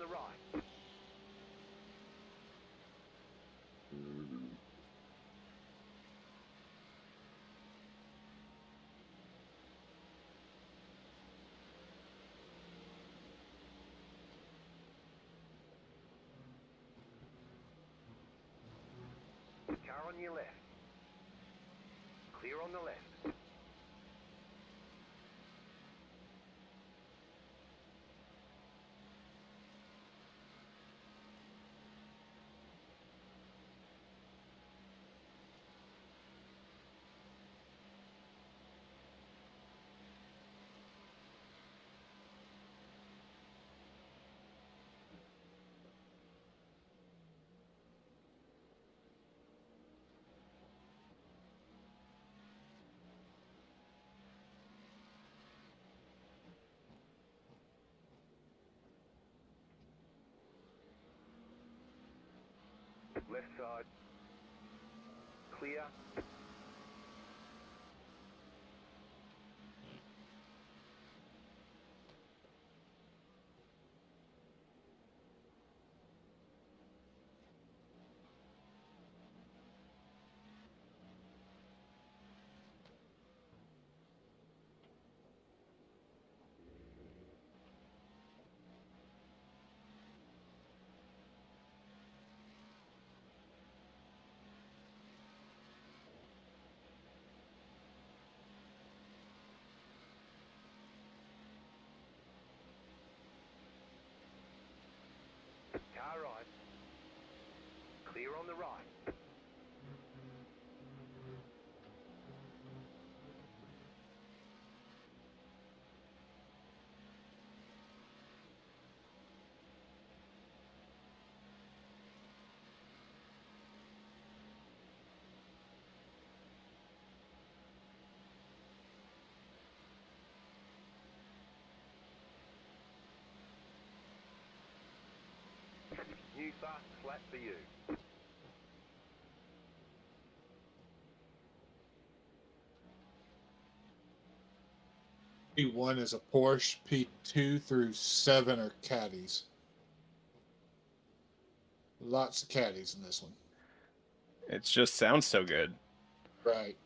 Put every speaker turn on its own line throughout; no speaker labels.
the right. Car on your left. Clear on the left. Left side. Clear. Car right. Clear on the right. New fast flat for you.
P1 is a Porsche. P2 through 7 are caddies. Lots of caddies in this one.
It just sounds so good.
Right.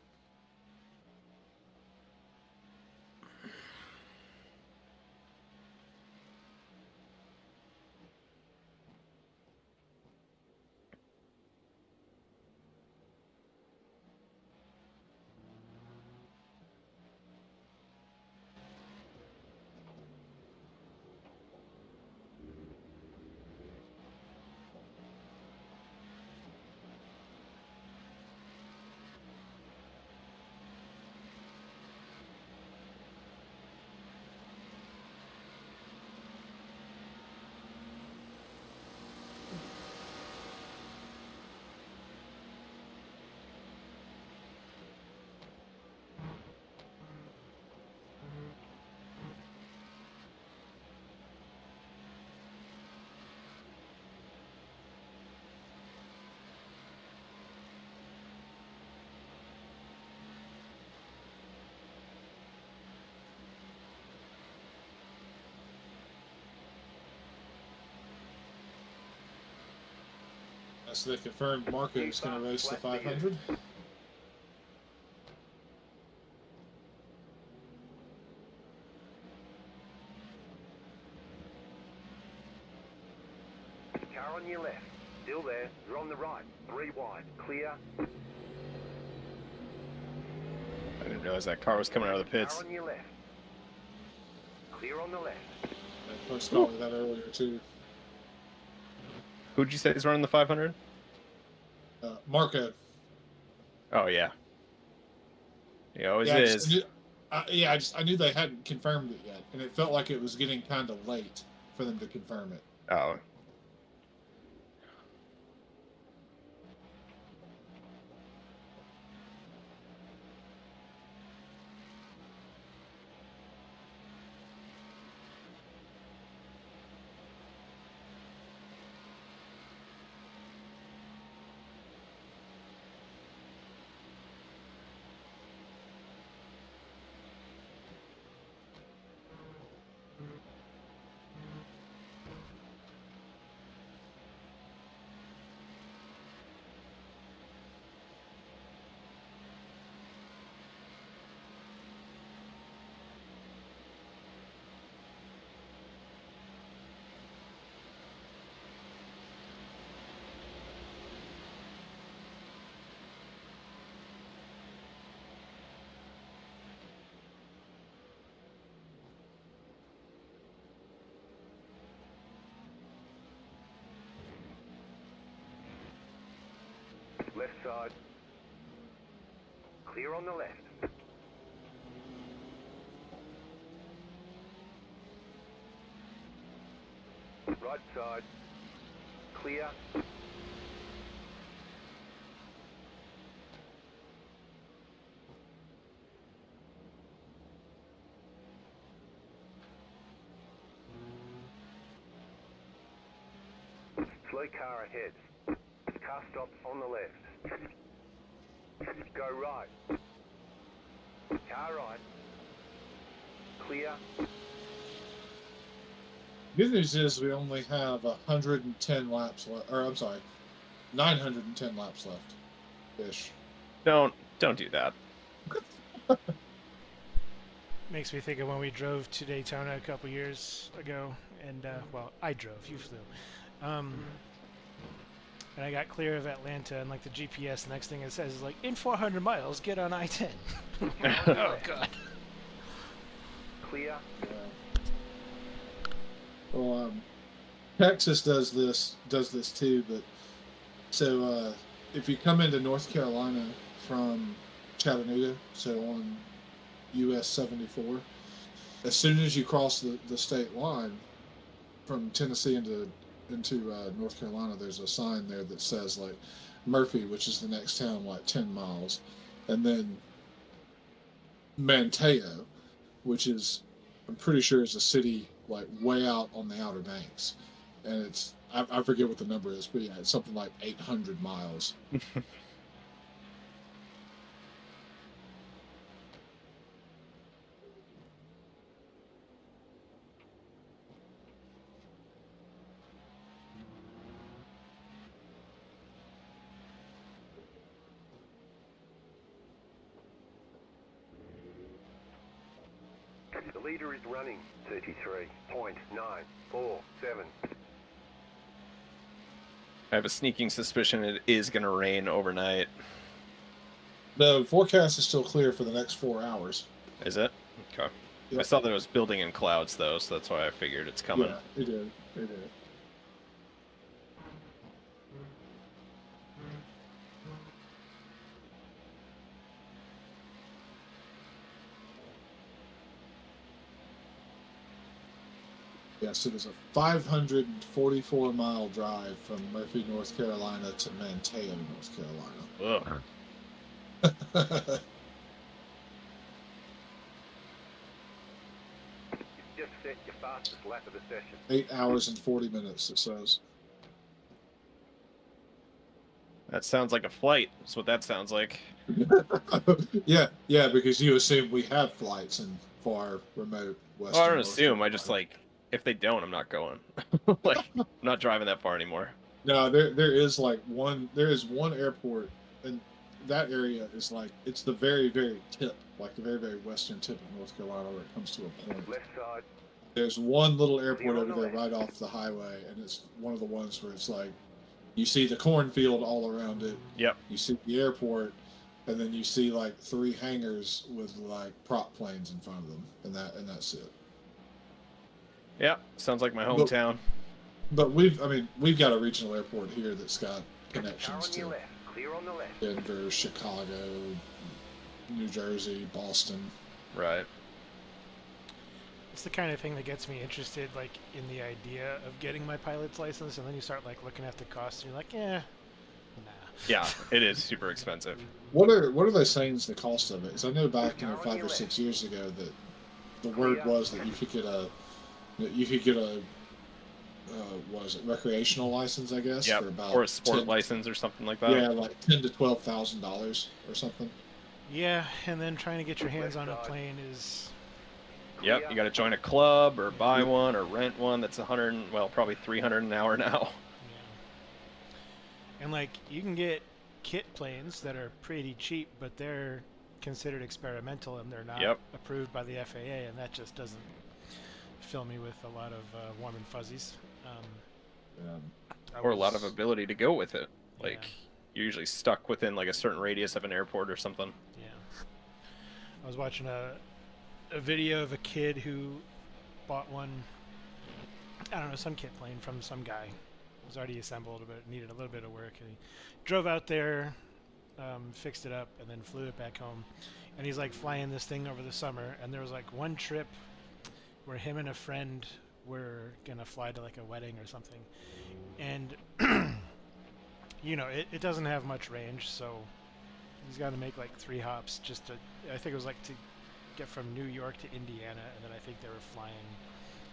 So they confirmed Marco is going to race the 500.
Car on your left. Still there. You're on the right. 3 wide. Clear.
I didn't realize that car was coming out of the pits.
Car on your left. Clear on the left.
I first called me that earlier too.
Who'd you say is running the 500?
Marco.
Oh, yeah. He always
Yeah,
is.
I knew they hadn't confirmed it yet, and it felt like it was getting kind of late for them to confirm it.
Oh.
Left side. Clear on the left. Right side. Clear. Slow car ahead. Car stops on the left. Go right. Car right. Clear.
Good news is we only have 110 laps left, or I'm sorry, 910 laps left, ish.
Don't do that.
Makes me think of when we drove to Daytona a couple years ago, and well, I drove, you flew. And I got clear of Atlanta, and like the GPS, the next thing it says is like, in 400 miles, get on I-10. Oh god.
Clear.
Well, Texas does this too, but so if you come into North Carolina from Chattanooga, so on US 74, as soon as you cross the state line from Tennessee into North Carolina, there's a sign there that says like Murphy, which is the next town, like 10 miles, and then Manteo, which is, I'm pretty sure, is a city like way out on the Outer Banks, and it's I forget what the number is, but yeah, it's something like 800 miles.
The leader is running 33.947.
I have a sneaking suspicion it is going to rain overnight.
The forecast is still clear for the next 4 hours.
Is it? Okay.
Yep.
I saw that it was building in clouds, though, so that's why I figured it's coming.
Yeah, it did. It did. Yes, it is a 544-mile drive from Murphy, North Carolina to Manteo, North Carolina.
Ugh.
Just set your fastest lap of the session.
8 hours and 40 minutes, it says.
That sounds like a flight. That's what that sounds like.
yeah, because you assume we have flights in far, remote Western.
Well, I don't assume. I just, like, if they don't, I'm not going. Like, I'm not driving that far anymore.
No, there is like one airport, and that area is like, it's the very, very tip, like the very, very western tip of North Carolina where it comes to a point.
Left side.
There's one little airport over there right off the highway, and it's one of the ones where it's like, you see the cornfield all around it.
Yep.
You see the airport, and then you see like 3 hangars with like prop planes in front of them, and that's it.
Yeah, sounds like my hometown.
But we've got a regional airport here that's got
Car
connections
on
to
your left. Clear on the left.
Denver, Chicago, New Jersey, Boston.
Right.
It's the kind of thing that gets me interested, like, in the idea of getting my pilot's license, and then you start, like, looking at the costs, and you're like, nah.
Yeah,
it is super expensive.
What are they saying is the cost of it? Because I know back 5 or 6 years ago that the word was that you could get a what is it, recreational license, I guess,
Yep.
for about
Or a sport license or something like that.
Yeah, like $10,000 to $12,000 or something.
Yeah, and then trying to get your hands on a plane is...
Yep, you got to join a club or buy one or rent one that's probably $300 an hour now.
Yeah. And like, you can get kit planes that are pretty cheap, but they're considered experimental and they're not approved by the FAA, and that just doesn't fill me with a lot of warm and fuzzies.
Or a lot of ability to go with it. Like,
Yeah.
you're usually stuck within like a certain radius of an airport or something.
Yeah. I was watching a video of a kid who bought one, I don't know, some kit plane from some guy. It was already assembled, but it needed a little bit of work. And he drove out there fixed it up, and then flew it back home. And he's like flying this thing over the summer, and there was like one trip where him and a friend were gonna fly to like a wedding or something, and you know, it doesn't have much range, so he's got to make like 3 hops just to, I think it was like to get from New York to Indiana, and then I think they were flying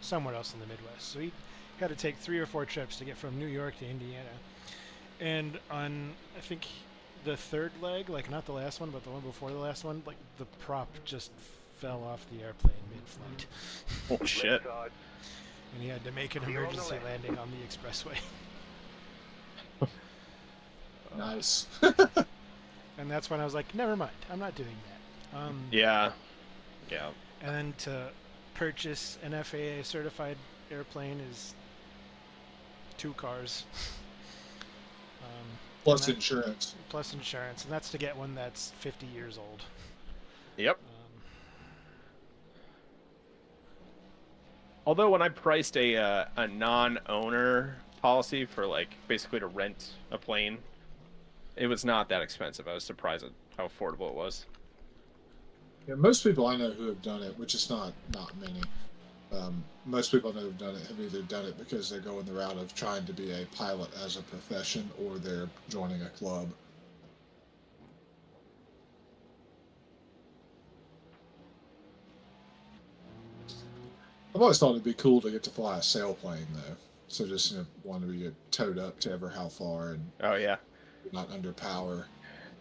somewhere else in the Midwest. So he had to take 3 or 4 trips to get from New York to Indiana. And on, I think, the 3rd leg, like not the last one, but the one before the last one, like the prop just fell off the airplane mid-flight.
Oh, shit.
And he had to make an emergency landing on the expressway.
Nice.
And that's when I was like, never mind, I'm not doing that.
Yeah.
And then to purchase an FAA certified airplane is 2 cars.
Plus insurance.
Plus insurance, and that's to get one that's 50 years old.
Yep. Although when I priced a non-owner policy for like basically to rent a plane, it was not that expensive. I was surprised at how affordable it was.
Yeah, most people I know who have done it, which is not many. Most people I know who've done it have either done it because they're going the route of trying to be a pilot as a profession, or they're joining a club. I've always thought it'd be cool to get to fly a sailplane, though. So just want to get towed up to ever how far and
Oh yeah.
not under power.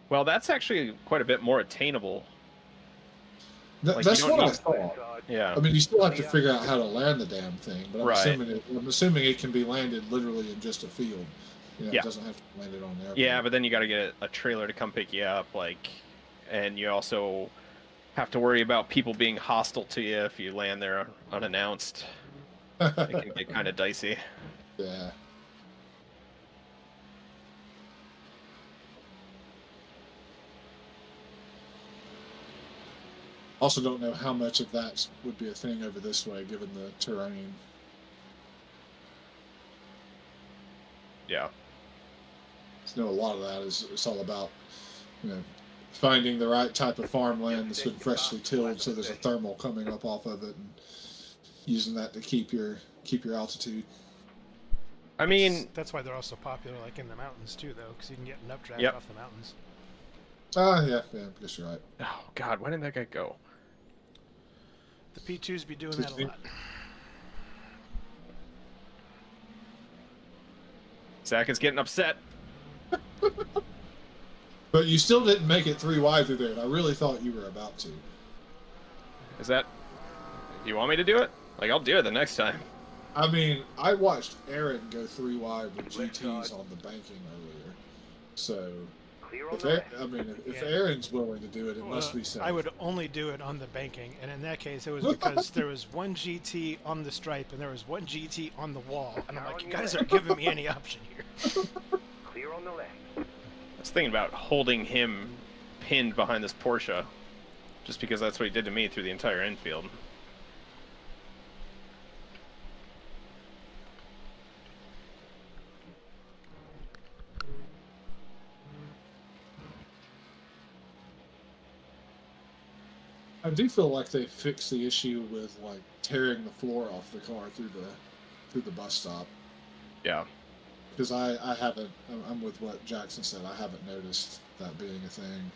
Well, that's actually quite a bit more attainable. Like,
That's
you don't
what I
need-
thought.
Yeah.
I mean, you still have to figure out how to land the damn thing, but
Right.
I'm assuming it can be landed literally in just a field. You know,
Yeah.
It doesn't have to be landed on the airplane.
Yeah, but then you got to get a trailer to come pick you up, like, and you also have to worry about people being hostile to you if you land there unannounced. It can get kind of dicey.
Yeah. Also don't know how much of that would be a thing over this way, given the terrain.
Yeah.
I know a lot of that is it's all about, finding the right type of farmland that's been freshly tilled, so there's a thermal coming up off of it, and using that to keep your altitude.
I mean,
That's why they're also popular, like in the mountains too, though, because you can get an updraft
Yep.
off the mountains.
Yeah, I guess you're right.
oh god, why didn't that guy go?
The P2s be doing that a lot.
Zach is getting upset.
But you still didn't make it 3 wide through there, and I really thought you were about to.
Is that? You want me to do it? Like, I'll do it the next time.
I mean, I watched Aaron go 3 wide with GTs on the banking earlier. So,
Clear on
if
the left.
if
Yeah.
Aaron's willing to do it, it must be safe.
I would only do it on the banking, and in that case, it was because there was 1 GT on the stripe and there was 1 GT on the wall, and I'm like, you guys aren't giving me any option here.
Clear on the left.
I was thinking about holding him pinned behind this Porsche, just because that's what he did to me through the entire infield.
I do feel like they fixed the issue with like tearing the floor off the car through the bus stop.
Yeah.
Because I haven't. I'm with what Jackson said. I haven't noticed that being a thing.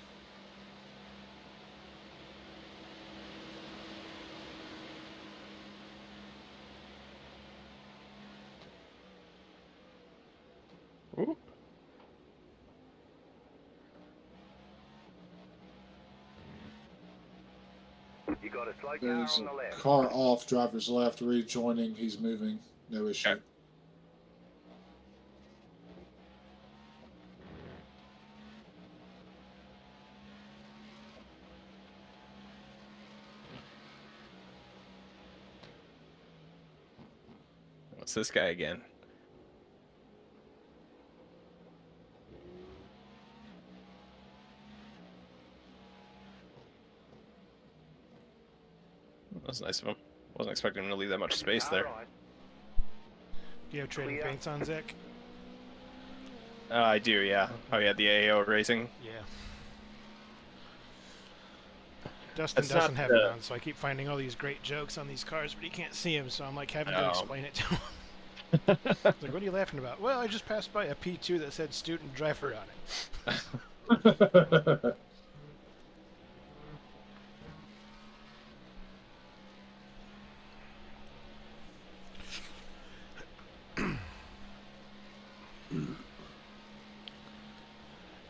Ooh.
You got a slow car
There's
on the
a
left.
car off, driver's left, rejoining. He's moving. No issue.
Okay. What's this guy again? That's nice of him. Wasn't expecting him to leave that much space there.
All right.
Do you have trading
Clear.
paints on, Zach?
I do, yeah. Oh, yeah, the AO racing.
Yeah. Dustin
That's
doesn't
not
have it on, so I keep finding all these great jokes on these cars, but he can't see them, so I'm like having to
Oh.
explain it to him. It's like, what are you laughing about? Well, I just passed by a P2 that said student driver on it.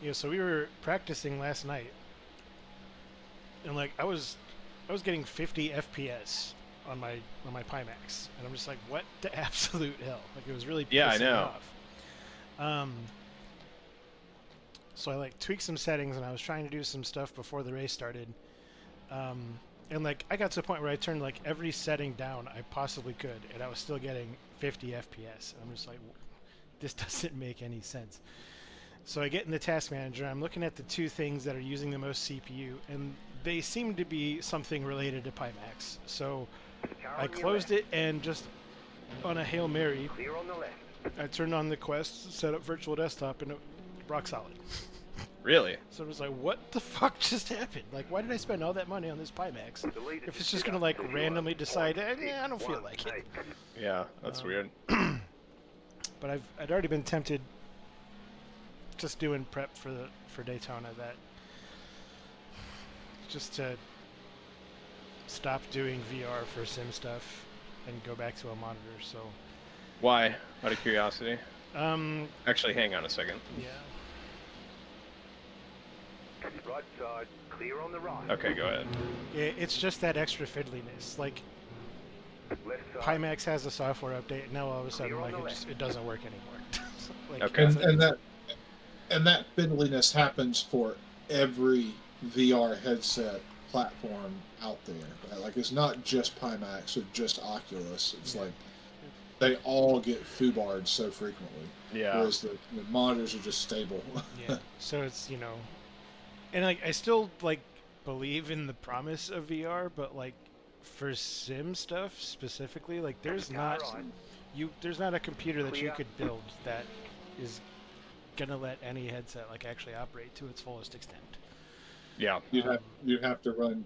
Yeah, so we were practicing last night, and like I was getting 50 FPS on my Pimax, and I'm just like, what the absolute hell? Like it was really
Yeah, I
pissing me
know.
off. So I like tweaked some settings, and I was trying to do some stuff before the race started, and like I got to a point where I turned like every setting down I possibly could, and I was still getting 50 FPS. And I'm just like, this doesn't make any sense. So I get in the task manager, I'm looking at the two things that are using the most CPU, and they seem to be something related to Pimax. So I closed it, and just on a Hail Mary,
Clear on the left.
I turned on the Quest, set up virtual desktop, and it rock solid.
Really?
So I was like, what the fuck just happened? Like, why did I spend all that money on this Pimax if it's just going to, like, randomly decide, I don't feel like it.
Yeah, that's weird.
But I'd already been tempted just doing prep for Daytona, that just to stop doing VR for sim stuff and go back to a monitor. So
Why? Out of curiosity.
Actually,
hang on a second.
Yeah.
Right side, clear on the right.
Okay, go ahead.
It's just that extra fiddliness. Like,
Left side.
Pimax has a software update, and now all of a sudden,
Clear on
like,
the
it doesn't work anymore. Like,
Okay.
And that fiddliness happens for every VR headset platform out there. Right? Like it's not just Pimax or just Oculus. It's like they all get foobarred so frequently.
Yeah.
Whereas the monitors are just stable.
Yeah. So it's, you know, and like I still like believe in the promise of VR, but like for sim stuff specifically, like there's not a computer that you could build that is gonna let any headset like actually operate to its fullest extent.
Yeah.
You'd have to run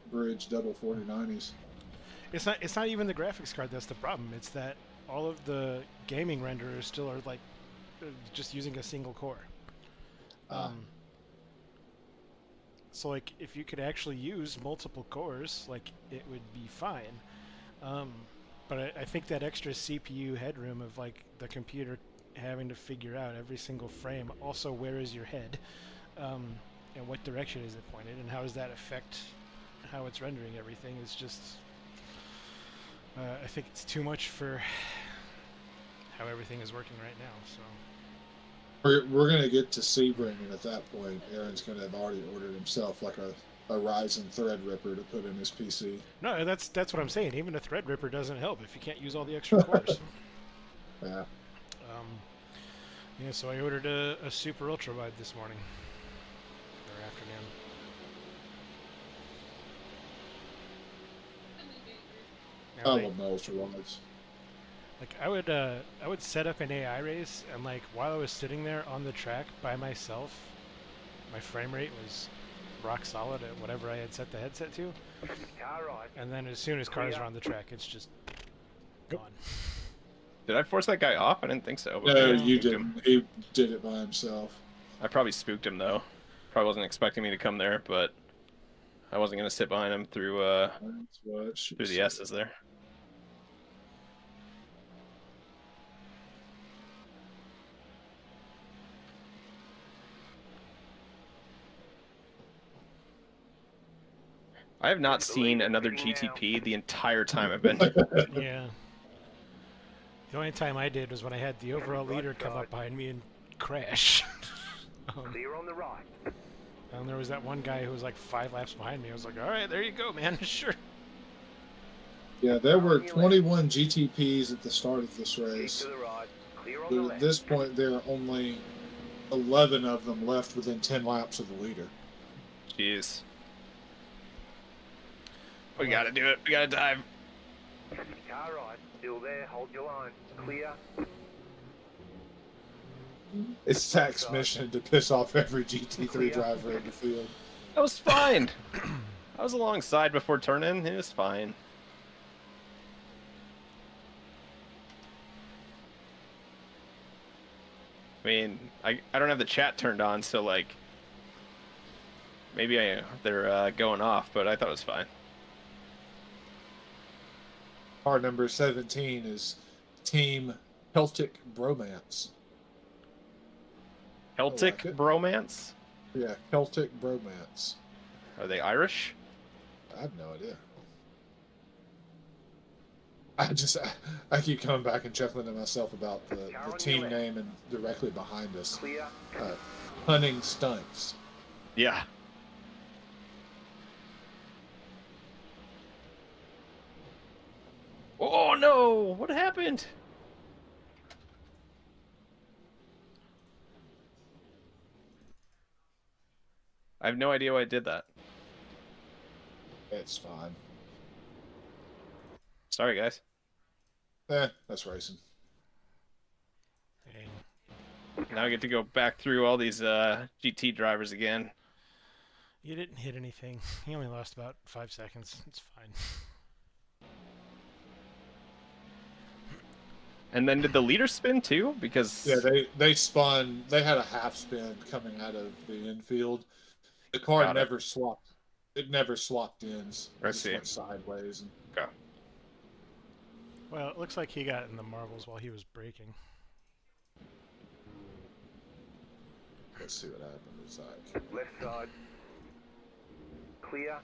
bridge double 4090s.
It's not even the graphics card that's the problem. It's that all of the gaming renderers still are like just using a single core. So like if you could actually use multiple cores, like it would be fine. But I think that extra CPU headroom of like the computer having to figure out every single frame, also where is your head, and what direction is it pointed, and how does that affect how it's rendering everything, is just I think it's too much for how everything is working right now. So
We're gonna get to Sebring, and at that point, Aaron's gonna have already ordered himself like a Ryzen Threadripper to put in his PC.
no, that's what I'm saying. Even a Threadripper doesn't help if you can't use all the extra cores.
Yeah.
Yeah, so I ordered a super ultra wide this morning or afternoon.
I
And
love my ultra wides.
like I would set up an AI race, and like while I was sitting there on the track by myself, my frame rate was rock solid at whatever I had set the headset to.
Car right.
And then as soon as cars are on the track, it's just gone.
Did I force that guy off? I didn't think so. But
No,
maybe I
you
spooked him.
didn't. He did it by himself.
I probably spooked him though. Probably wasn't expecting me to come there, but I wasn't gonna sit behind him through
That's what it should
the
say.
S's there. I have not seen another GTP the entire time I've been.
Yeah. The only time I did was when I had the overall leader come up behind me and crash.
Clear on the right.
And there was that one guy who was like 5 laps behind me. I was like, all right, there you go, man. Sure.
Yeah, there were 21 GTPs at the start of this
Keep
race.
to the right. Clear on the
But
left.
at this point, there are only 11 of them left within 10 laps of the leader.
Jeez. We gotta do it. We gotta dive.
Car right. Still there. Hold your line. Clear.
It's Zach's mission to piss off every GT3 driver in the field.
That was fine. I was alongside before turn-in. It was fine. I mean, I don't have the chat turned on, so like maybe they're going off, but I thought it was fine.
Car number 17 is Team Celtic Bromance.
Celtic Bromance?
Yeah, Celtic Bromance.
Are they Irish?
I have no idea. I keep coming back and chuckling to myself about the team name and directly behind us. Hunting Stunts.
Yeah. Oh no! What happened? I have no idea why I did that.
It's fine.
Sorry, guys.
That's racing.
Hey.
Now I get to go back through all these GT drivers again.
You didn't hit anything. You only lost about 5 seconds. It's fine.
And then did the leader spin too? Because
yeah, they spun. They had a half spin coming out of the infield. The car never swapped. It never swapped ends. It just went sideways. And...
Okay.
Well, it looks like he got in the marbles while he was braking.
Let's see what happens. Like
Left side. Clear.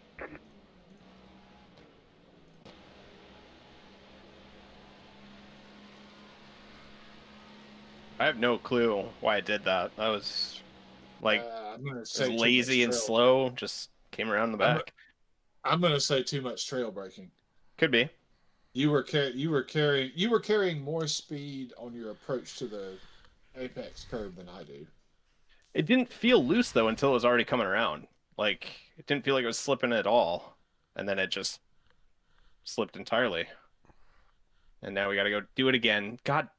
I have no clue why I did that. I was like lazy and slow, just came around the back.
I'm gonna say too much trail braking.
Could be.
You were carrying more speed on your approach to the apex curve than I do.
It didn't feel loose though until it was already coming around. Like it didn't feel like it was slipping at all, and then it just slipped entirely. And now we got to go do it again. God.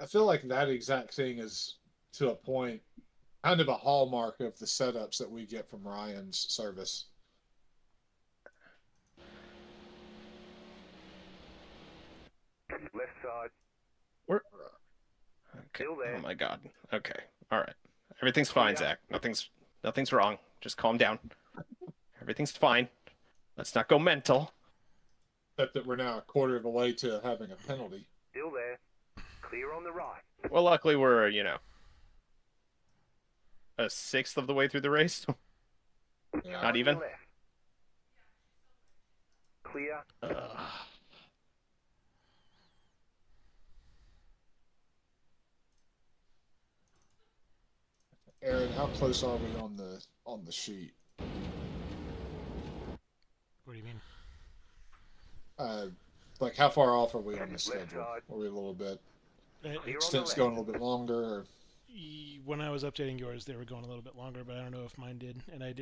I feel like that exact thing is, to a point, kind of a hallmark of the setups that we get from Ryan's service.
Left side.
We're okay.
Still there.
Oh my God. Okay. All right. Everything's fine, Zach. Nothing's wrong. Just calm down. Everything's fine. Let's not go mental.
Except that we're now a quarter of the way to having a penalty.
Still there. Clear on the right.
Well, luckily we're, a sixth of the way through the race.
Yeah.
Not even.
Left. Clear.
Aaron, how close are we on the sheet?
What do you mean?
Like how far off are we on the schedule? Are we a little bit? Stints going a little bit longer? Or...
When I was updating yours, they were going a little bit longer, but I don't know if mine did, and I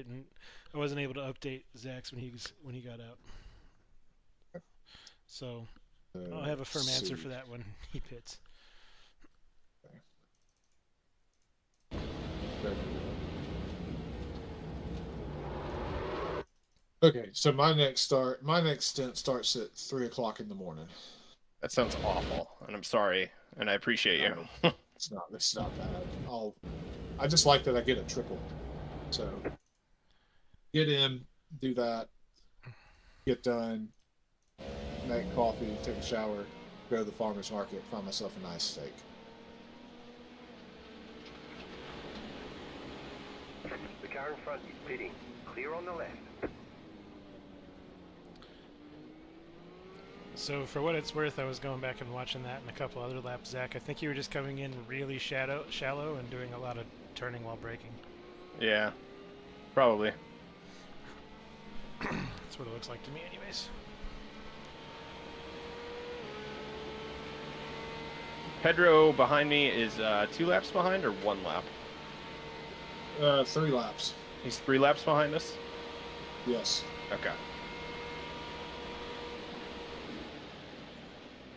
wasn't able to update Zach's when he got out. So I'll have a firm answer for that when he pits.
Okay, so my next stint starts at 3 o'clock in the morning.
That sounds awful, and I'm sorry, and I appreciate you.
It's not bad. I just like that I get a triple. So get in, do that, get done, make coffee, take a shower, go to the farmer's market, find myself a nice steak.
The car in front is pitting. Clear on the left.
So for what it's worth, I was going back and watching that and a couple other laps, Zach. I think you were just coming in really shallow and doing a lot of turning while braking.
Yeah, probably.
That's what it looks like to me anyways.
Pedro behind me is 2 laps behind or 1 lap?
3 laps.
He's 3 laps behind us?
Yes.
Okay.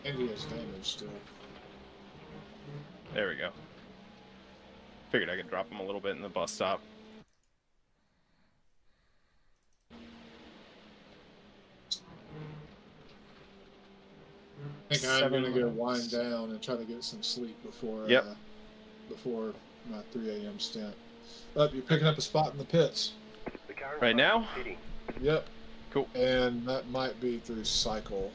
And he has damage still.
There we go. Figured I could drop them a little bit in the bus stop.
I think I'm gonna go wind down and try to get some sleep before before my 3 a.m. stint. But you're picking up a spot in the pits.
The car in
Right
front
now?
is pitting.
Yep.
Cool.
And that might be through cycle.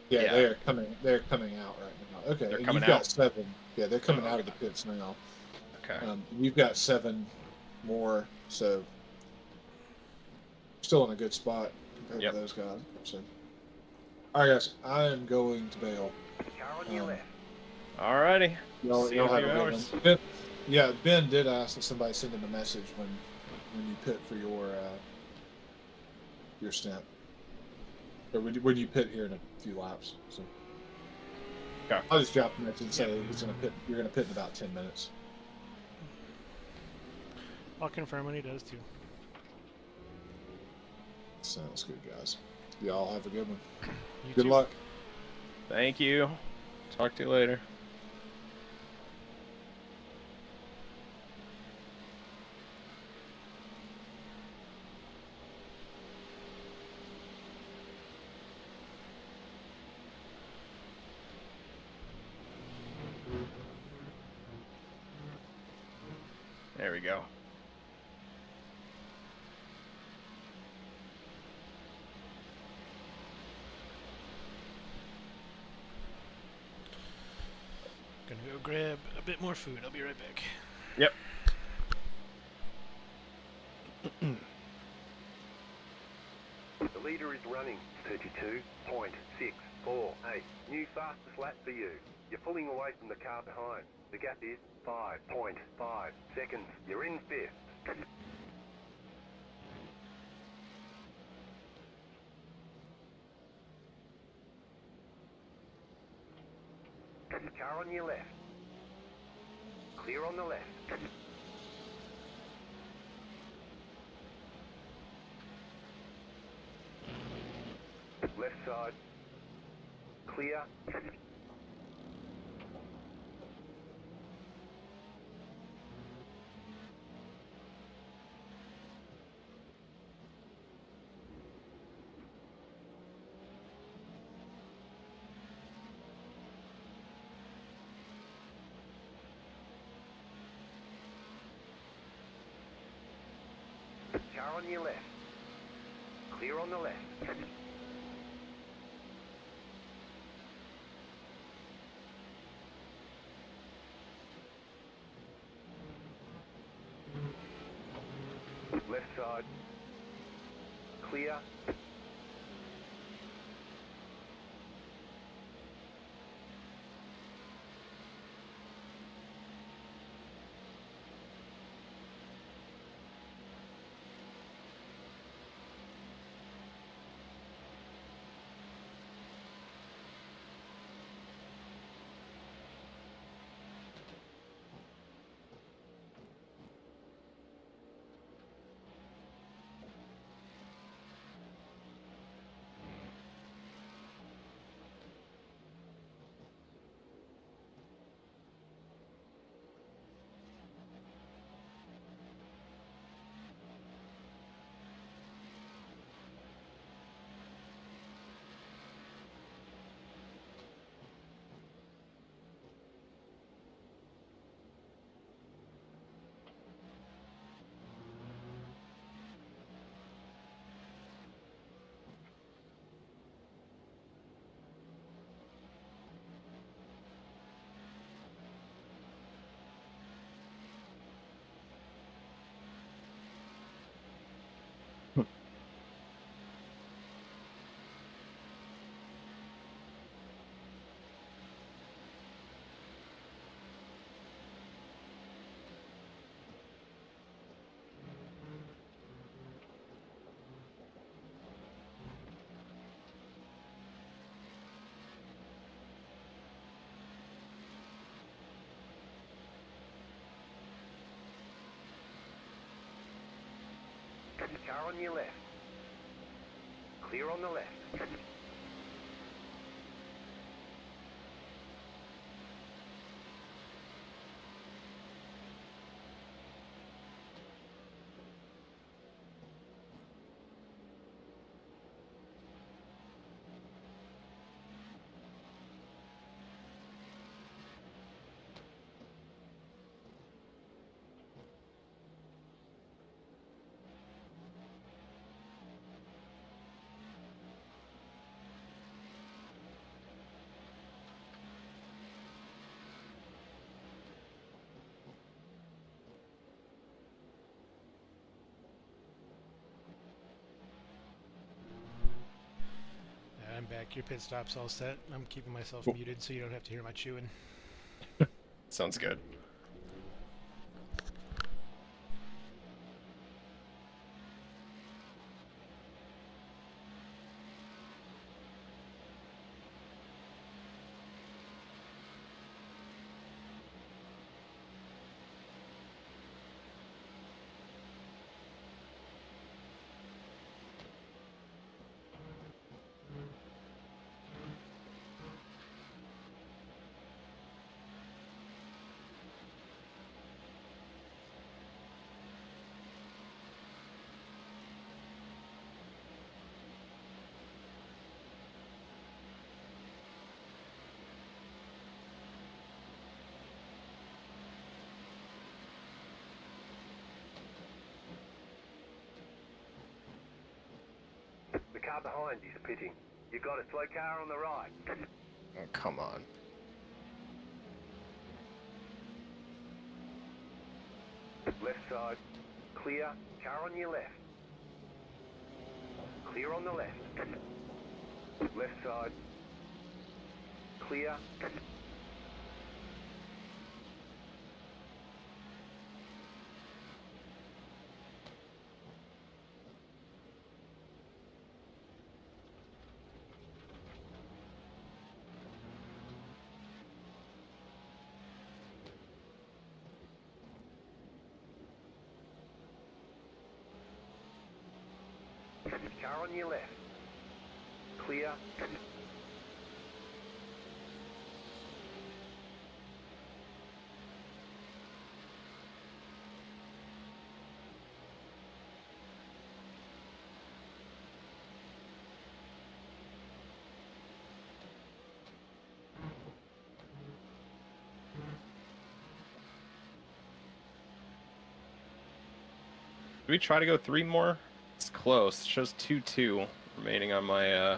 Yeah,
Yeah.
they're coming. They're coming out right now. Okay,
They're
and
coming
you've got
out?
7. Yeah, they're coming
Oh,
out of
okay.
the pits now.
Okay.
You've got 7 more, so still in a good spot compared to those guys. So, all right, guys, I am going to bail.
Car on your left.
Alrighty.
Y'all,
See you in
y'all
a
have
few
a good
hours.
one. Ben, yeah, Ben did ask that somebody send him a message when you pit for your stint, or when you pit here in a few laps. So
Okay.
I'll just drop a message and say he's gonna pit. You're gonna pit in about 10 minutes.
I'll confirm when he does too.
Sounds good, guys. Y'all have a good one.
You
Good
too.
luck.
Thank you. Talk to you later. There we go.
Gonna go grab a bit more food. I'll be right back.
Yep.
The leader is running 32.648. New fastest lap for you. You're pulling away from the car behind. The gap is 5.5 seconds. You're in 5th. Car on your left. Clear on the left. Left side. Clear. Car on your left. Clear on the left. Left side. Clear. Car on your left. Clear on the left.
Jack, your pit stop's all set. I'm keeping myself muted so you don't have to hear my chewing.
Sounds good.
The car behind is pitting. You've got a slow car on the right.
Oh, come on.
Left side, clear. Car on your left. Clear on the left. Left side, clear. Car on your left. Clear.
Do we try to go 3 more? It's close. It shows 2-2 remaining on my,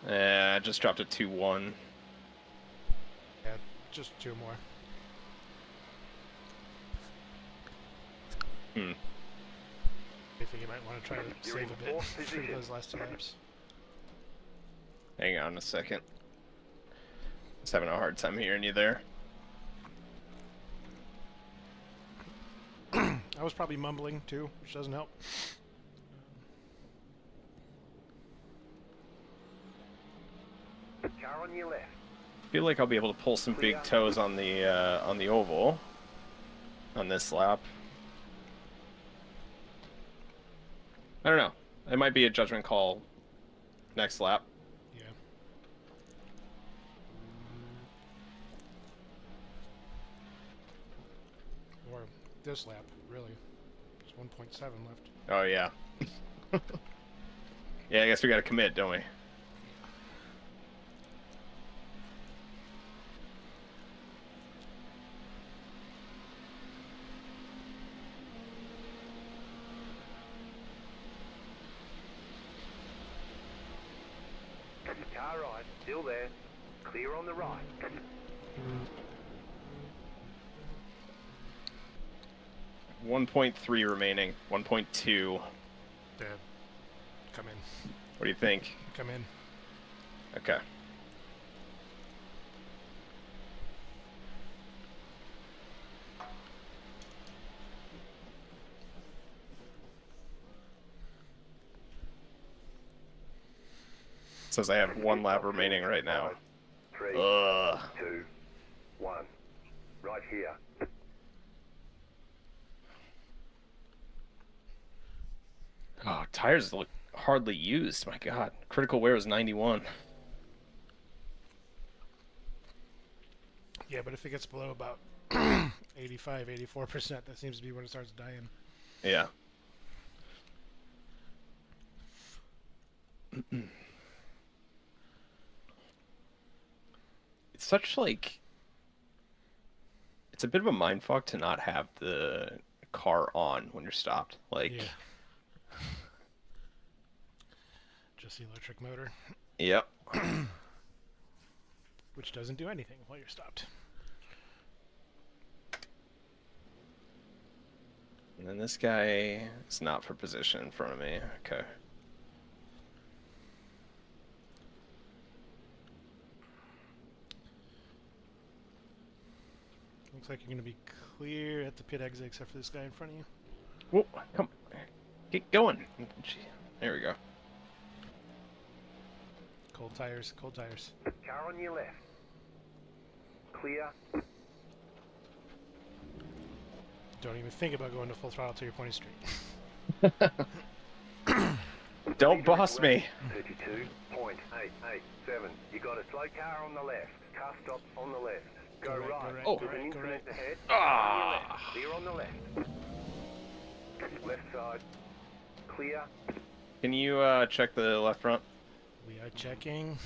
I just dropped a 2-1.
Yeah, just 2 more. I think you might want to try to
You're
save
in
a bit
fourth
for
position.
those last 2 laps.
Hang on a second. Just having a hard time hearing you there.
I was probably mumbling too, which doesn't help.
Car on your left.
I feel like I'll be able to pull some big toes on the oval on this lap. I don't know. It might be a judgment call next lap.
Yeah. Or this lap, really. There's 1.7 left.
Oh yeah. Yeah, I guess we gotta commit, don't we?
Car right, still there. Clear on the right.
1.3 remaining. 1.2.
Yeah. Come in.
What do you think?
Come in.
Okay. Says I have 1 lap remaining right now.
3,
Ugh.
2, 1. Right here.
Oh, tires look hardly used. My God. Critical wear is 91.
Yeah, but if it gets below about 85, 84%, that seems to be when it starts dying.
Yeah. It's such like it's a bit of a mindfuck to not have the car on when you're stopped. Like,
Yeah. Just the electric motor,
yep.
which doesn't do anything while you're stopped.
And then this guy is not for position in front of me. Okay.
Looks like you're going to be clear at the pit exit except for this guy in front of you.
Whoa, come on. Get going. There we go.
Cold tires, cold tires.
Car on your left. Clear.
Don't even think about going to full throttle till you're pointing straight.
Don't boss me.
32.887. You got a slow car on the left. Car stops on the left. Go
Go right,
right.
go right,
Oh.
go
There's an
right, go
increment
right.
ahead.
Ah.
Clear on the left. Left side. Clear.
Can you check the left front?
We are checking.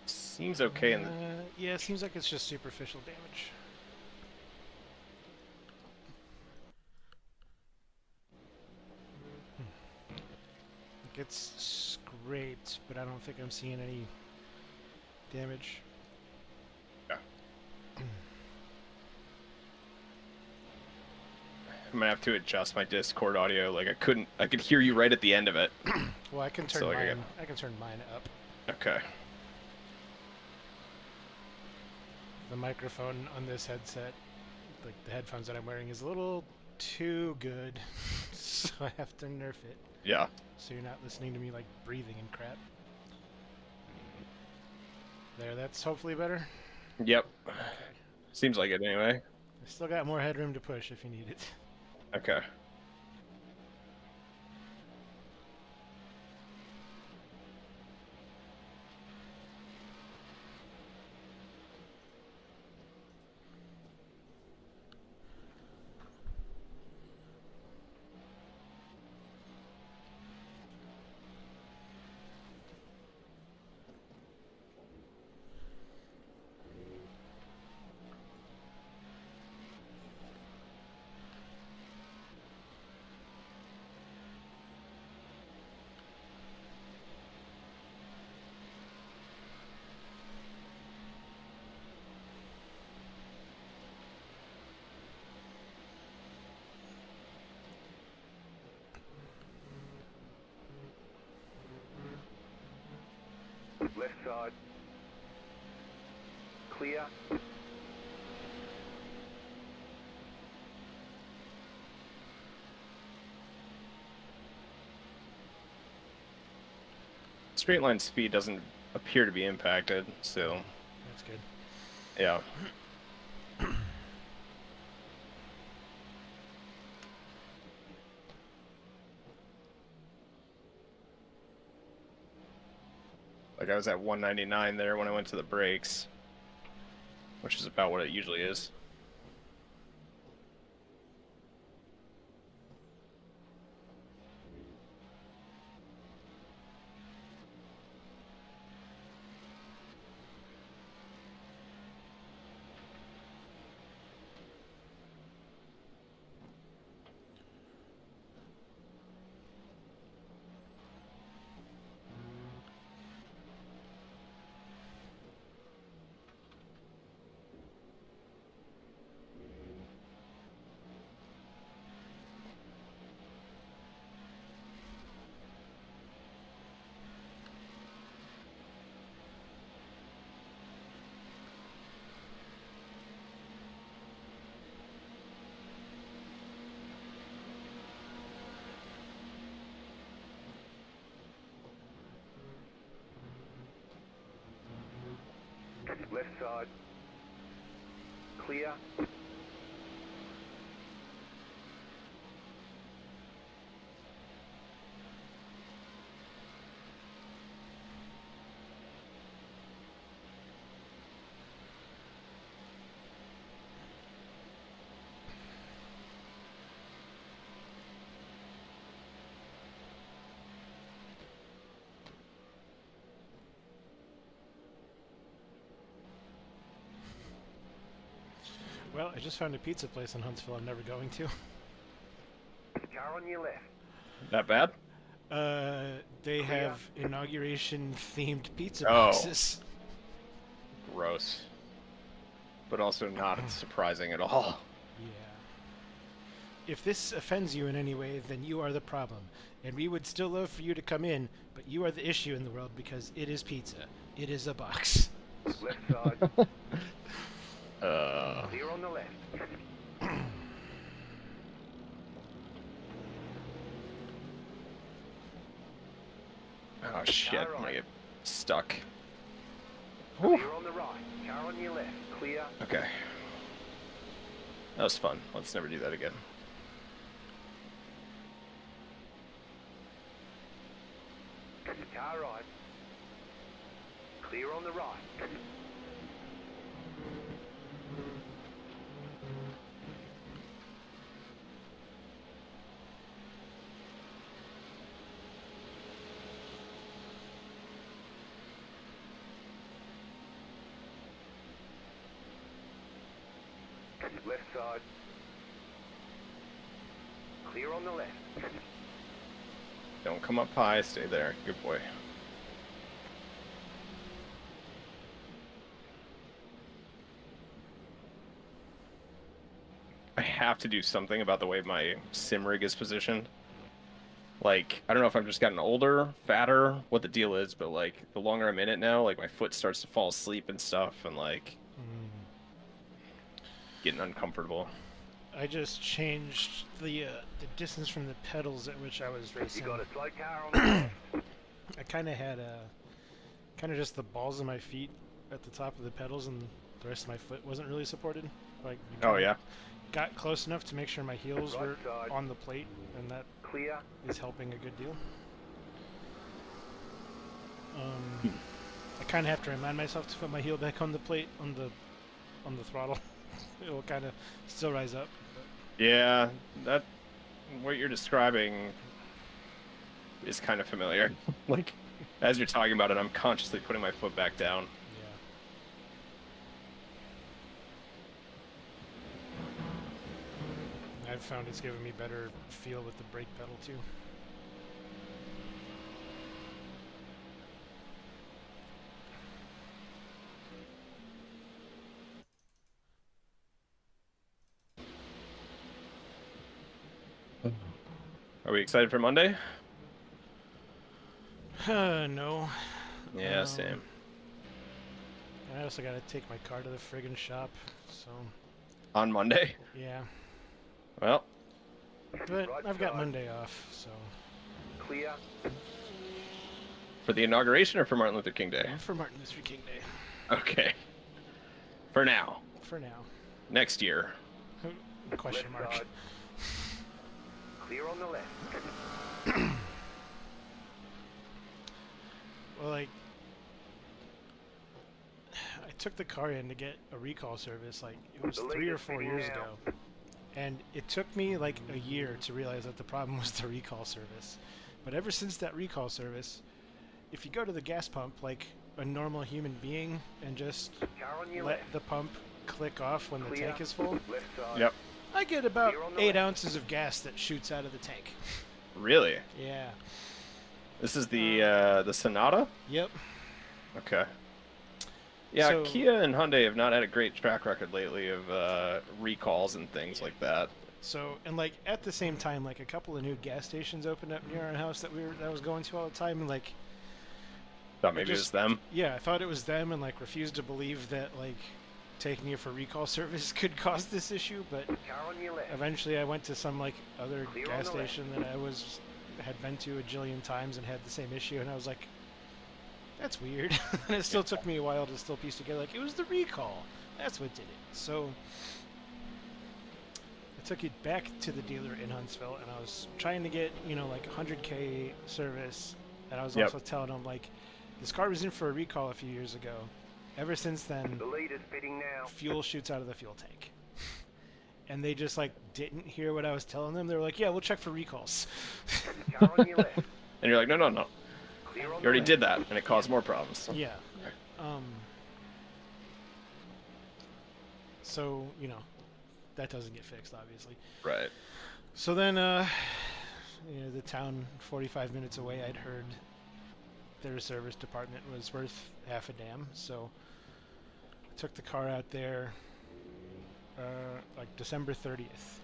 Seems okay in the...
Yeah, it seems like it's just superficial damage. It gets scraped, but I don't think I'm seeing any damage.
Yeah. I'm gonna have to adjust my Discord audio. Like I could hear you right at the end of it.
Well, I can turn
So, like, I
mine. I can turn mine up.
Okay.
The microphone on this headset, like the headphones that I'm wearing, is a little too good, so I have to nerf it.
Yeah.
So you're not listening to me like breathing and crap. There, that's hopefully better.
Yep.
Okay.
Seems like it anyway.
I still got more headroom to push if you need it.
Okay.
Left side. Clear.
Straight line speed doesn't appear to be impacted, so
That's good.
yeah. Like I was at 199 there when I went to the brakes, which is about what it usually is.
Left side. Clear.
Well, I just found a pizza place in Huntsville I'm never going to.
Car on your left.
That bad?
They have inauguration-themed pizza
Oh.
boxes.
gross. But also not surprising at all.
Yeah. If this offends you in any way, then you are the problem. And we would still love for you to come in, but you are the issue in the world because it is pizza. It is a box.
Left side. Clear on the left.
Oh shit, I'm gonna get stuck.
Clear on the right. Car on your left. Clear.
Okay. That was fun. Let's never do that again.
Car right. Clear on the right. Left side. Clear on the left.
Don't come up high, stay there. Good boy. I have to do something about the way my sim rig is positioned. Like, I don't know if I've just gotten older, fatter, what the deal is, but like, the longer I'm in it now, like, my foot starts to fall asleep and stuff, and like, getting uncomfortable.
I just changed the distance from the pedals at which I was racing.
You got a slow car on the left.
I kind of had just the balls of my feet at the top of the pedals, and the rest of my foot wasn't really supported. Like,
Oh yeah.
got close enough to make sure my heels
Right
were
side.
on the plate, and that
Clear.
is helping a good deal. I kind of have to remind myself to put my heel back on the plate on the throttle. It will kind of still rise up.
Yeah, that, what you're describing is kind of familiar. Like, as you're talking about it, I'm consciously putting my foot back down.
Yeah. I've found it's given me better feel with the brake pedal too.
Are we excited for Monday?
No.
Yeah, same.
I also gotta take my car to the friggin' shop, so
On Monday?
yeah.
Well,
But
Right
I've got
side.
Monday off, so
Clear.
for the inauguration or for Martin Luther King Day?
for Martin Luther King Day.
Okay. For now.
For now.
Next year.
Question
Left
mark.
side. Clear on the left.
Well, like, I took the car in to get a recall service, like, it was
The
3 or
latest
4
thing
years
now.
ago. And it took me, like, a year to realize that the problem was the recall service. But ever since that recall service, if you go to the gas pump like a normal human being and just
Car on your
let
left.
the pump click off when the
Clear.
tank is full,
Left side.
Yep.
I get about
Clear on the
8
left.
ounces of gas that shoots out of the tank.
Really?
Yeah.
This is the Sonata?
Yep.
Okay. Yeah,
So-
Kia and Hyundai have not had a great track record lately of recalls and things like that.
So, and like at the same time, like a couple of new gas stations opened up near our house that I was going to all the time, and like,
Thought maybe it was
just-
them.
yeah, I thought it was them, and like refused to believe that like taking it for recall service could cause this issue. But
Car on your left.
eventually, I went to some like other
Clear on
gas
the left.
station that had been to a jillion times and had the same issue, and I was like, that's weird. And it still took me a while to still piece together, like, it was the recall. That's what did it. So I took it back to the dealer in Huntsville, and I was trying to get, like 100K service. And I was
Yep.
also telling them, like, this car was in for a recall a few years ago. Ever since then,
The lead is fitting now.
fuel shoots out of the fuel tank. And they just, like, didn't hear what I was telling them. They were like, yeah, we'll check for recalls.
Car on your left.
And you're like, no, no, no.
Clear on
You already
the
did that, and it caused more problems.
Yeah. So, that doesn't get fixed, obviously.
Right.
So then, the town 45 minutes away, I'd heard their service department was worth half a damn. So took the car out there like December 30th.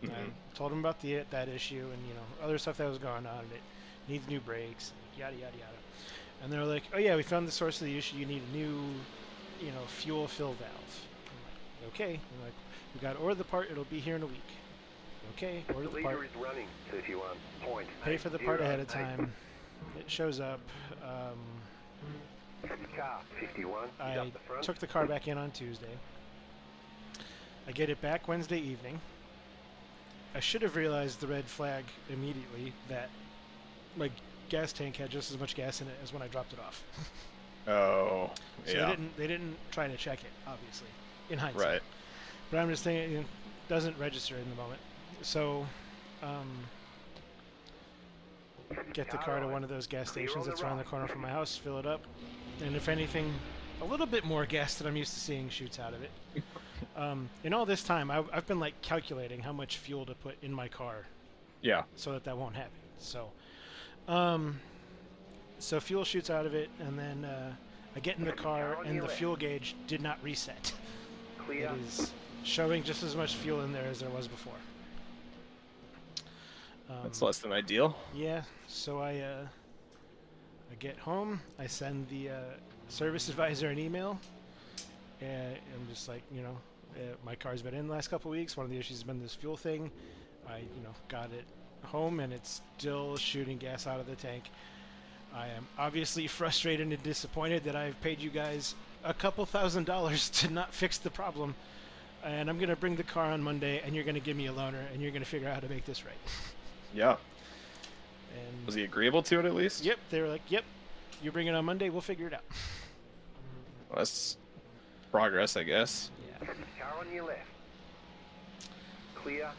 Mhm.
I told them about that issue and, you know, other stuff that was going on. And it needs new brakes, yada, yada, yada. And they're like, oh, yeah, we found the source of the issue. You need a new, you know, fuel fill valve. I'm like, okay. I'm like, we got to order the part. It'll be here in a week. Okay, order the part.
Leader is running 31.8.
Pay for the part ahead of time. It shows up.
Car 51 is
I
up the front.
took the car back in on Tuesday. I get it back Wednesday evening. I should have realized the red flag immediately that my gas tank had just as much gas in it as when I dropped it off.
Oh,
So
yeah.
they didn't try to check it, obviously, in hindsight.
Right.
But I'm just thinking it doesn't register in the moment. So get the car to one of those gas stations that's around the corner from my house, fill it up, and if anything, a little bit more gas that I'm used to seeing shoots out of it. In all this time, I've been like calculating how much fuel to put in my car
Yeah.
so that won't happen. So, so fuel shoots out of it, and then I get in the car, and the fuel gauge did not reset.
Clear.
It is showing just as much fuel in there as there was before.
That's less than ideal.
Yeah, so I get home, I send the service advisor an email, and I'm just like, you know, my car's been in the last couple of weeks. One of the issues has been this fuel thing. I, you know, got it home, and it's still shooting gas out of the tank. I am obviously frustrated and disappointed that I've paid you guys a couple $1,000s to not fix the problem, and I'm going to bring the car on Monday, and you're going to give me a loaner, and you're going to figure out how to make this right.
Yeah.
And
Was he agreeable to it at least?
yep, they were like, yep, you bring it on Monday, we'll figure it out.
Well, that's progress, I guess.
Yeah.
Car on your left. Clear.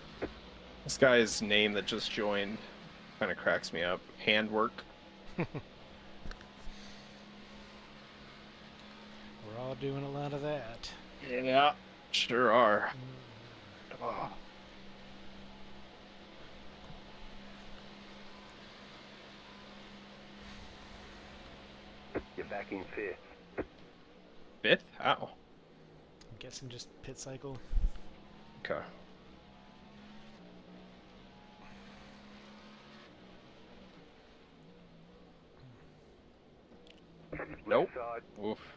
This guy's name that just joined kind of cracks me up. Handwork.
We're all doing a lot of that.
Yeah. Sure are. Oh.
You're back in fifth.
Fifth? How?
I'm guessing just pit cycle.
Okay. Nope.
Left side.
Oof.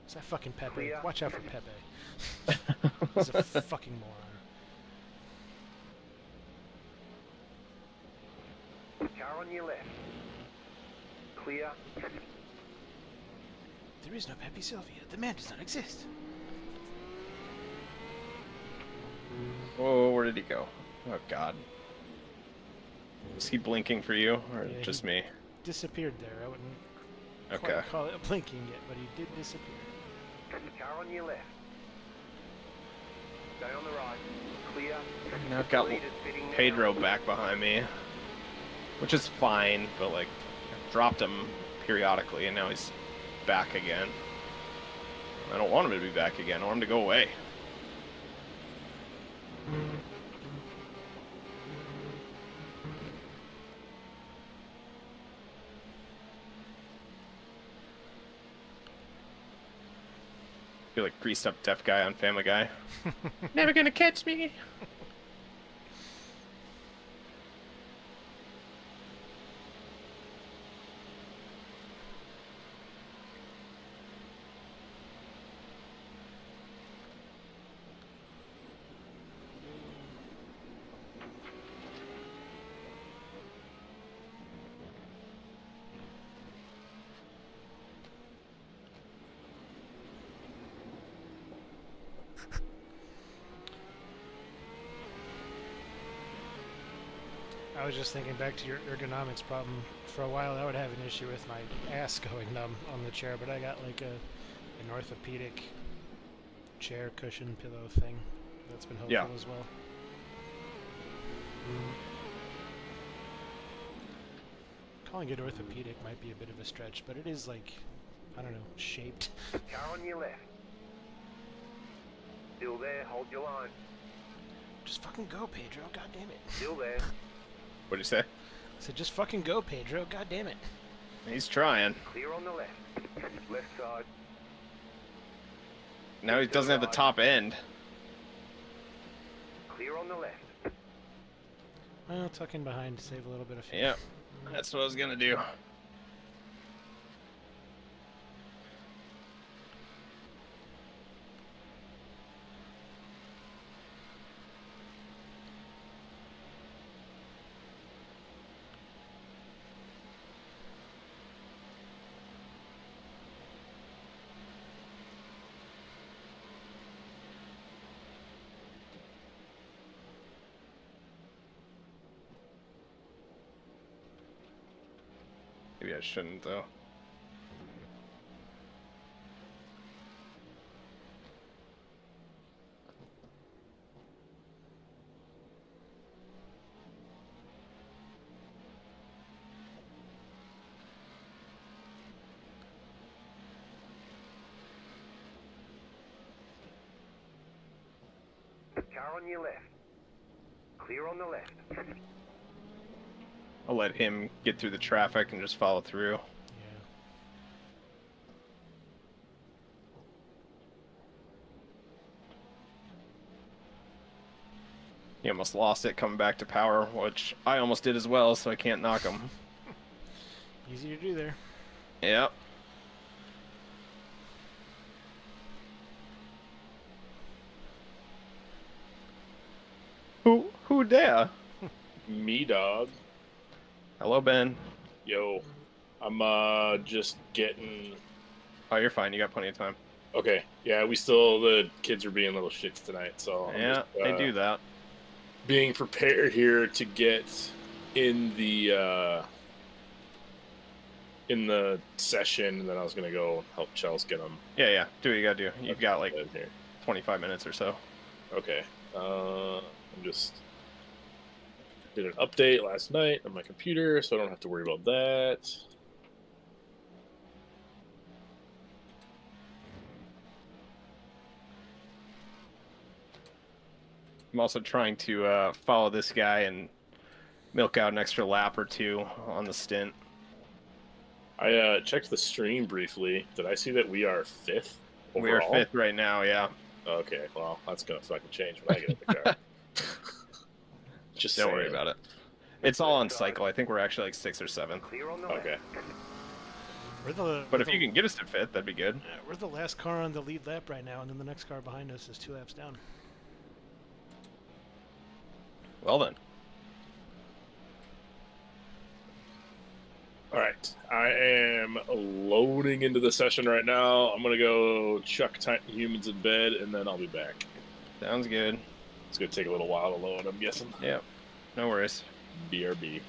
Is that fucking Pepe?
Clear.
Watch out for Pepe. He's a fucking moron.
Car on your left. Clear.
There is no Pepe Sylvia. The man does not exist.
Whoa, where did he go? Oh, God. Was he blinking for you, or
Yeah,
just
he-
me?
Disappeared there. I wouldn't
Okay.
quite call it a blinking yet, but he did disappear.
Car on your left. Stay on the right. Clear.
Now I've got
Leader's fitting now.
Pedro back behind me, which is fine, but like, I dropped him periodically, and now he's back again. I don't want him to be back again. I want him to go away. I feel like greased up deaf guy on Family Guy. Never gonna catch me.
I was just thinking back to your ergonomics problem. For a while, I would have an issue with my ass going numb on the chair, but I got like an orthopedic chair cushion pillow thing that's been helpful
Yeah.
as well. Calling it orthopedic might be a bit of a stretch, but it is like, I don't know, shaped.
Car on your left. Still there. Hold your line.
Just fucking go, Pedro. God damn it.
Still there.
What'd you say?
I said, just fucking go, Pedro. God damn it.
He's trying.
Clear on the left. Left side.
Now he doesn't have the top end.
Clear on the left.
Well, tuck in behind to save a little bit of fuel.
Yeah, that's what I was gonna do. Maybe I shouldn't, though.
Car on your left. Clear on the left.
I'll let him get through the traffic and just follow through.
Yeah.
He almost lost it coming back to power, which I almost did as well, so I can't knock him.
Easy to do there.
Yep. Who dare?
Me, dog.
Hello, Ben.
Yo. I'm just getting...
Oh, you're fine. You got plenty of time.
Okay. Yeah, the kids are being little shits tonight, so I'm
Yeah,
just,
they do that.
being prepared here to get in the session, and then I was gonna go help Chels get them.
Yeah. Do what you gotta do. You've got like
here.
25 minutes or so.
Okay. I'm just did an update last night on my computer, so I don't have to worry about that.
I'm also trying to follow this guy and milk out an extra lap or two on the stint.
I checked the stream briefly. Did I see that we are 5th overall?
We are 5th right now, yeah.
Okay, well, that's gonna fucking change when I get in the car. Just
Don't
saying.
worry about it. It's all on cycle. I think we're actually like 6th or 7th.
Clear on the left.
Okay.
But if you can get us to 5th, that'd be good.
We're the last car on the lead lap right now, and then the next car behind us is 2 laps down.
Well then.
All right, I am loading into the session right now. I'm gonna go chuck humans in bed, and then I'll be back.
Sounds good.
It's gonna take a little while to load, I'm guessing.
Yep. No worries.
BRB.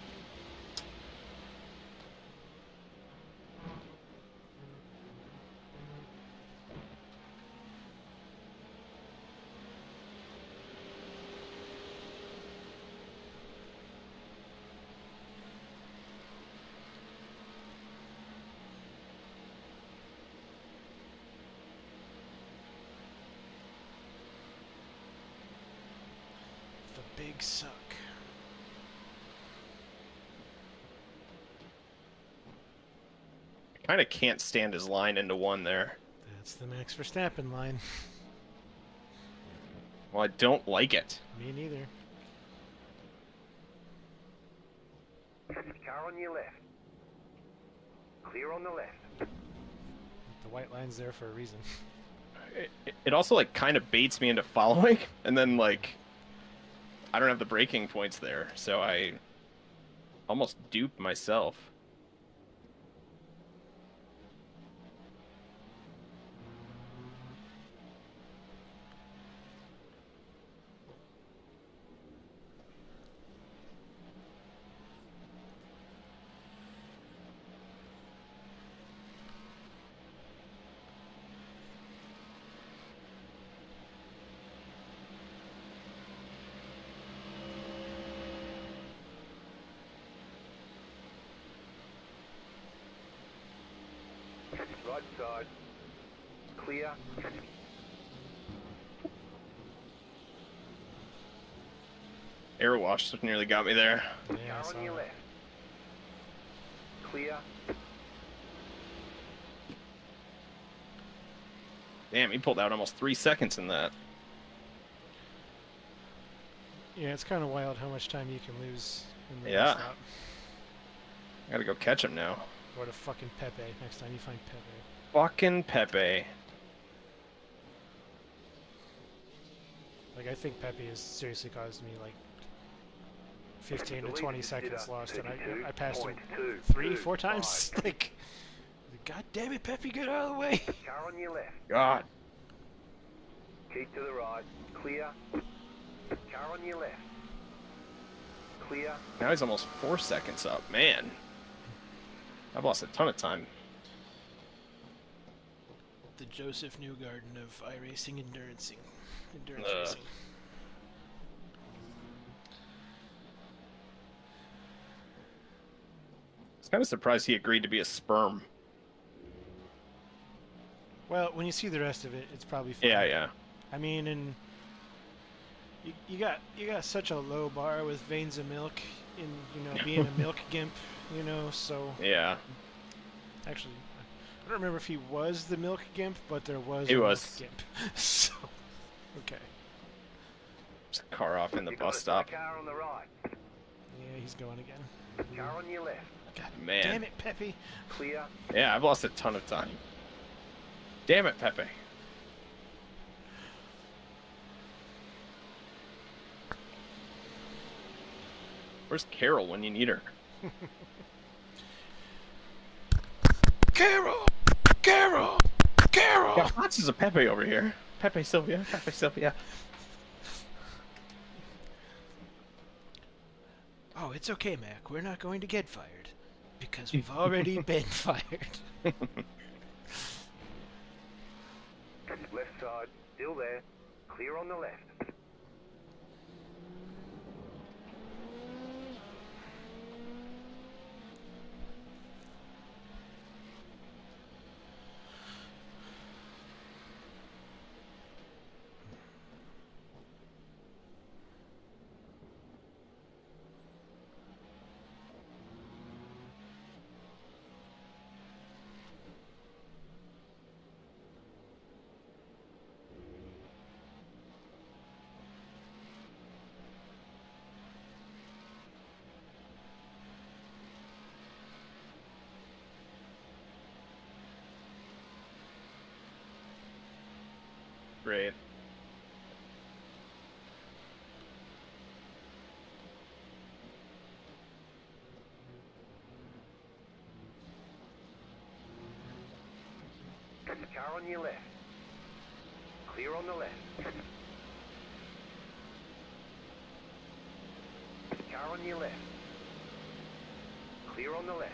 The big suck.
Kind of can't stand his line into one there.
That's the Max Verstappen line.
Well, I don't like it.
Me neither.
Car on your left. Clear on the left.
The white line's there for a reason.
It also like kind of baits me into following, and then like I don't have the braking points there, so I almost dupe myself.
Right side. Clear.
Air wash nearly got me there.
Yeah, I
Car
saw
on your
that.
left. Clear.
Damn, he pulled out almost 3 seconds in that.
Yeah, it's kind of wild how much time you can lose in the
Yeah.
stop.
I gotta go catch him now.
Or to fucking Pepe next time you find Pepe.
Fucking Pepe.
Like, I think Pepe has seriously caused me, like, 15 to 20 seconds lost, and I passed him 3, 4 times. Like, God damn it, Pepe, get out of the way!
Car on your left.
God.
Keep to the right. Clear. Car on your left. Clear.
Now he's almost 4 seconds up. Man. I've lost a ton of time.
The Joseph Newgarden of iRacing endurance
Ugh.
racing.
I was kind of surprised he agreed to be a sperm.
Well, when you see the rest of it, it's probably fine.
Yeah.
I mean, and you got such a low bar with veins of milk in, you know, being a milk gimp, you know, so
Yeah.
actually I don't remember if he was the milk gimp, but there was
He
a
was.
milk gimp. So okay.
There's a car off in the
You got
bus
a
stop.
car on the right.
Yeah, he's going again.
Car on your left.
God
Man.
damn it, Pepe.
Clear.
Yeah, I've lost a ton of time. Damn it, Pepe. Where's Carol when you need her?
Carol! Carol! Carol!
Got lots of Pepe over here. Pepe Sylvia. Pepe Sylvia.
Oh, it's okay, Mac. We're not going to get fired. Because we've already been fired.
Left side. Still there. Clear on the left.
Great.
Car on your left. Clear on the left. Car on your left. Clear on the left.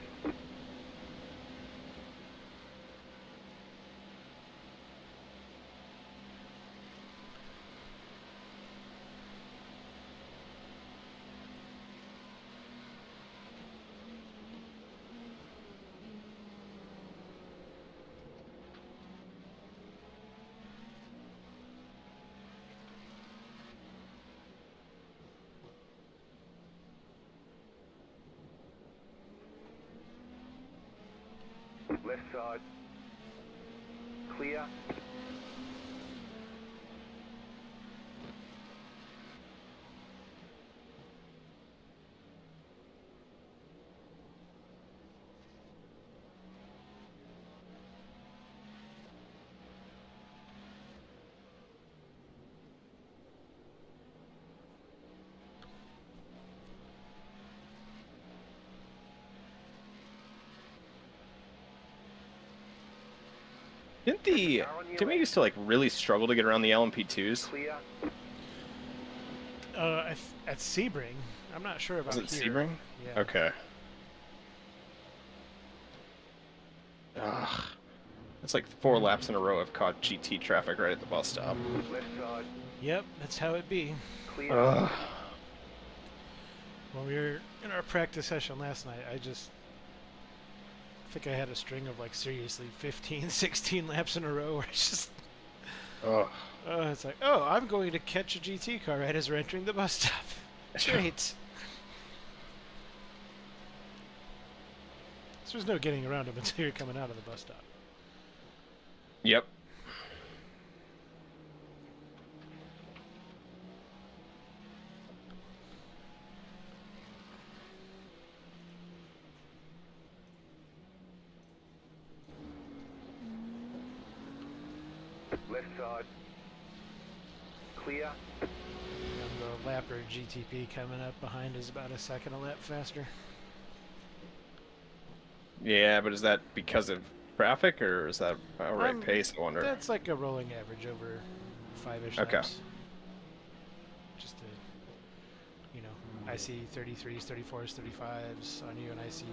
Left side. Clear.
Didn't we used to like really struggle to get around the LMP2s?
Clear.
At Sebring. I'm not sure about
Was it
here.
Sebring?
Yeah.
Okay. Ugh. It's like 4 laps in a row I've caught GT traffic right at the bus stop.
Left side.
Yep, that's how it be.
Clear.
Ugh.
When we were in our practice session last night, I think I had a string of like seriously 15, 16 laps in a row where it's just
Ugh.
it's like, oh, I'm going to catch a GT car right as we're entering the bus stop. Great. So there's no getting around them until you're coming out of the bus stop.
Yep.
Left side. Clear.
And the Lapper GTP coming up behind is about a second a lap faster.
Yeah, but is that because of traffic, or is that outright pace, I wonder?
That's like a rolling average over 5-ish
Okay.
laps. Just to, you know, I see 33s, 34s, 35s on you, and I see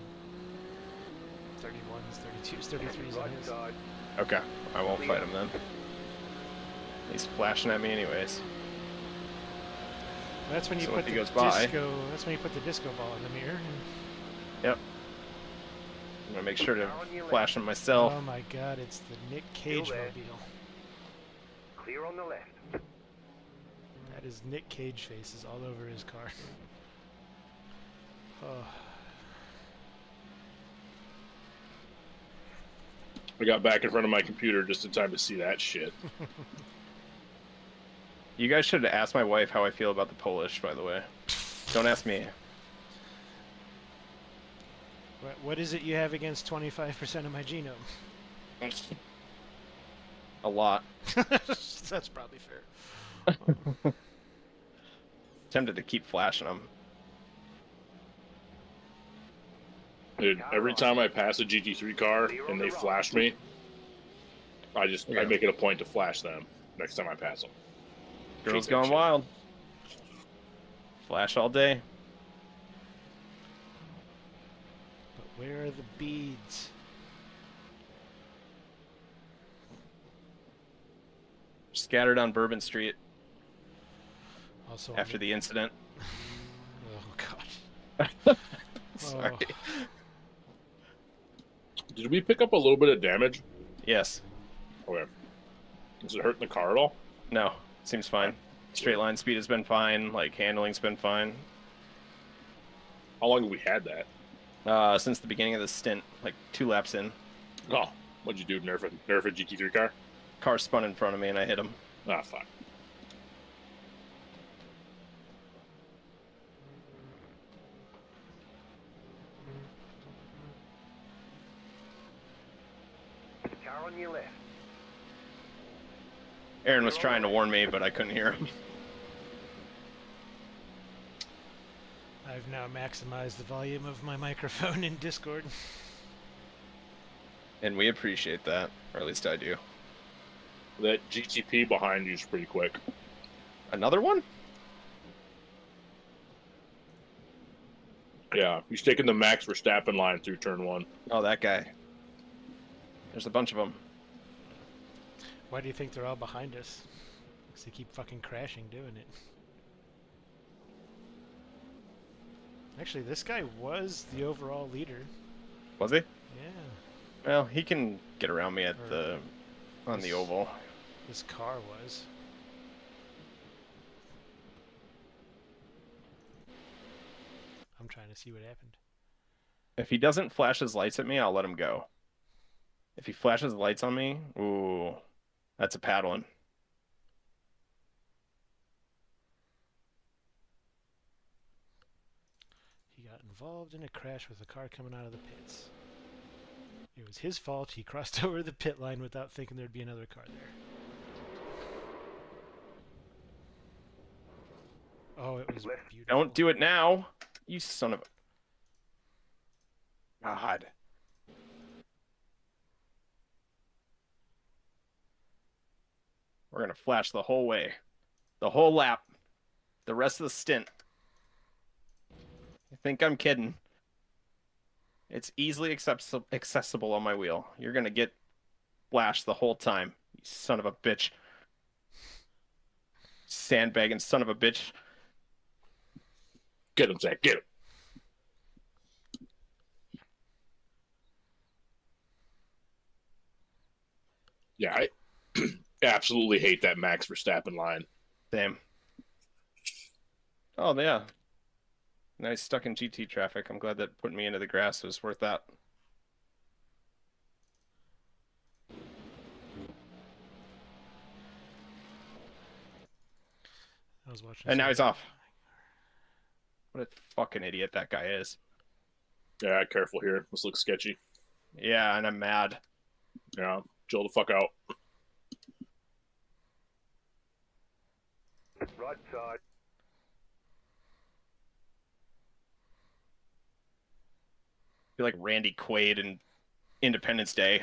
31s, 32s, 33s on
Right
his.
side.
Okay, I won't fight him then. He's flashing at me anyways.
That's when you
So
put
if he
the
goes by-
disco. That's when you put the disco ball in the mirror.
Yep. I'm gonna make sure to flash him myself.
Oh my God! It's the Nick Cage
there.
mobile.
Clear on the left.
That is Nick Cage faces all over his car. Oh.
I got back in front of my computer just in time to see that shit.
You guys should ask my wife how I feel about the Polish, by the way. Don't ask me.
What is it you have against 25% of my genome?
A lot.
That's probably fair.
Tempted to keep flashing them.
Dude, every time I pass a GT3 car and they flash me, I make it a point to flash them next time I pass them.
Girls going wild. Flash all day.
But where are the beads?
Scattered on Bourbon Street
Also
after the incident.
Oh God.
Sorry.
Oh.
Did we pick up a little bit of damage?
Yes.
Okay. Is it hurting the car at all?
No. Seems fine. Straight line speed has been fine. Like, handling's been fine.
How long have we had that?
Since the beginning of the stint. Like, 2 laps in.
Oh, what'd you do? Nerf a GT3 car?
Car spun in front of me and I hit him.
Ah, fuck.
Car on your left.
Aaron was trying to warn me, but I couldn't hear him.
I've now maximized the volume of my microphone in Discord.
And we appreciate that. Or at least I do.
That GTP behind you is pretty quick.
Another one?
Yeah, he's taking the Max Verstappen line through turn 1.
Oh, that guy. There's a bunch of them.
Why do you think they're all behind us? Because they keep fucking crashing doing it. Actually, this guy was the overall leader.
Was he?
Yeah.
Well, he can get around me at on the oval.
This car was. I'm trying to see what happened.
If he doesn't flash his lights at me, I'll let him go. If he flashes lights on me, ooh, that's a paddling.
He got involved in a crash with a car coming out of the pits. It was his fault. He crossed over the pit line without thinking there'd be another car there. Oh, it was beautiful.
Don't do it now, you son of a... God. We're going to flash the whole way. The whole lap. The rest of the stint. You think I'm kidding? It's easily accessible on my wheel. You're going to get flashed the whole time. You son of a bitch. Sandbagging son of a bitch.
Get him, Zach, get him. Yeah, I absolutely hate that Max Verstappen line.
Same. Oh, yeah. Nice stuck in GT traffic. I'm glad that putting me into the grass was worth that.
I was watching.
And now he's off. What a fucking idiot that guy is.
Yeah, careful here. This looks sketchy.
Yeah, and I'm mad.
Yeah, chill the fuck out.
Right side.
I feel like Randy Quaid in Independence Day.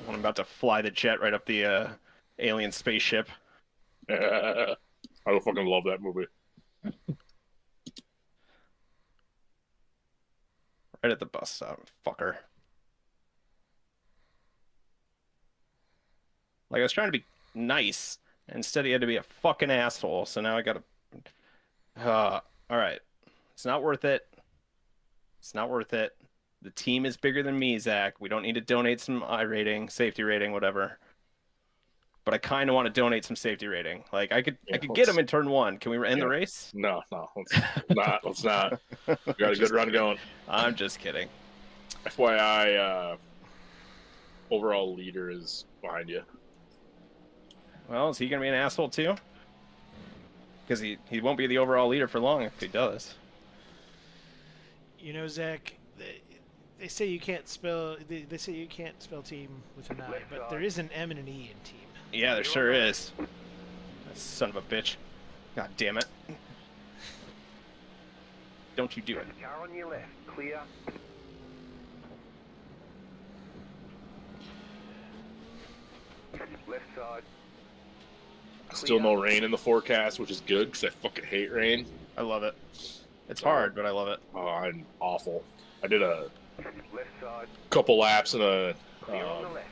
When I'm about to fly the jet right up the alien spaceship.
I don't fucking love that movie.
Right at the bus stop, fucker. Like, I was trying to be nice. Instead, he had to be a fucking asshole. So now I gotta... Alright. It's not worth it. It's not worth it. The team is bigger than me, Zach. We don't need to donate some I rating, safety rating, whatever. But I kind of want to donate some safety rating. Like, I could get him in turn 1. Can we end the race?
No, let's not. We got a good run going.
I'm just kidding.
FYI, overall leader is behind you.
Well, is he going to be an asshole too? Because he won't be the overall leader for long if he does.
You know, Zach, they say you can't spell. They say you can't spell team with an I, but there is an M and an E in team.
Yeah, there sure is. That son of a bitch. God damn it. Don't you do it.
Car on your left. Clear. Left side.
Still no rain in the forecast, which is good because I fucking hate rain.
I love it. It's hard, but I love it.
Oh, I'm awful. I did a
Left side.
couple laps in a
Clear on the left.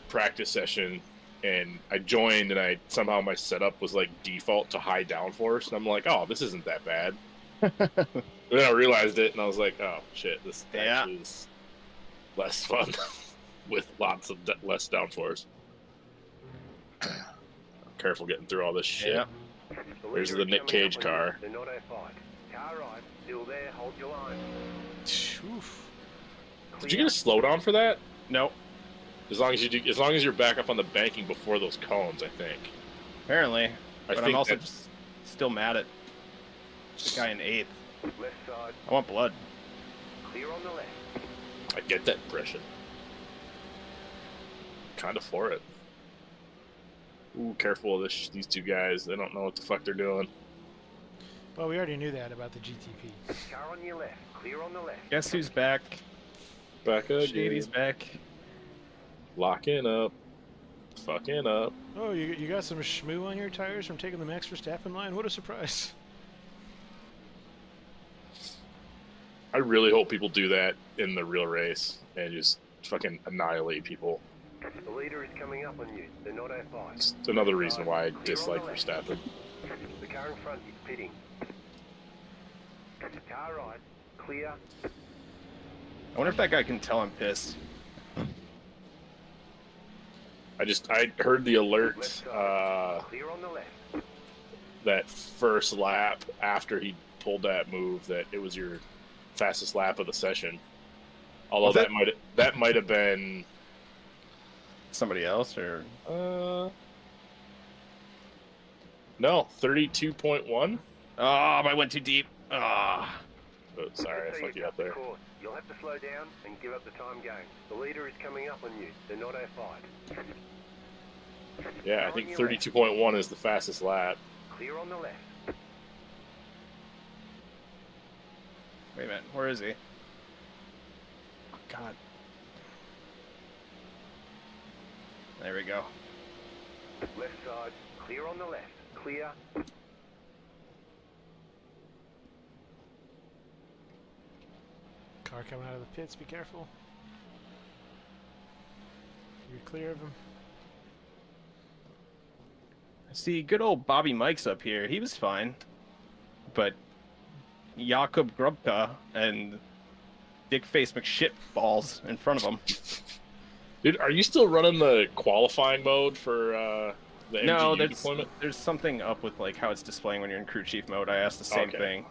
practice session, and I joined, and somehow my setup was like default to high downforce, and I'm like, oh, this isn't that bad. And then I realized it, and I was like, oh shit, this actually is less fun with lots of less downforce. Careful getting through all this shit.
Yeah.
There's the Nick Cage car.
They're not A5. Car right. Still there. Hold your line.
Oof.
Did you get a slowdown for that?
Nope.
As long as you're back up on the banking before those cones, I think.
Apparently. But I'm
think
also
that-
just still mad at the guy in 8th.
Left side.
I want blood.
Clear on the left.
I get that impression. Kind of for it. Ooh, careful of these two guys. They don't know what the fuck they're doing.
Well, we already knew that about the GTP.
Car on your left. Clear on the left.
Guess who's back?
Back again.
Shady's back.
Locking up. Fucking up.
Oh, you got some schmoo on your tires from taking the Max Verstappen line? What a surprise.
I really hope people do that in the real race and just fucking annihilate people.
The leader is coming up on you. They're not A5.
It's another reason why I dislike Verstappen.
The car in front is pitting. Car right. Clear.
I wonder if that guy can tell I'm pissed.
I heard the alert
Left side. Clear on the left.
that first lap after he pulled that move that it was your fastest lap of the session. Although that might have been
Somebody else or
no, 32.1.
oh, I went too deep. Ah,
Oh, sorry, I
Let's say
fucked you
cut
up
the
there.
course. You'll have to slow down and give up the time gain. The leader is coming up on you. They're not A5.
Yeah, I think 32.1 is the fastest lap.
Clear on the left.
wait a minute. Where is he? Oh God. There we go.
Left side. Clear on the left. Clear.
Car coming out of the pits, be careful. You're clear of him.
See, good old Bobby Mike's up here. He was fine. But Jakub Grubka and Dickface McShitballs in front of him.
Dude, are you still running the qualifying mode for the MGU
No,
deployment?
there's something up with like how it's displaying when you're in crew chief mode. I asked the same
Okay.
thing.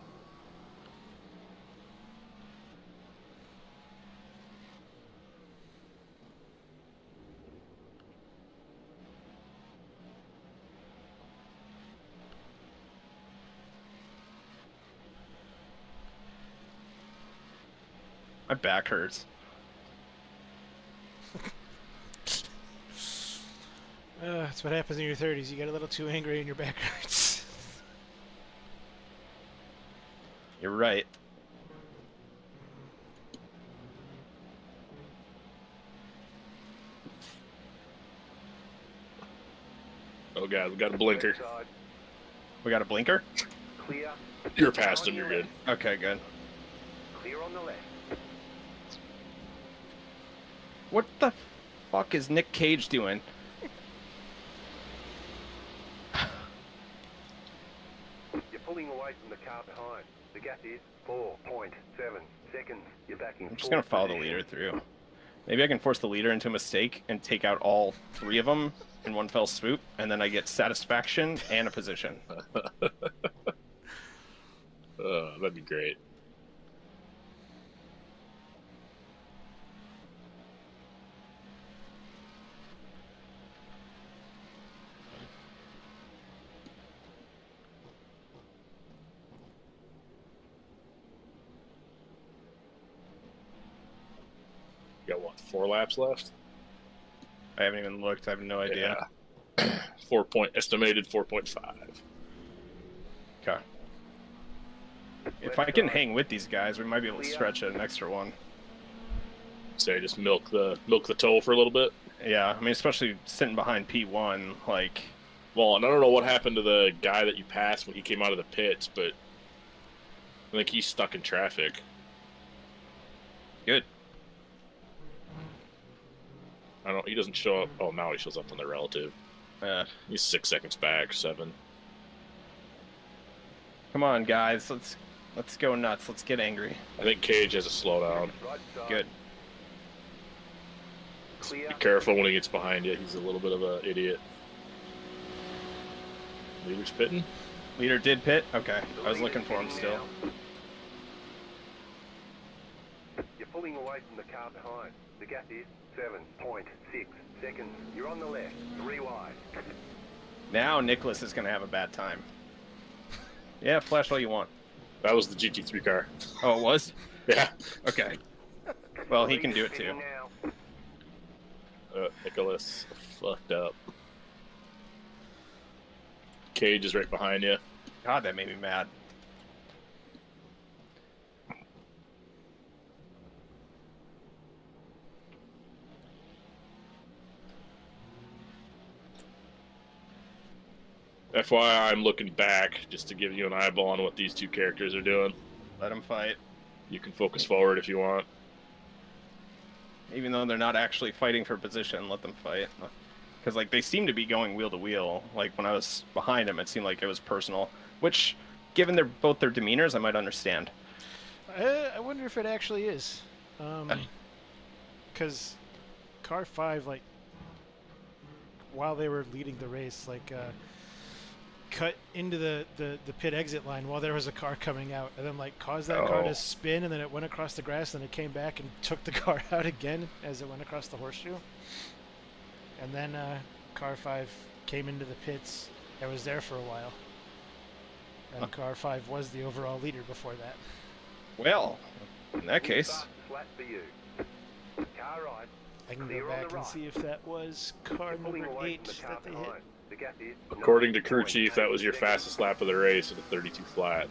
My back hurts.
That's what happens in your 30s. You get a little too angry and your back hurts.
You're right.
Oh god, we got a blinker.
Left side,
We got a blinker?
clear.
You're past him, you're good.
Okay, good.
Clear on the left.
What the fuck is Nick Cage doing?
You're pulling away from the car behind. The gap is 4.7 seconds. You're backing.
I'm just gonna follow the leader through. Maybe I can force the leader into a mistake and take out all 3 of them in one fell swoop, and then I get satisfaction and a position.
That'd be great. Got what, 4 laps left?
I haven't even looked. I have no idea.
Yeah. Estimated 4.5.
Okay. If I can hang with these guys, we might be able to stretch it an extra one.
Say just milk the toe for a little bit.
Yeah, I mean, especially sitting behind P1, like...
Well, and I don't know what happened to the guy that you passed when he came out of the pits, but I think he's stuck in traffic.
Good.
He doesn't show up. Oh, now he shows up on the relative. He's 6 seconds back, 7.
Come on, guys, let's go nuts. Let's get angry.
I think Cage has a slowdown.
Right side,
Good.
clear.
Be careful when he gets behind you. He's a little bit of an idiot. Leader's pitting?
Leader did pit? Okay, I was looking for him still.
You're pulling away from the car behind. The gap is 7.6 seconds. You're on the left. 3 wide.
Now Nicholas is going to have a bad time. Yeah, flash all you want.
That was the GT3 car.
Oh, it was?
Yeah.
Okay. Well, he can do it too.
Spinning now.
Nicholas fucked up. Cage is right behind you.
God, that made me mad.
FYI, I'm looking back just to give you an eyeball on what these 2 characters are doing.
Let them fight.
You can focus forward if you want.
Even though they're not actually fighting for position, let them fight. Because, like, they seem to be going wheel to wheel. Like, when I was behind them, it seemed like it was personal. Which, given both their demeanors, I might understand.
I wonder if it actually is. Because car 5, like, while they were leading the race, like, cut into the pit exit line while there was a car coming out, and then, like, caused that car to spin, and then it went across the grass, and it came back and took the car out again as it went across the horseshoe. And then car 5 came into the pits and was there for a while. And car 5 was the overall leader before that.
Well, in that case...
Fastest lap for you. Car right.
I can
Clear
go
on the
back and
right.
see if that was car
You're pulling
number
away
8
from the car
that they hit.
behind. The gap is
According to crew
9.8
chief, that was your
seconds.
fastest lap of the race at a 32 flat.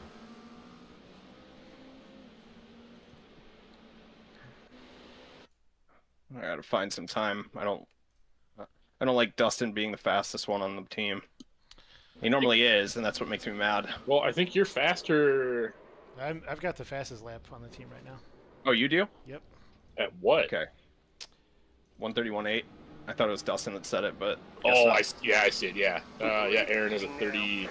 I gotta find some time. I don't like Dustin being the fastest one on the team. He normally is, and that's what makes me mad.
Well, I think you're faster
I've got the fastest lap on the team right now.
Oh, you do?
Yep.
at what?
Okay. 131.8. I thought it was Dustin that said it, but...
Oh,
guess not.
I see it, yeah. Yeah, Aaron is a 30...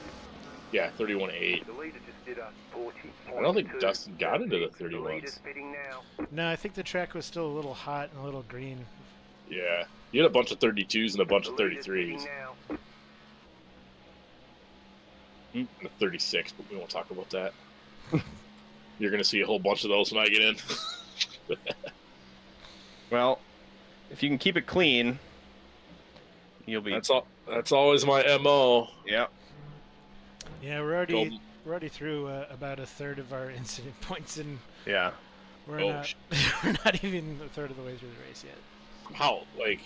Yeah, 31.8.
The leader just did a 40.
I don't think Dustin got into the
The leader's
31s.
pitting now.
No, I think the track was still a little hot and a little green.
Yeah. You had a bunch of 32s and a bunch
The
of
leader's
33s.
pitting now.
And a 36, but we won't talk about that. You're going to see a whole bunch of those when I get in.
Well, if you can keep it clean, you'll be...
That's always my MO.
Yeah.
Yeah, we're already through about a third of our incident points, and
Yeah.
we're not even a third of the way through the race yet.
How? Like,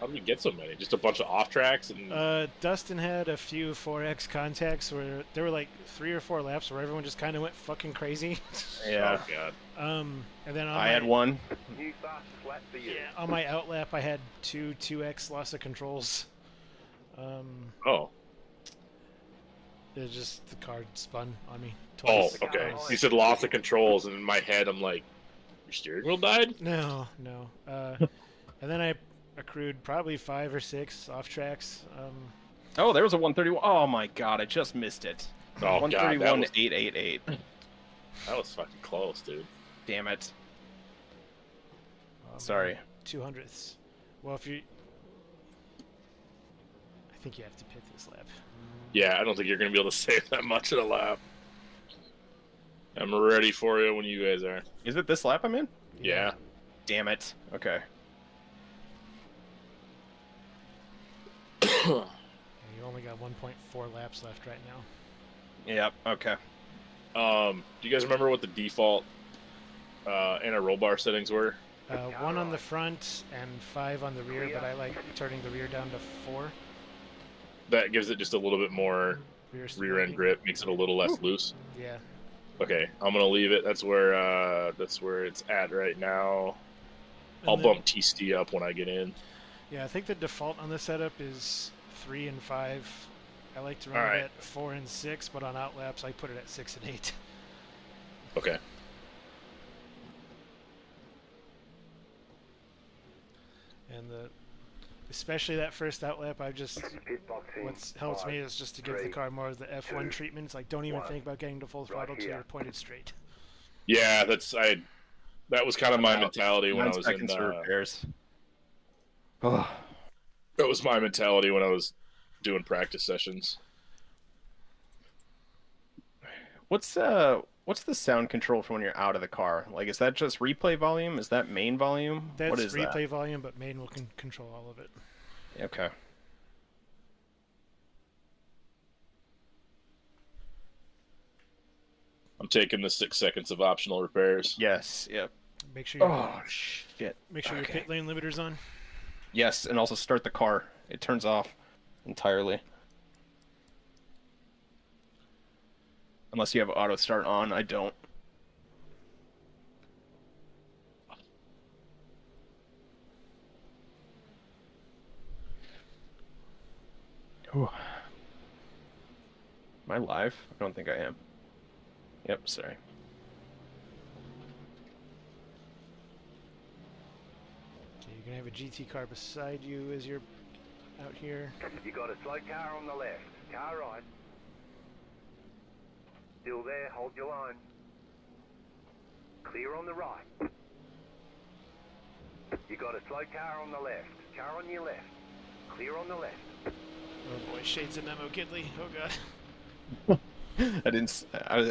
How did we get so many? Just a bunch of off tracks and.
Dustin had a few 4X contacts where there were like 3 or 4 laps where everyone just kind of went fucking crazy.
Yeah.
Oh god.
And then on
I had one.
New fastest lap for you.
Yeah, on my out lap I had 2X loss of controls.
Oh.
It was just the car spun on me
Oh,
twice.
okay. You said loss of controls, and in my head I'm like, your steering wheel died?
No. And then I accrued probably 5 or 6 off tracks.
Oh, there was a 131. Oh my god, I just missed it.
Oh,
131
God,
888.
that was fucking close, dude.
Damn it. Sorry.
200ths. Well, if you... I think you have to pit this lap.
Yeah, I don't think you're going to be able to save that much in a lap. I'm ready for you when you guys are.
Is it this lap I'm in?
Yeah.
Damn it. Okay.
Yeah, you only got 1.4 laps left right now.
Yep. Okay.
Do you guys remember what the default anti-roll bar settings were?
1 on the front and 5 on the rear, but I like turning the rear down to 4.
That gives it just a little bit more rear end grip, makes it a little less loose.
Yeah.
Okay, I'm gonna leave it. That's where it's at right now.
And
I'll
then-
bump TC up when I get in.
Yeah, I think the default on the setup is 3 and 5. I like to run
All
it
right.
at 4 and 6, but on out laps I put it at 6 and 8.
Okay.
And especially that first out lap, I just
Pit box in.
what helps me
5,
is just to give the
3,
car more of the F1
2,
treatment. It's like don't even
1.
think about getting to full throttle till
here.
you're pointed straight.
Yeah, that was kind of my mentality when I
9
was
seconds
in.
for repairs. Oh.
That was my mentality when I was doing practice sessions.
What's the sound control for when you're out of the car? Like, is that just replay volume? Is that main volume?
That's
what is
replay volume, but main will control all of it.
that? Okay.
I'm taking the 6 seconds of optional repairs.
Yes. Yep.
Make sure
Oh shit.
make sure your
Okay.
pit lane limiter's on.
Yes, and also start the car. It turns off entirely. Unless you have auto start on, I don't. Ooh. Am I live? I don't think I am. Yep, sorry.
Okay, you're gonna have a GT car beside you as you're out here.
You got a slow car on the left. Car right. Still there. Hold your line. Clear on the right. You got a slow car on the left. Car on your left. Clear on the left.
Oh boy, shades of Memo Gidley. Oh god.
I didn't.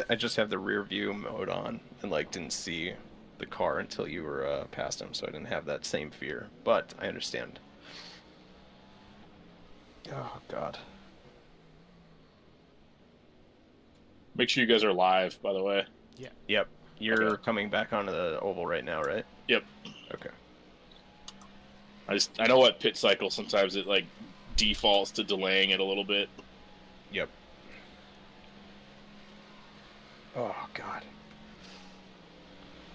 I just have the rear view mode on and like didn't see the car until you were past him, so I didn't have that same fear. But I understand. Oh God.
Make sure you guys are live, by the way.
Yep. You're
Okay.
coming back onto the oval right now, right?
Yep.
Okay.
I know what pit cycle sometimes it like defaults to delaying it a little bit.
Yep. Oh God.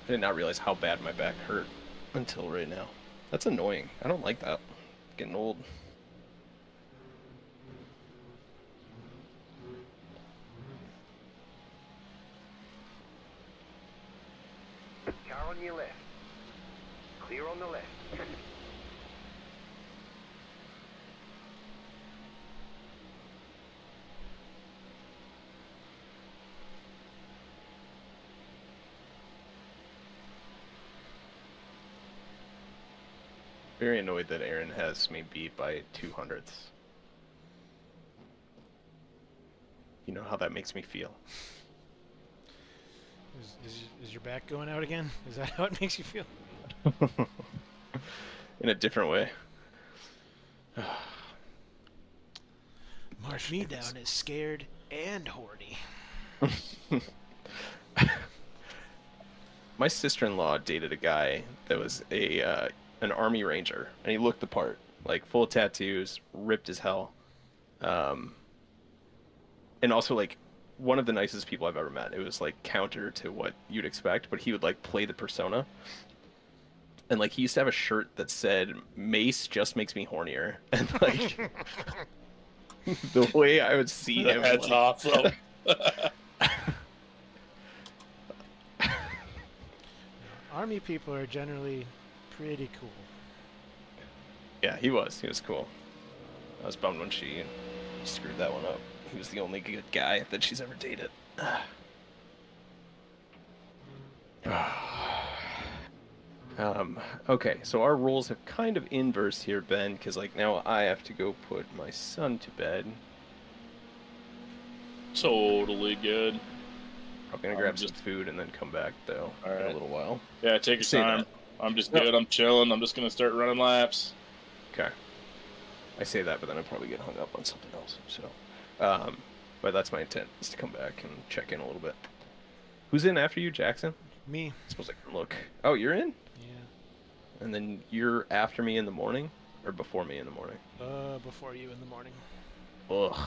I did not realize how bad my back hurt until right now. That's annoying. I don't like that. Getting old.
Car on your left. Clear on the left.
Very annoyed that Aaron has me beat by 200ths. You know how that makes me feel.
Is your back going out again? Is that how it makes you feel?
In a different way.
Mark me down as scared and horny.
My sister-in-law dated a guy that was an army ranger, and he looked the part. like full of tattoos, ripped as hell. And also like one of the nicest people I've ever met. It was like counter to what you'd expect, but he would like play the persona. And like he used to have a shirt that said Mace just makes me hornier. And like the way I would see him,
That's
like,
awesome.
Army people are generally pretty cool.
yeah, he was cool. I was bummed when she screwed that one up. He was the only good guy that she's ever dated. Okay, so our roles have kind of inversed here, Ben, because like now I have to go put my son to bed.
Totally good.
Probably gonna grab some food and then come back though in a little while.
Yeah, take your time. I'm just good. I'm chilling. I'm just gonna start running laps.
Okay. I say that, but then I probably get hung up on something else. So, but that's my intent, is to come back and check in a little bit. Who's in after you, Jackson?
Me.
I suppose I can look. Oh, you're in?
Yeah.
And then you're after me in the morning, or before me in the morning?
Before you in the morning.
Ugh.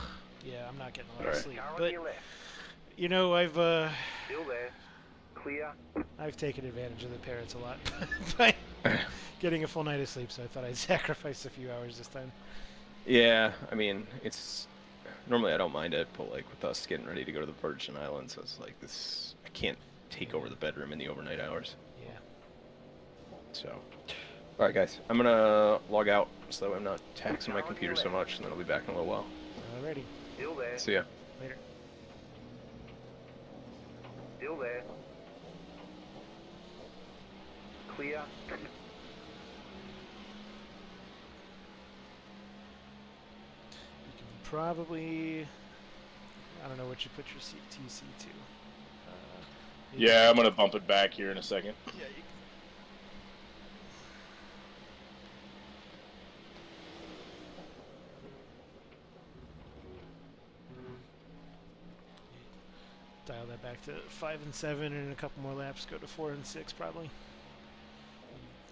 Yeah, I'm not getting a lot of sleep.
Car on
But
your left.
you know, I've
Still there. Clear.
I've taken advantage of the parents a lot by getting a full night of sleep, so I thought I'd sacrifice a few hours this time.
Yeah, I mean, it's normally I don't mind it, but like with us getting ready to go to the Virgin Islands, it's like this. I can't take over the bedroom in the overnight hours.
Yeah.
So, all right, guys, I'm gonna log out so that I'm not taxing my computer so much, and then I'll be back in a little while.
Alrighty.
Still there.
See ya.
Later.
Still there. Clear.
You can probably, I don't know what you put your TC to.
Yeah, I'm gonna bump it back here in a second.
Yeah, you dial that back to 5 and 7, and in a couple more laps go to 4 and 6 probably. You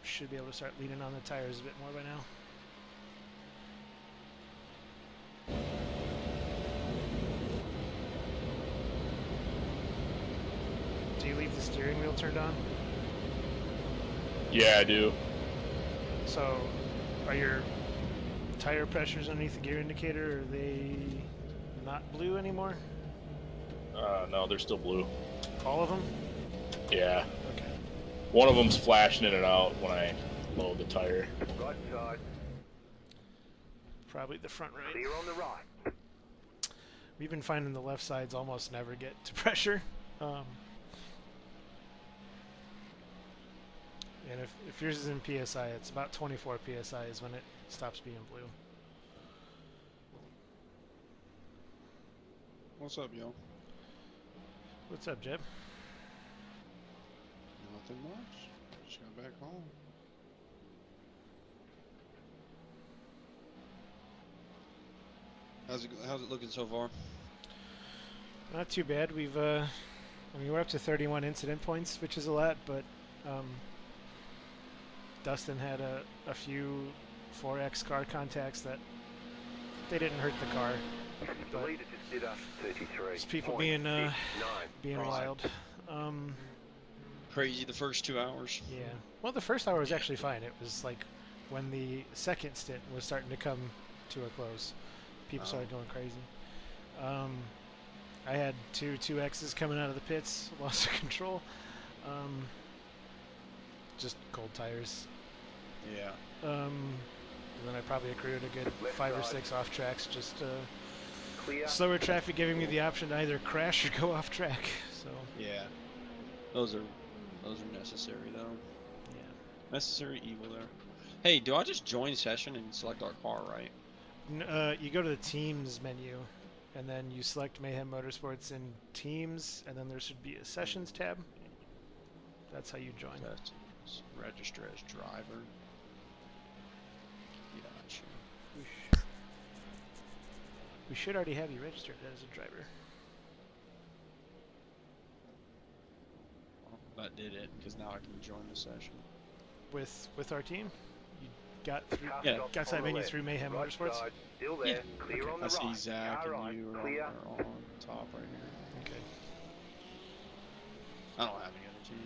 should be able to start leaning on the tires a bit more by now. Do you leave the steering wheel turned on?
Yeah, I do.
So, are your tire pressures underneath the gear indicator, are they not blue anymore?
No, they're still blue.
All of them?
Yeah.
Okay.
One of them's flashing in and out when I load the tire.
Right side.
Probably the front right.
Clear on the right.
We've been finding the left sides almost never get to pressure. And if yours is in PSI, it's about 24 PSI is when it stops being blue.
What's up, yo?
What's up, Jeb?
Nothing much. Just got back home. How's it looking so far?
Not too bad. We've I mean, we're up to 31 incident points, which is a lot, but Dustin had a few 4X car contacts that they didn't hurt the car.
The leader just did us 33.
Just people being wild.
Crazy the first 2 hours.
Yeah. Well, the first hour was actually fine. It was like when the second stint was starting to come to a close, people started going crazy. I had two 2Xs coming out of the pits, lost control. Just cold tires.
Yeah.
And then I probably accrued a good 5 or 6 off tracks, just
Clear.
slower traffic giving me the option to either crash or go off track. So
Yeah. Those are necessary though.
yeah.
Necessary evil there. Hey, do I just join session and select our car, right?
You go to the Teams menu, and then you select Mayhem Motorsports in Teams, and then there should be a Sessions tab. That's how you join.
That's register as driver. Gotcha.
We should already have you registered as a driver.
Well, that did it, because now I can join the session.
With our team? got through,
Car
Yeah.
stop
got
on
that
the
menu
left.
through Mayhem
Right
Motorsports.
side, still there.
Yeah.
Clear on the
I see
right.
Zach
Car
and
right,
you are
clear.
on top right here.
Okay.
I don't have any other teams.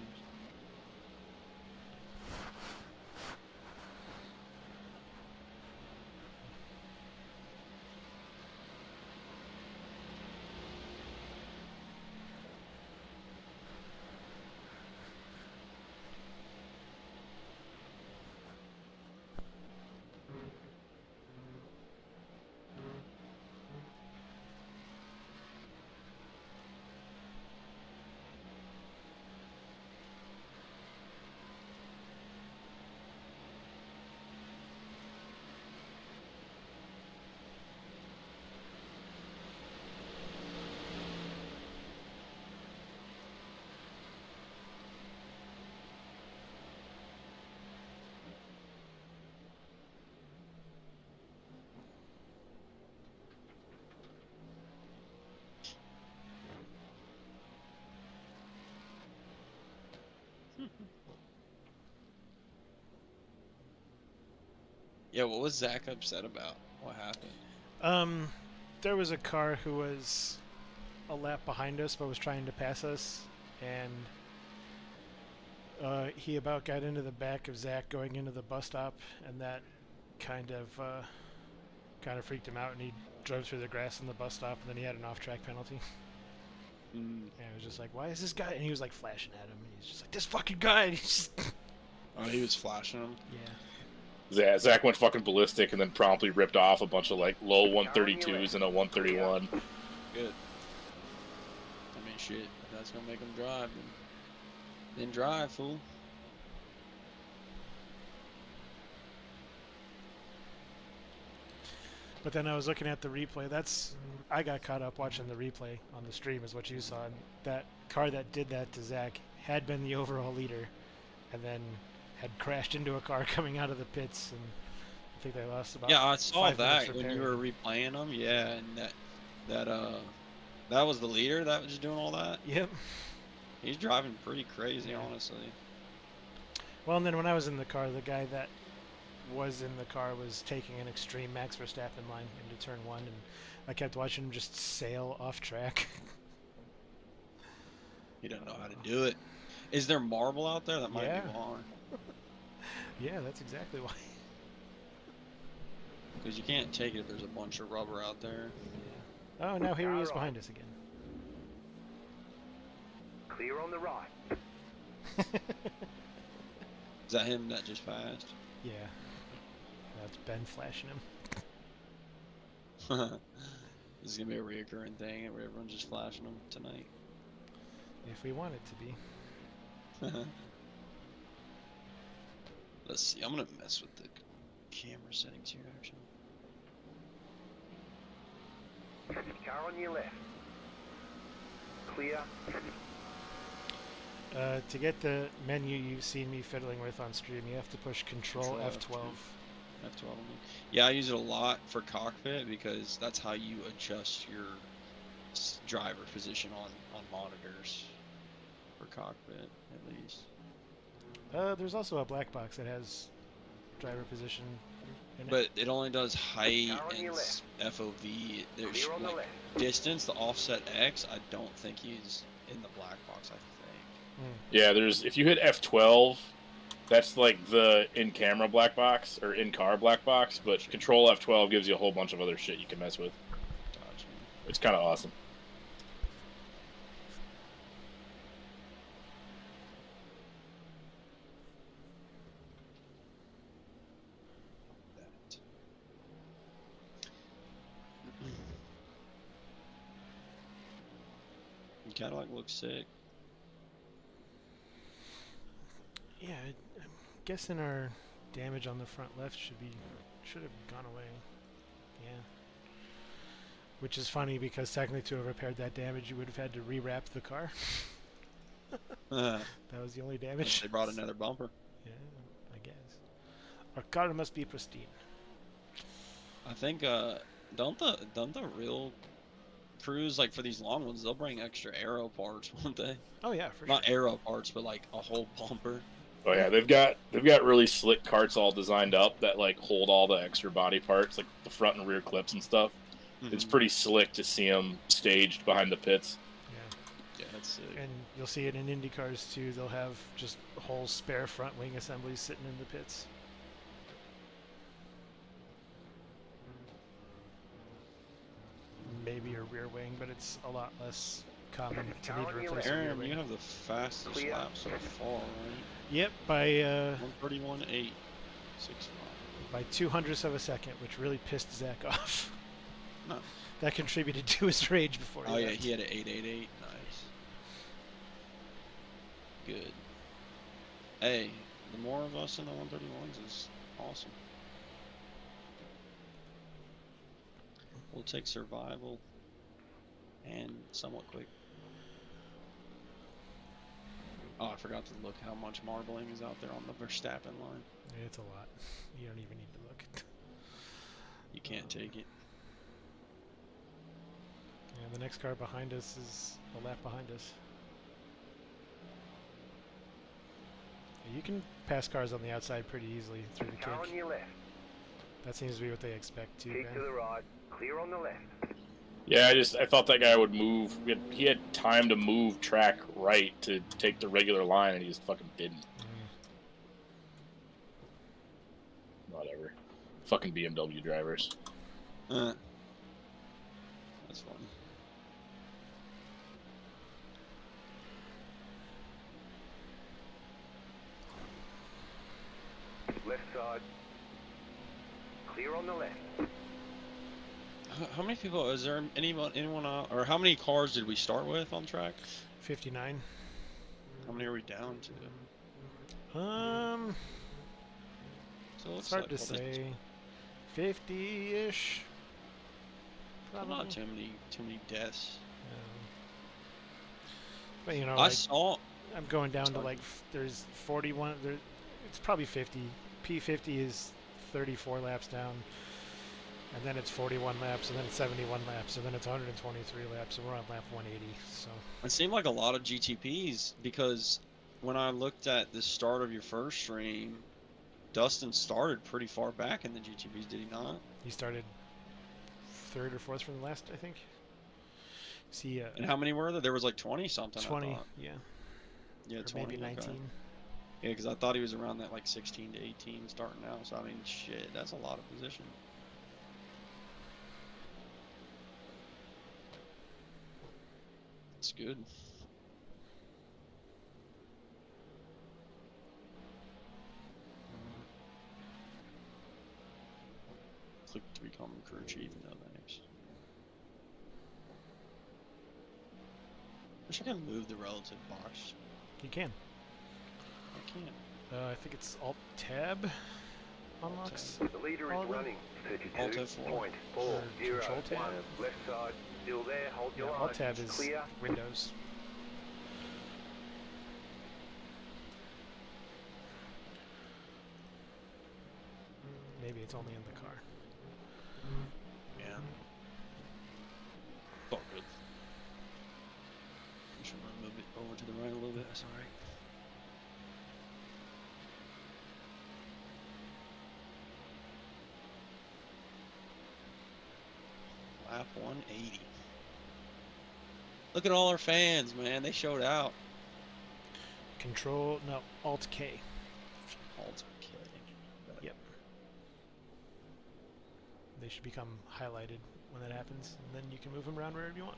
Yeah, what was Zach upset about? What happened?
There was a car who was a lap behind us but was trying to pass us, and he about got into the back of Zach going into the bus stop, and that kind of freaked him out, and he drove through the grass in the bus stop, and then he had an off-track penalty. And it was just like, why is this guy? And he was like flashing at him, and he's just like, this fucking guy. And he's just
Oh, he was flashing him.
yeah.
Yeah, Zach went fucking ballistic and then promptly ripped off a bunch of like low 132s and a 131.
Good. I mean, shit. If that's gonna make him drive, then drive, fool.
But then I was looking at the replay. I got caught up watching the replay on the stream, is what you saw. And that car that did that to Zach had been the overall leader, and then had crashed into a car coming out of the pits, and I think they lost about.
Yeah, I saw
5 minutes
that when you
repairing.
were replaying them. Yeah, and that was the leader that was doing all that.
Yep.
He's driving pretty crazy,
Yeah.
honestly.
Well, and then when I was in the car, the guy that was in the car was taking an extreme Max Verstappen line into turn 1, and I kept watching him just sail off track.
He doesn't know how to do it. Is there marble out there? That might
Yeah.
be why.
Yeah, that's exactly why.
Because you can't take it if there's a bunch of rubber out there.
Oh, now here he is behind us again.
Clear on the right.
Is that him that just passed?
Yeah. That's Ben flashing him.
This is gonna be a reoccurring thing where everyone's just flashing them tonight.
If we want it to be.
Let's see. I'm gonna mess with the camera settings here, actually.
Car on your left. Clear.
To get the menu you've seen me fiddling with on stream, you have to push Control
Control
F12.
F12. Yeah, I use it a lot for cockpit because that's how you adjust your driver position on monitors for cockpit, at least.
There's also a black box that has driver position in
But it only does height
Car on
and
your left.
FOV. There's
Clear on the
like
left.
distance, the offset X. I don't think he's in the black box. I think.
Yeah, if you hit F12, that's like the in-camera black box or in-car black box, but Control F12 gives you a whole bunch of other shit you can mess with.
Gotcha.
It's kind of awesome.
That. Cadillac looks sick.
Yeah, I'm guessing our damage on the front left should have gone away. Yeah. Which is funny because technically to have repaired that damage, you would have had to rewrap the car. That was the only damage.
They brought another bumper.
Yeah, I guess. Our car must be pristine.
I think don't the real crews, like for these long ones, they'll bring extra aero parts, won't they?
Oh yeah, for
Not
sure.
aero parts, but like a whole bumper.
Oh yeah, they've got really slick carts all designed up that like hold all the extra body parts, like the front and rear clips and stuff. It's pretty slick to see them staged behind the pits.
Yeah, that's sick.
And you'll see it in Indy cars too. They'll have just whole spare front wing assemblies sitting in the pits. Maybe a rear wing, but it's a lot less common to need to replace a rear
Aaron,
wing.
you have the fastest lap so far, right?
Yep, by
131.865.
by 200ths of a second, which really pissed Zach off.
No.
That contributed to his rage before he
Oh yeah,
left.
he had an 888. Nice. Good. Hey, the more of us in the 131s is awesome. We'll take survival and somewhat quick. Oh, I forgot to look how much marbling is out there on the Verstappen line.
It's a lot. You don't even need to look.
You can't take it.
Yeah, the next car behind us is a lap behind us. You can pass cars on the outside pretty easily through the
Car
kick.
on your left.
That seems to be what they expect too,
Keep to
Ben.
the right. Clear on the left.
Yeah, I thought that guy would move. He had time to move track right to take the regular line, and he just fucking didn't. Whatever. Fucking BMW drivers.
That's fun.
Left side. Clear on the left.
How many people? Is there anyone out, or how many cars did we start with on track?
59.
How many are we down to? So
It's hard to say. 50-ish. Probably.
Not too many deaths.
But you know,
I
like,
saw.
I'm going down to like there's 41. It's probably 50. P50 is 34 laps down, and then it's 41 laps, and then it's 71 laps, and then it's 123 laps, and we're on lap 180. So
It seemed like a lot of GTPs because when I looked at the start of your first stream, Dustin started pretty far back in the GTPs, did he not?
he started third or fourth from the last, I think. See,
And how many were there? There was like 20 something.
20,
I thought.
yeah,
Yeah,
or
20.
maybe 19.
Okay. Yeah, because I thought he was around that like 16 to 18 starting out. So I mean, shit, that's a lot of position. It's good. Click to become crew chief. No thanks. Wish I could move the relative box.
You can.
I can't.
I think it's Alt Tab unlocks.
The leader is
All of them?
running.
Alt F4.
32.401.
Control tab.
Left side. Still there. Hold
Yeah,
your line.
Alt Tab is
Clear.
Windows. Maybe it's only in the car.
Yeah. Oh, good. I should move it over to the right a little bit. That's alright. Lap 180. Look at all our fans, man. They showed out.
Alt K.
Alt K.
Yep. They should become highlighted when that happens, and then you can move them around wherever you want.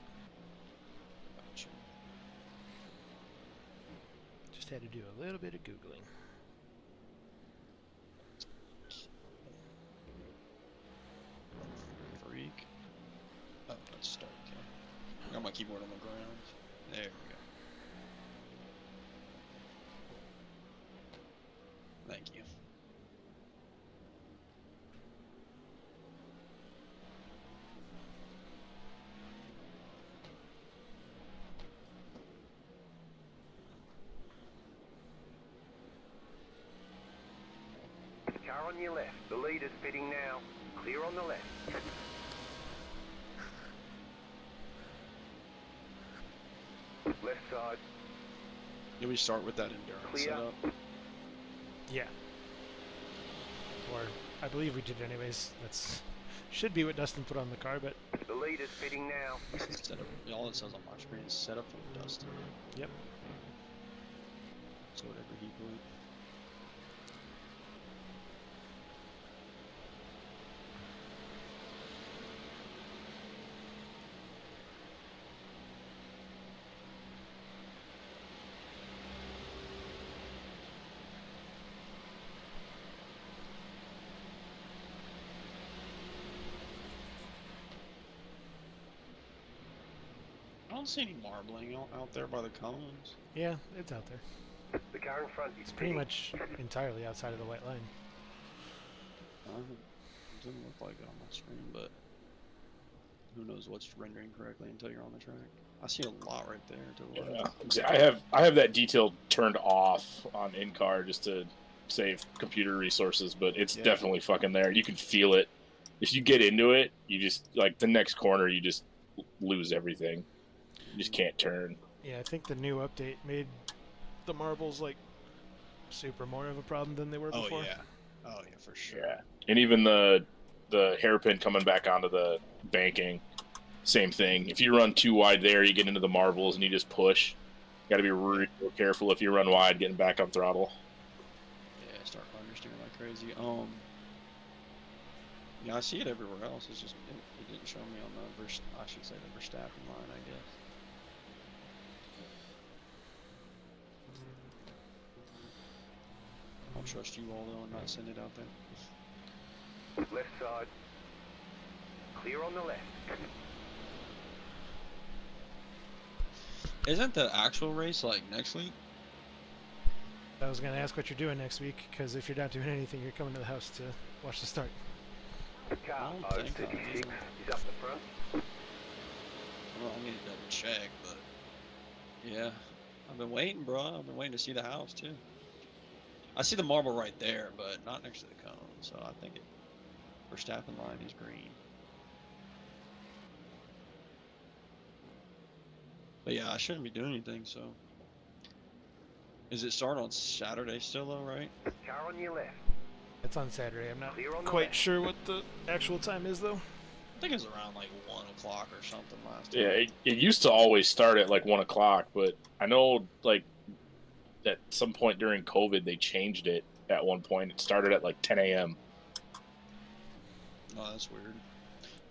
Gotcha.
Just had to do a little bit of Googling.
Freak. Oh, that's start. Okay. I got my keyboard on the ground. There we go. Thank you.
Car on your left. The leader's pitting now. Clear on the left. Left side.
Did we start with that endurance
Clear.
setup?
Yeah. Or I believe we did anyways. That's should be what Dustin put on the car, but
The leader's pitting now.
Set up, all it says on my screen is set up from Dustin.
yep.
So whatever he put. I don't see any marbling out there by the cones.
Yeah, it's out there.
The car in front is
It's pretty
pitting.
much entirely outside of the white line.
It doesn't look like it on my screen, but who knows what's rendering correctly until you're on the track. I see a lot right there to the left.
Yeah. I have that detail turned off on in-car just to save computer resources, but it's definitely fucking there. You can feel it. If you get into it, you just, like, the next corner, you just lose everything. You just can't turn.
Yeah, I think the new update made the marbles like super more of a problem than they were
Oh
before.
yeah, oh yeah, for sure.
Yeah. And even the hairpin coming back onto the banking, same thing. If you run too wide there, you get into the marbles and you just push. You got to be real careful if you run wide, getting back on throttle.
Yeah, start understeering like crazy. Yeah, I see it everywhere else. It's just it didn't show me on the I should say the Verstappen line, I guess. I'll trust you all though and not send it out there.
Left side. Clear on the left.
Isn't the actual race like next week?
I was gonna ask what you're doing next week, because if you're not doing anything, you're coming to the house to watch the start.
Car
I don't think I
036
am.
is up the front.
Well, I need to double check, but yeah, I've been waiting, bro. I've been waiting to see the house too. I see the marble right there, but not next to the cone. So I think it Verstappen line is green. But yeah, I shouldn't be doing anything. So is it start on Saturday still though, right?
Car on your left.
It's on Saturday. I'm not
Clear on the
quite
left.
sure what the actual time is though.
I think it was around like 1 o'clock or something last time.
Yeah, it used to always start at like 1 o'clock, but I know like at some point during COVID they changed it at one point. It started at like 10 a.m.
Oh, that's weird.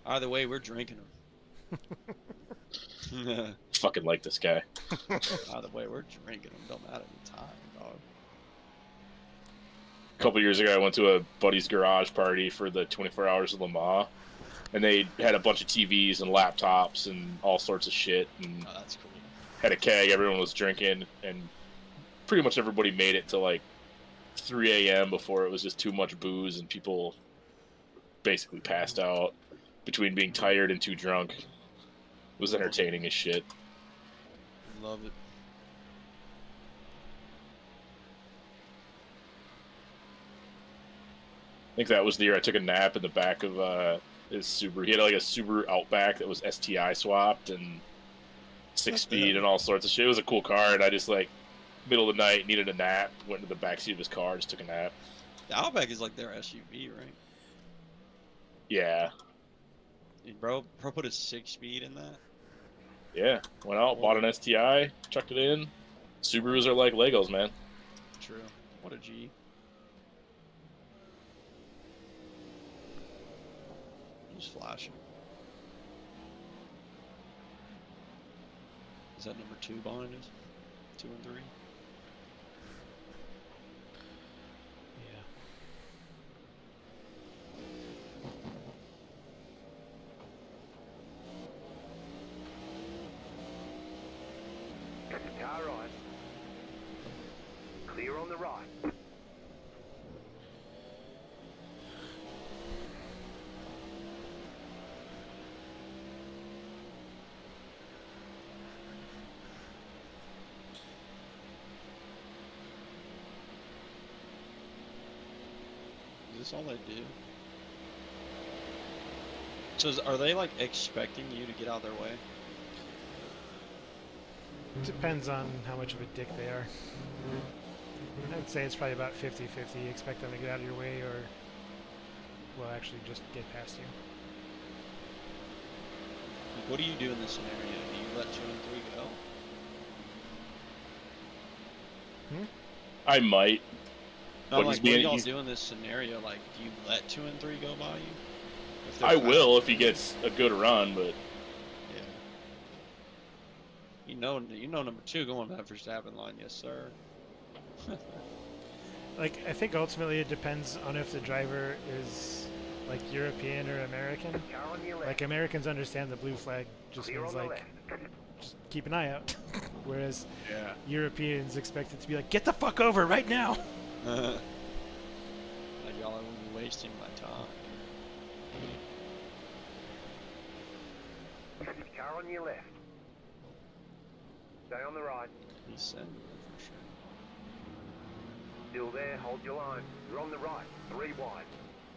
Either way, we're drinking them.
Fucking like this guy.
Either way, we're drinking them. Don't matter the time, dog.
A couple years ago, I went to a buddy's garage party for the 24 Hours of Le Mans, and they had a bunch of TVs and laptops and all sorts of shit, and
Oh, that's cool.
had a keg. Everyone was drinking, and pretty much everybody made it to like 3 a.m. before it was just too much booze, and people basically passed out between being tired and too drunk. It was entertaining as shit.
Love it.
I think that was the year I took a nap in the back of his Subaru. He had like a Subaru Outback that was STI swapped and 6-speed and all sorts of shit. It was a cool car, and I just like middle of the night needed a nap. Went to the backseat of his car, just took a nap.
The Outback is like their SUV, right?
Yeah,
And bro put a 6-speed in that.
yeah. Went out, bought an STI, chucked it in. Subarus are like Legos, man.
True. What a G. Just flashing. Is that number 2 behind us? 2 and 3.
Yeah.
Car right. Clear on the right.
Is this all they do? So are they like expecting you to get out of their way?
Depends on how much of a dick they are. I'd say it's probably about 50-50. Expect them to get out of your way or will actually just get past you.
Like, what do you do in this scenario? Do you let 2 and 3 go?
I might.
No,
But
like,
he's
what do
being-
y'all
he's-
do in this scenario? Like, do you let 2 and 3 go by you? If
I
they're
will
fast?
if he gets a good run, but
Yeah. You know, number 2 going to that Verstappen line, yes, sir.
Like, I think ultimately it depends on if the driver is like European or American.
Car on your left.
Like, Americans understand the blue flag just
Clear
means
on the
like
left.
just keep an eye out. Whereas
Yeah.
Europeans expect it to be like, get the fuck over right now.
Like, y'all are wasting my time.
Car on your left. Stay on the right.
He's sending it for sure.
Still there, hold your line. You're on the right, 3 wide.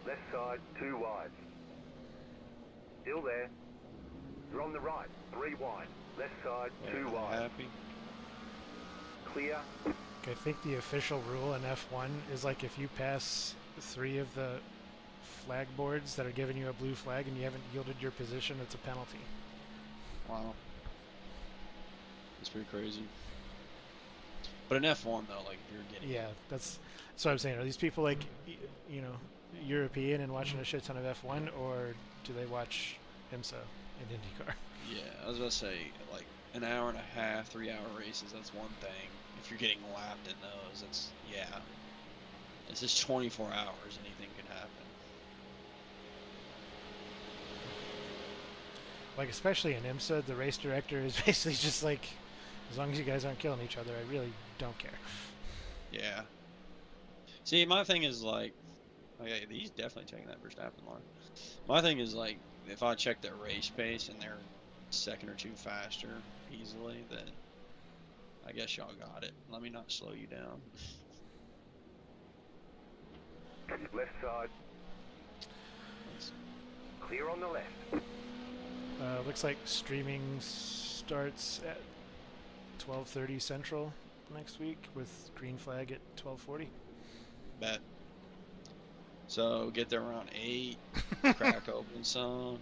Left side, 2 wide. Still there. You're on the right, 3 wide. Left side,
Yeah,
2
are they
wide.
happy?
Clear.
I think the official rule in F1 is like if you pass 3 of the flag boards that are giving you a blue flag and you haven't yielded your position, it's a penalty.
Wow. That's pretty crazy. But in F1 though, like if you're getting
Yeah, that's what I'm saying. Are these people like, you know, European and watching a shit ton of F1, or do they watch IMSA and IndyCar?
Yeah, I was about to say, like, an hour and a half, 3-hour races, that's one thing. If you're getting lapped in those, it's, yeah. This is 24 hours, anything can happen.
Like, especially in IMSA, the race director is basically just like, as long as you guys aren't killing each other, I really don't care.
Yeah. See, my thing is, like, okay, he's definitely taking that Verstappen line. My thing is, like, if I check their race pace and they're second or 2 faster easily, then I guess y'all got it. Let me not slow you down.
Left side,
Let's-
clear on the left.
Looks like streaming starts at 12:30 Central next week with green flag at 12:40.
Bet. So get there around 8, crack open some.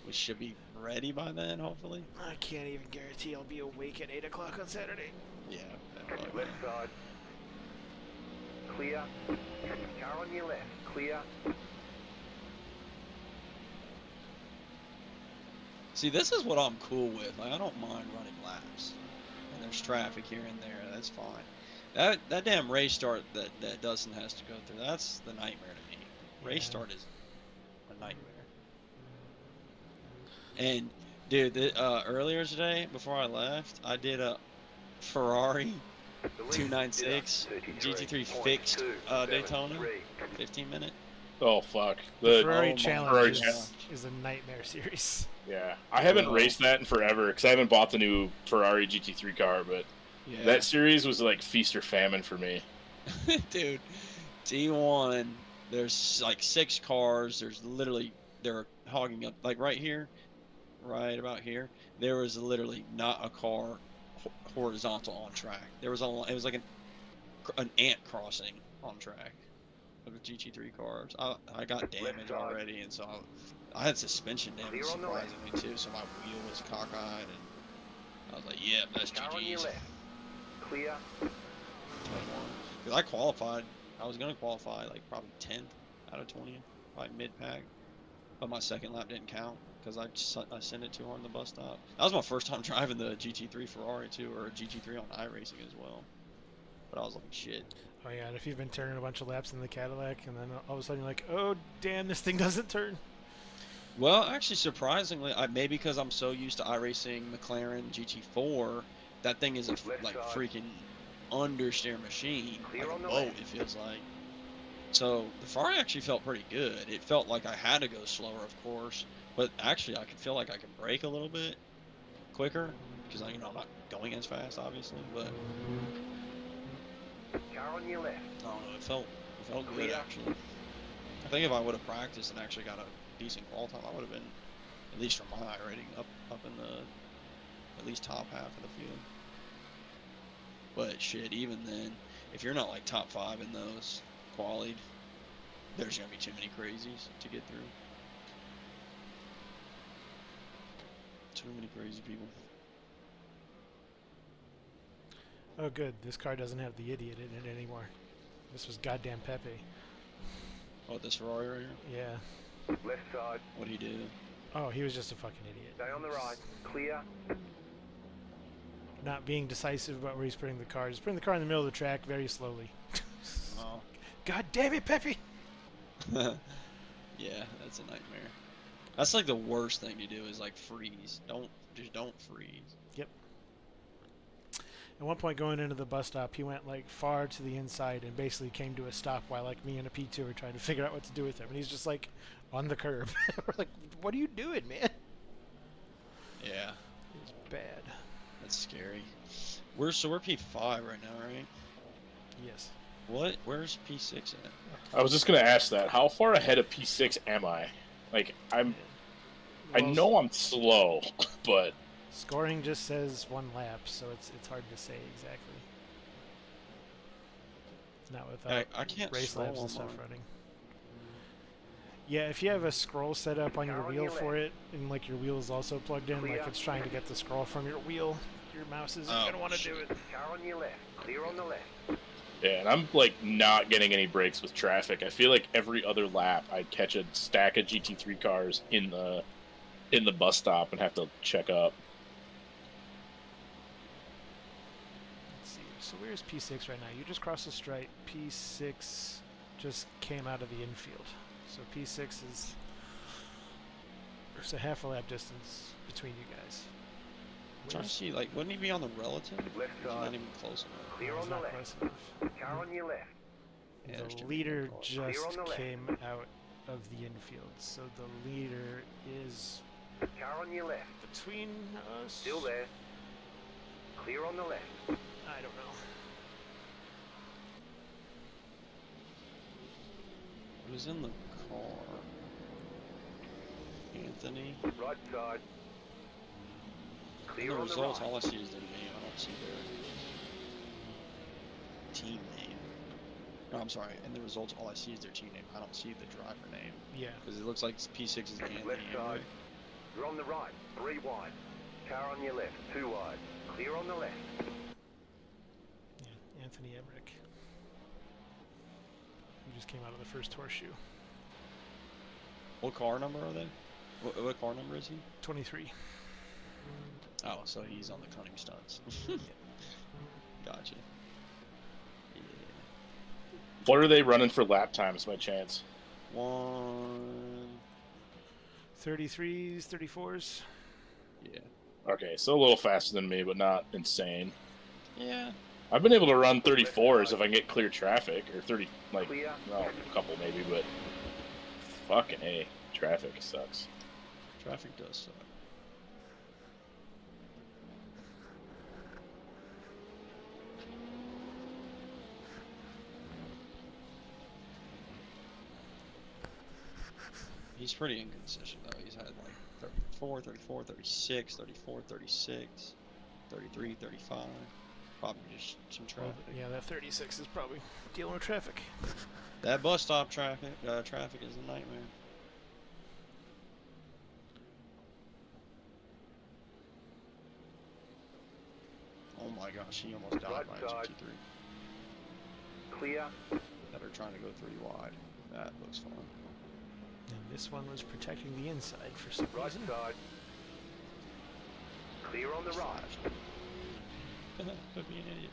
We should be ready by then, hopefully.
I can't even guarantee I'll be awake at 8 o'clock on Saturday.
Yeah. Definitely.
Left side. Clear. Car on your left. Clear.
See, this is what I'm cool with. Like, I don't mind running laps. And there's traffic here and there. That's fine. That damn race start that Dustin has to go through, that's the nightmare to me. Race
Yeah.
start is a nightmare. And, dude, earlier today, before I left, I did a Ferrari
The lead
296
is
GT3
33.273.
fixed Daytona, 15-minute.
oh fuck.
The
The
Ferrari
my
Challenge
Ferrari
is a nightmare series.
yeah, I haven't
Oh.
raced that in forever because I haven't bought the new Ferrari GT3 car, but
Yeah.
that series was like feast or famine for me.
Dude, D1, there's like 6 cars. They're hogging up, like right here, right about here. There was literally not a car horizontal on track. It was like an ant crossing on track of the GT3 cars. I got damage already, and so I had suspension damage
Clear on the left.
surprisingly too. So my wheel was cockeyed, and I was like, "Yeah, that's
Car on your
GG's."
left. Clear.
Because I qualified. I was going to qualify like probably 10th out of 20, like mid-pack. But my second lap didn't count because I sent it to her on the bus stop. That was my first time driving the GT3 Ferrari too, or a GT3 on iRacing as well. But I was like, shit.
Oh yeah, and if you've been turning a bunch of laps in the Cadillac, and then all of a sudden you're like, oh damn, this thing doesn't turn.
Well, actually, surprisingly, maybe because I'm so used to iRacing McLaren GT4, that thing is a like freaking understeer machine,
Clear
like
on
a
the
boat.
left.
It feels like. So the Ferrari actually felt pretty good. It felt like I had to go slower, of course, but actually I could feel like I could brake a little bit quicker because I'm not going as fast, obviously. But
Car on your left.
I don't know. It felt good
Clear.
actually. I think if I would have practiced and actually got a decent qual time, I would have been, at least from my rating, up in the at least top half of the field. But shit, even then, if you're not like top 5 in those qualied, there's gonna be too many crazies to get through. Too many crazy people.
Oh, good. This car doesn't have the idiot in it anymore. This was goddamn Pepe.
Oh, this Ferrari right here?
Yeah.
Left side.
What'd he do?
Oh, he was just a fucking idiot.
Stay on the right. Clear.
Not being decisive about where he's putting the car. Just putting the car in the middle of the track very slowly.
Oh.
God damn it, Pepe!
Yeah, that's a nightmare. That's like the worst thing to do is like freeze. Just don't freeze.
Yep. At one point going into the bus stop, he went like far to the inside and basically came to a stop while like me and a P2 were trying to figure out what to do with him. And he's just like on the curb. We're like, what are you doing, man?
Yeah.
It's bad.
That's scary. We're P5 right now, right?
Yes.
Where's P6 at?
I was just gonna ask that. How far ahead of P6 am I? Like I know I'm slow, but
scoring just says 1 lap, so it's hard to say exactly. Not without
I can't
race
scroll
laps and
on
stuff
mine.
running. Yeah, if you have a scroll set up on your wheel for it, and like your wheel is also plugged in, like it's trying to get the scroll from your wheel, your mouse isn't gonna want to do it.
Car on your left. Clear on the left.
yeah, and I'm like not getting any breaks with traffic. I feel like every other lap I'd catch a stack of GT3 cars in the bus stop and have to check up.
Let's see. So where's P6 right now? You just crossed the stripe. P6 just came out of the infield. So P6 is there's a half a lap distance between you guys.
I'm trying to see, like, wouldn't he be on the relative?
Left
He's not
side.
even close enough.
Clear
He's
on the
not
left.
close enough.
Car on your left.
Yeah, there's
The
too many
leader
cars.
Clear on
just
the left.
came out of the infield. So the leader is
Car on your left.
between us.
Still there. Clear on the left.
I don't know.
Who's in the car? Anthony?
Right side.
In
Clear
the
on the
results,
right.
all I see is their name. I don't see their team name. No, I'm sorry. In the results, all I see is their team name. I don't see the driver name.
Yeah.
Because it looks like P6 is Anthony.
Left
anyway.
side. You're on the right. 3 wide. Car on your left. 2 wide. Clear on the left.
Yeah. Anthony Emmerich. Who just came out of the first horseshoe.
What car number are they? What car number is he?
23.
Oh, so he's on the cunning stunts. Gotcha. Yeah.
What are they running for lap times by chance?
33s, 34s.
Yeah.
Okay, so a little faster than me, but not insane.
Yeah.
I've been able to run 34s if I can get clear traffic, or 30, like,
Clear.
well, a couple maybe, but fucking A, traffic sucks.
Traffic does suck. He's pretty inconsistent though. He's had like 34, 34, 36, 34, 36, 33, 35. Probably just some traffic.
Yeah, that 36 is probably dealing with traffic.
That bus stop traffic is a nightmare. Oh my gosh, he almost died
Right
by a
side.
GT3
Clear.
that are trying to go 3 wide. That looks fun.
And this one was protecting the inside for some
Right
reason.
side. Clear on the right.
Could be an idiot.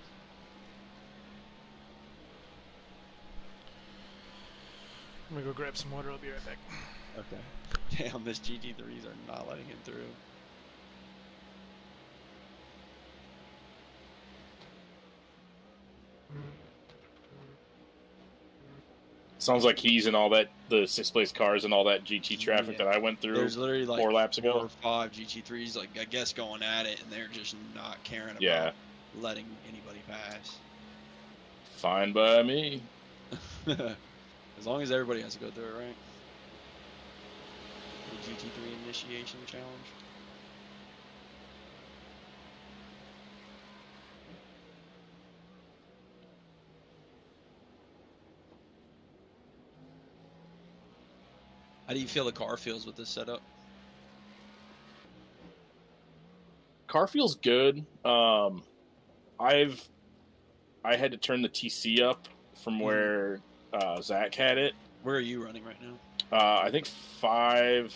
I'm gonna go grab some water. I'll be right back.
Okay. Damn, this GT3s are not letting him through.
Sounds like he's in all that, the 6th place cars and all that GT traffic
Yeah.
that I went through
There's literally like
4 laps ago.
4 or 5 GT3s, like I guess, going at it, and they're just not caring about
Yeah.
letting anybody pass.
Fine by me.
As long as everybody has to go through it, right? The GT3 initiation challenge. How do you feel the car feels with this setup?
Car feels good. I had to turn the TC up from where Zach had it.
Where are you running right now?
I think I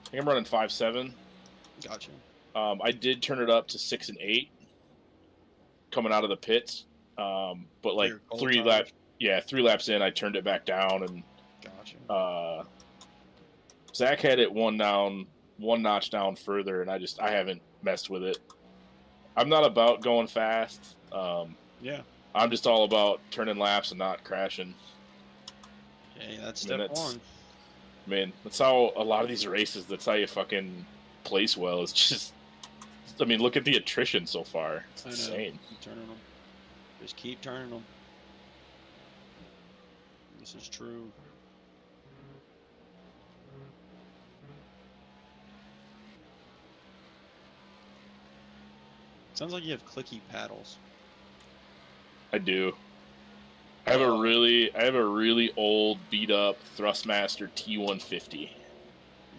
think I'm running 5.7.
Gotcha.
I did turn it up to 6 and 8 coming out of the pits. But like
Your cold
3
tires?
laps, 3 laps in, I turned it back down, and
Gotcha.
Zach had it one notch down further, and I haven't messed with it. I'm not about going fast.
Yeah.
I'm just all about turning laps and not crashing.
Hey, that's step one.
Man, that's how a lot of these races, that's how you fucking place well. It's just, I mean, look at the attrition so far. It's insane.
Keep turning them. Just keep turning them. This is true. Sounds like you have clicky paddles.
I do. I have a really old, beat up Thrustmaster T150.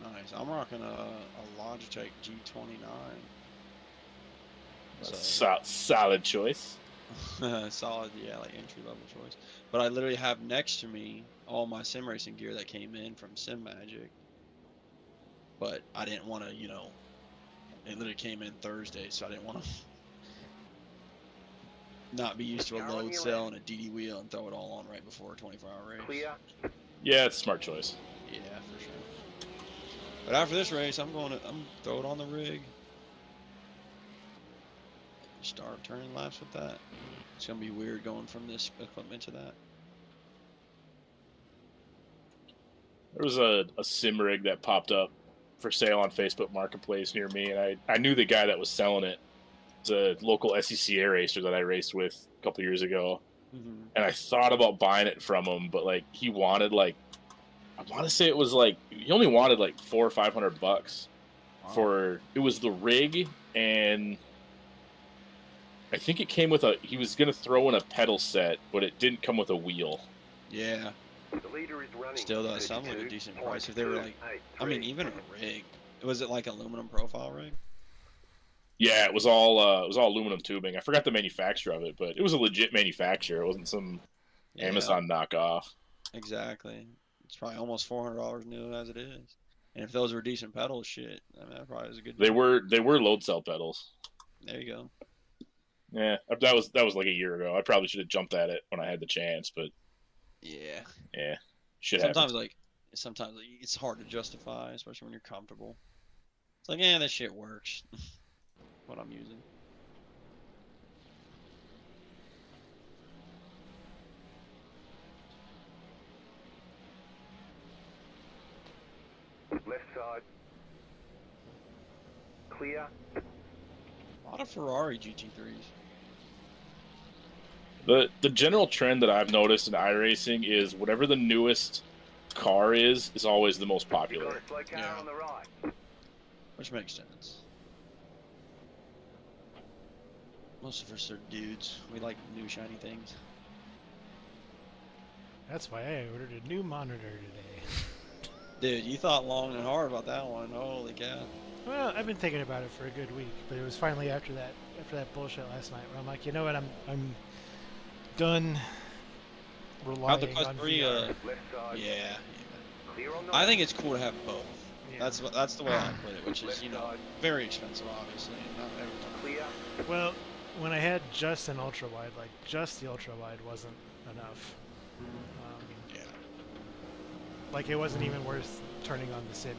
Nice. I'm rocking a Logitech G29.
Solid choice.
Solid, yeah, like entry level choice. But I literally have next to me all my sim racing gear that came in from Sim Magic. But I didn't want to, it literally came in Thursday, so I didn't want to not be used to a load cell and a DD wheel and throw it all on right before a 24-hour race.
Clear.
Yeah, it's a smart choice.
Yeah, for sure. But after this race, I'm throw it on the rig. Start turning laps with that. It's gonna be weird going from this equipment to that.
There was a sim rig that popped up for sale on Facebook Marketplace near me, and I knew the guy that was selling it. It's a local SEC air racer that I raced with a couple years ago, and I thought about buying it from him, but like he wanted I want to say it was like he only wanted like $400 or $500 for it was the rig, and I think it came with he was gonna throw in a pedal set, but it didn't come with a wheel.
Yeah.
The leader is running.
Still, that sounds like a decent price if they were like, I mean, even a rig. Was it like aluminum profile rig?
Yeah, it was all aluminum tubing. I forgot the manufacturer of it, but it was a legit manufacturer. It wasn't some Amazon knockoff.
Exactly. It's probably almost $400 new as it is. And if those were decent pedals, shit, I mean, that probably was a good deal.
They were load cell pedals.
There you go.
Yeah, that was like a year ago. I probably should have jumped at it when I had the chance, but
yeah,
sometimes
it's hard to justify, especially when you're comfortable. It's like, yeah, that shit works. What I'm using.
Left side. Clear.
A lot of Ferrari GT3s.
The general trend that I've noticed in iRacing is whatever the newest car is always the most
Got
popular.
a slow car on the right.
Which makes sense. Most of us are dudes. We like new shiny things.
That's why I ordered a new monitor today.
Dude, you thought long and hard about that one. Holy cow.
Well, I've been thinking about it for a good week, but it was finally after that bullshit last night where I'm like, you know what, I'm done relying
How'd the Quest
on
3,
VR.
Left side.
yeah.
Clear on the
I think
left.
it's cool to have both.
Yeah.
That's the way I put it, which is, very expensive, obviously. Not every time.
Clear.
Well, when I had just an ultra wide, like just the ultra wide wasn't enough.
Yeah.
Like it wasn't even worth turning on the sim,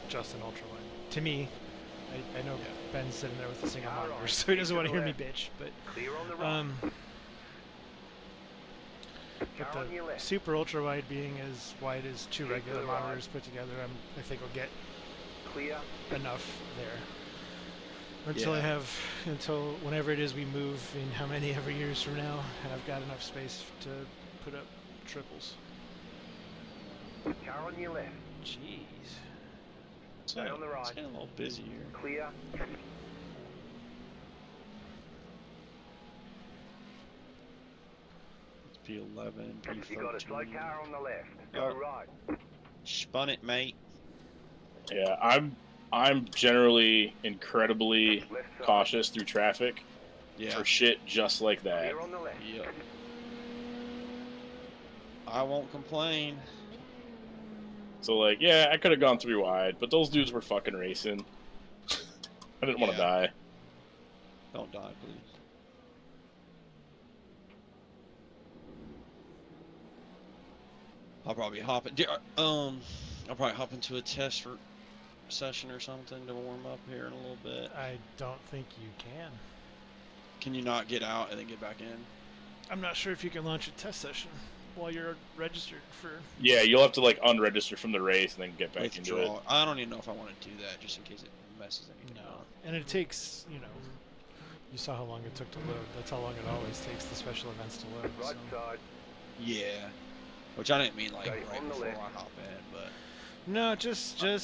just an ultra wide. To me, I know Ben's sitting there with the single monitor, so he doesn't want to hear me bitch. But
Clear on the right.
but
Car on your
the
left.
super ultra wide being as wide as two regular
to the right.
monitors put together, I think will get
Clear.
enough there. Until whenever it is we move in how many ever years from now, and I've got enough space to put up triples.
Car on your left.
Jeez.
Stay on the right.
It's getting a little busy here.
Clear.
It's P11, P13.
You got a slow car on the left. Go
Oh.
right.
Spun it, mate.
Yeah, I'm generally incredibly
Left side.
cautious through traffic
Yeah.
for shit just like that.
Clear on the left.
Yep. I won't complain.
So like, yeah, I could have gone 3 wide, but those dudes were fucking racing. I didn't want to
Yeah.
die.
Don't die, please. I'll probably hop into a test session or something to warm up here in a little bit.
I don't think you can.
Can you not get out and then get back in?
I'm not sure if you can launch a test session while you're registered for.
Yeah, you'll have to like unregister from the race and then get back into it.
Withdraw. I don't even know if I want to do that, just in case it messes anything up.
And it takes, you know, you saw how long it took to load. That's how long it always takes the special events to load.
Right
So.
side.
Yeah. Which I didn't mean like
Stay
right
on the
before
left.
I hop in, but
No, just it,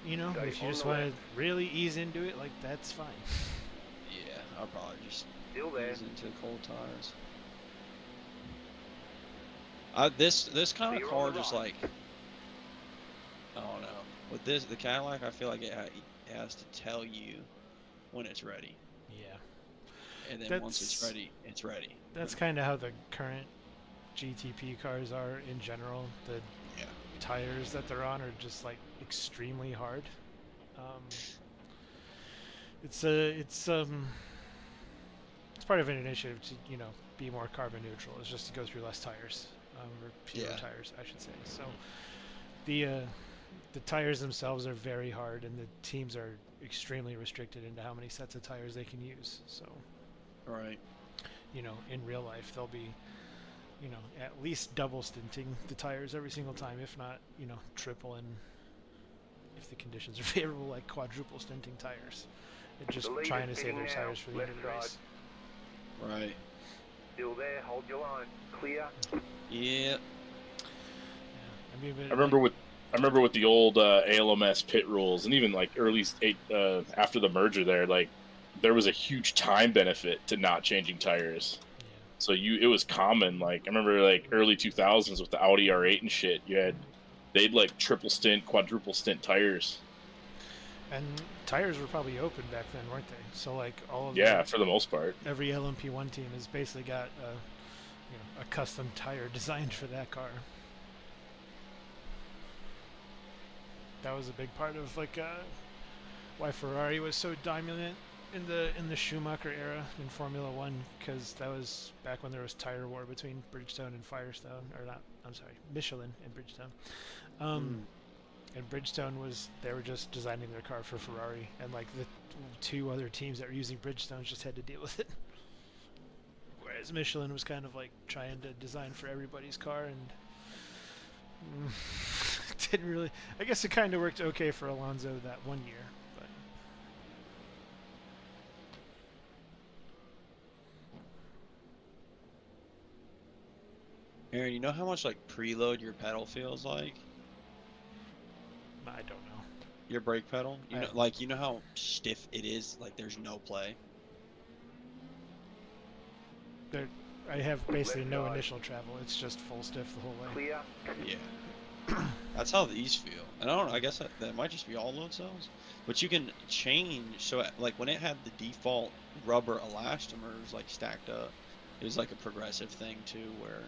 you know,
Stay
if you
on
just
the
want to
left.
really ease into it, like that's fine.
yeah, I'll probably just
Still there.
ease into cold tires. This kind
Clear
of
on
car
the
just
right.
like, I don't know. With the Cadillac, I feel like it has to tell you when it's ready,
Yeah,
and then once it's
That's-
ready, it's ready.
that's kind of how the current GTP cars are in general. The
Yeah.
tires that they're on are just like extremely hard. It's part of an initiative to, you know, be more carbon neutral. It's just to go through less tires, or fewer
Yeah.
tires, I should say. So the tires themselves are very hard, and the teams are extremely restricted into how many sets of tires they can use. So,
Right.
you know, in real life, they'll be, you know, at least double stinting the tires every single time, if not, you know, triple, and if the conditions are favorable, like quadruple stinting tires. They're just
The lead
trying to
is
save their
pitting now,
tires for the end of the
left
race.
Right.
Still there. Hold your line. Clear.
Yeah.
Yeah. I mean, but
I remember with the old ALMS pit rules, and even like early after the merger, there was a huge time benefit to not changing tires.
yeah.
So it was common. Like I remember like early 2000s with the Audi R8 and shit. They'd like triple stint, quadruple stint tires.
And tires were probably open back then, weren't they? So like all of
Yeah, for the most part.
every LMP1 team has basically got a custom tire designed for that car. That was a big part of like why Ferrari was so dominant in the Schumacher era in Formula One, because that was back when there was tire war between Bridgestone and Firestone, or not? I'm sorry, Michelin and Bridgestone. And Bridgestone they were just designing their car for Ferrari, and like the 2 other teams that were using Bridgestone just had to deal with it. Whereas Michelin was kind of like trying to design for everybody's car, and didn't really. I guess it kind of worked okay for Alonso that one year, but
Aaron, you know how much like preload your pedal feels like?
I don't know.
Your brake pedal?
I-
You know how stiff it is? Like there's no play.
I have basically
Left
no
side.
initial travel. It's just full stiff the whole way.
Clear.
Yeah. That's how these feel. And I don't know, I guess that might just be all load cells. But you can change, so like when it had the default rubber elastomers like stacked up, it was like a progressive thing too, where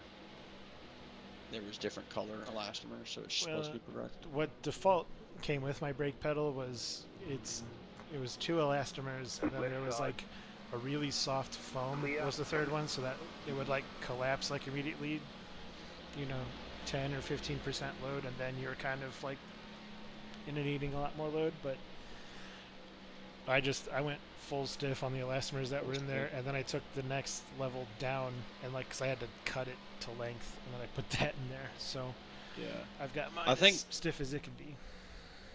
there was different color elastomers, so it's supposed to be progressive.
What default came with my brake pedal was it was 2 elastomers, and then
Left
there was
side.
like a really soft foam
Clear.
was the third one, so that it would like collapse like immediately, you know, 10 or 15% load, and then you're kind of like in and eating a lot more load. But I went full stiff on the elastomers that were in there, and then I took the next level down, and like, cause I had to cut it to length, and then I put that in there. So
Yeah.
I've got mine
I think-
as stiff as it can be.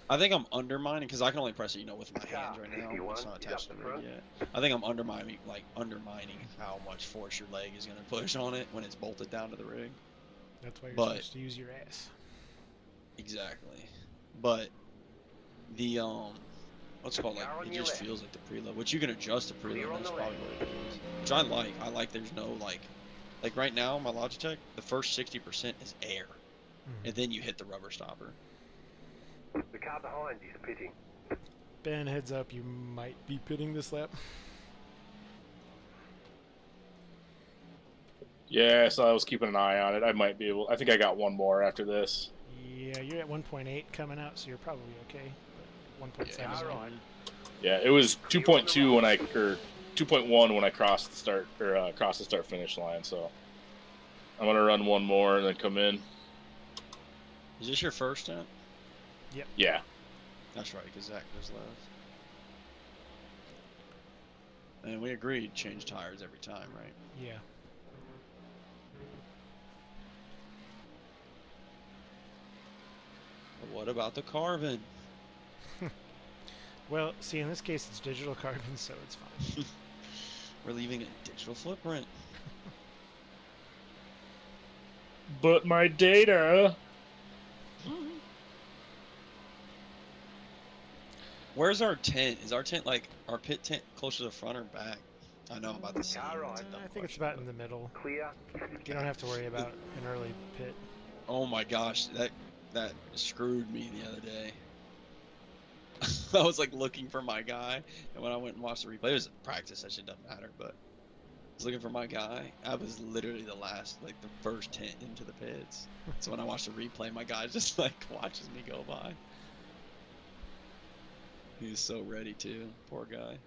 I think I'm undermining, because I can only press it, with my
Yeah,
hands right now.
51,
It's not
he's
attached to
up
the
the
rig
front.
yet. I think I'm undermining how much force your leg is going to push on it when it's bolted down to the rig.
That's why you're
But-
supposed to use your ass.
Exactly. But the what's it called, like,
Car on
it
your
just
left.
feels like the preload, which you can adjust the
Clear
preload.
on
That's
the
probably what it is. Which I like. I like there's no like right now my Logitech, the first 60% is air, and then you hit the rubber stopper.
The car behind is pitting.
Ben, heads up, you might be pitting this lap.
Yeah, so I was keeping an eye on it. I might be able. I think I got one more after this.
Yeah, you're at 1.8 coming out, so you're probably okay. But 1.7.
Yeah,
Car right.
Yeah, it was 2.2 when I or 2.1 when I crossed the start or crossed the start finish line. So I'm gonna run one more and then come in.
Is this your first stint?
Yeah.
That's right, because Zach goes left. And we agreed change tires every time, right?
Yeah.
But what about the carbon?
Well, see, in this case, it's digital carbon, so it's fine.
We're leaving a digital footprint.
But my data.
Where's our tent? Is our tent like our pit tent closer to the front or back? I know I'm about to say.
Car right.
It's a dumb
I think it's
question,
about
but-
in the middle.
Clear.
You don't have to worry about an early pit.
Oh my gosh, that screwed me the other day. I was like looking for my guy, and when I went and watched the replay, it was a practice session, doesn't matter, but I was looking for my guy. I was literally the last, like the first tent into the pits. So when I watched the replay, my guy just like watches me go by. He was so ready too, poor guy.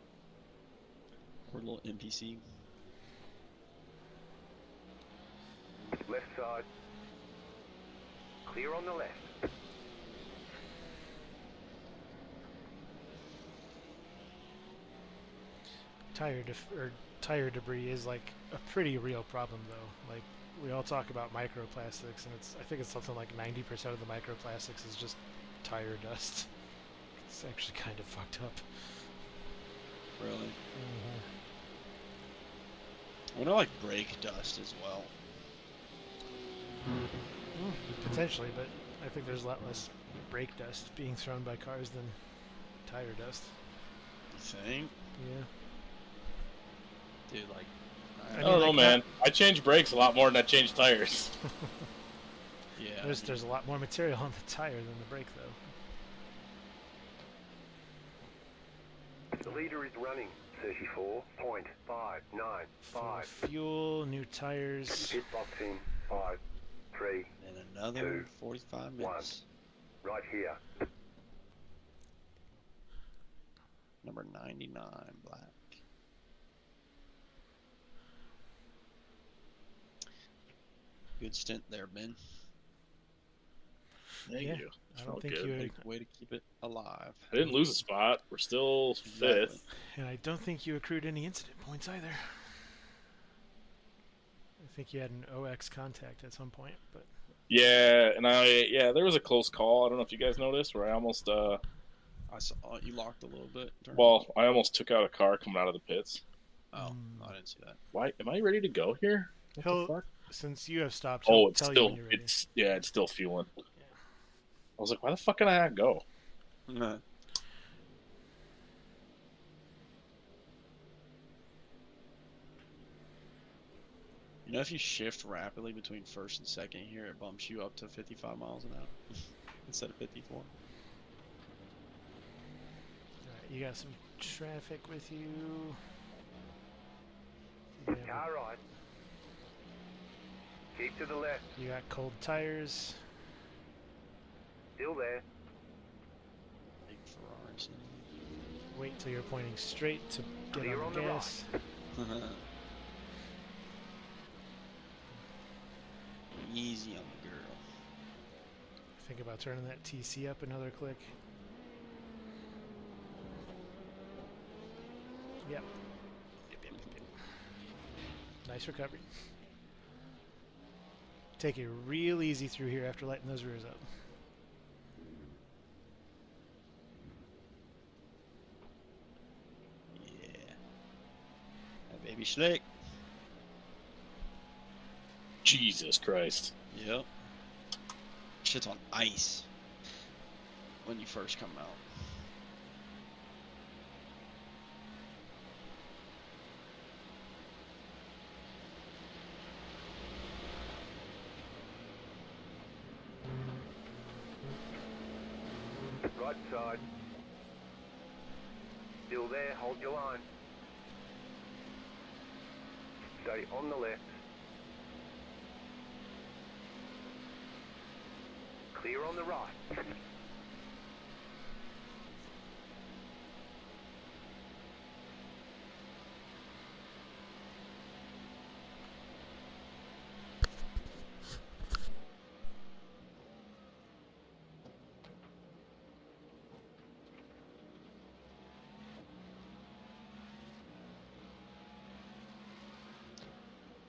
Poor little NPC.
Left side. Clear on the left.
Tire debris is like a pretty real problem, though. Like we all talk about microplastics, and I think it's something like 90% of the microplastics is just tire dust. It's actually kind of fucked up.
Really?
Mm-hmm.
I know like brake dust as well.
Potentially, but I think there's a lot less brake dust being thrown by cars than tire dust.
You think?
Yeah.
Dude, like,
I
I
mean,
don't know,
like
man. I change brakes a lot more than I change tires.
yeah.
There's a lot more material on the tire than the brake, though.
The leader is running. 34.595.
Full fuel, new tires.
Pit box in 5, 3.
And another
2,
45 minutes.
Right here.
Number 99, black. Good stint there, Ben.
Thank
Yeah.
you.
I don't
Felt
think
good.
you
Way to keep it alive.
I didn't lose a spot. We're still
Exactly.
fifth.
And I don't think you accrued any incident points either. I think you had an OX contact at some point, but
Yeah, and there was a close call. I don't know if you guys noticed where I almost
I saw you locked a little bit.
I almost took out a car coming out of the pits.
Oh, I didn't see that.
Why am I ready to go here? What the
He'll-
fuck?
since you have stopped,
Oh,
he'll
it's
tell you
still
when you're ready.
it's still fueling. I was like, why the fuck can I not go?
You know, if you shift rapidly between first and second here, it bumps you up to 55 miles an hour instead of 54.
Alright, you got some traffic with you.
Car right. Keep to the left.
You got cold tires.
Still there.
Big Ferraris.
Wait till you're pointing straight to get
Clear
on
on
the
the
gas.
Easy on the girl.
Think about turning that TC up another click. Yep. Yep. Nice recovery. Take it real easy through here after lighting those rears up.
Yeah. That baby slick.
Jesus Christ.
Yep. Shit's on ice when you first come out.
Right side. Still there, hold your line. Stay on the left. Clear on the right.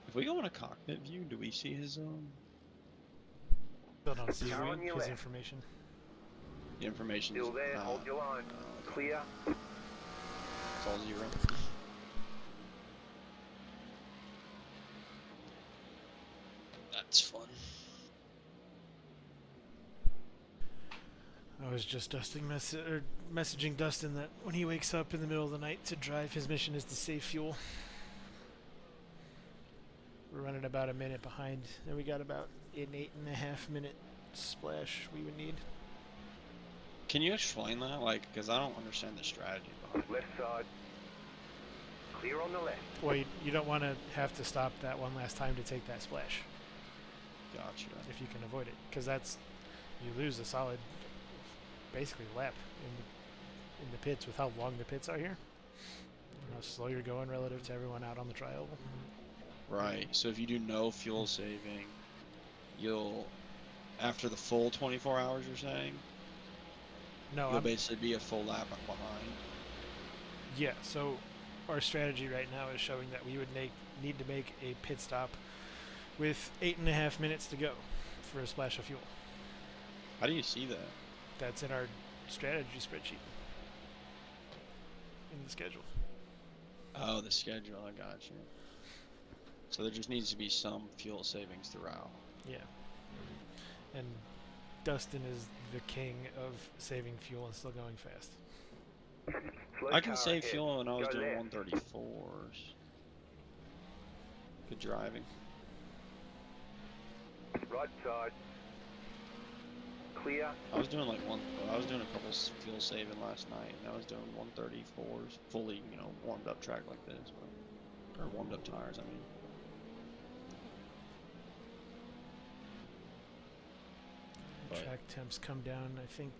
If we go in a cockpit view, do we see his
Still don't see
Car on your
his
left.
information.
the information?
Still there, hold your line. Clear.
It's all 0. That's fun.
I was just messaging Dustin that when he wakes up in the middle of the night to drive, his mission is to save fuel. We're running about a minute behind, and we got about an 8.5 minute splash we would need.
Can you explain that? Like, because I don't understand the strategy behind it.
Left side. Clear on the left.
Well, you don't want to have to stop that one last time to take that splash,
Gotcha.
if you can avoid it, because that's, you lose a solid, basically lap in the pits with how long the pits are here. How slow you're going relative to everyone out on the tri-oval.
Right. So if you do no fuel saving, you'll, after the full 24 hours, you're saying,
No,
you'll basically be a full lap behind.
yeah. So our strategy right now is showing that we would need to make a pit stop with 8.5 minutes to go for a splash of fuel.
How do you see that?
That's in our strategy spreadsheet in the schedule.
Oh, the schedule. I got you. So there just needs to be some fuel savings throughout.
Yeah. And Dustin is the king of saving fuel and still going fast.
Slow
I can
car
save
ahead.
fuel when I was
Go
doing
left.
134s. Good driving.
Right side. Clear.
I was doing I was doing a couple fuel saving last night, and I was doing 134s, fully, warmed up track like this, or warmed up tires. I mean. But
Track temps come down, I think,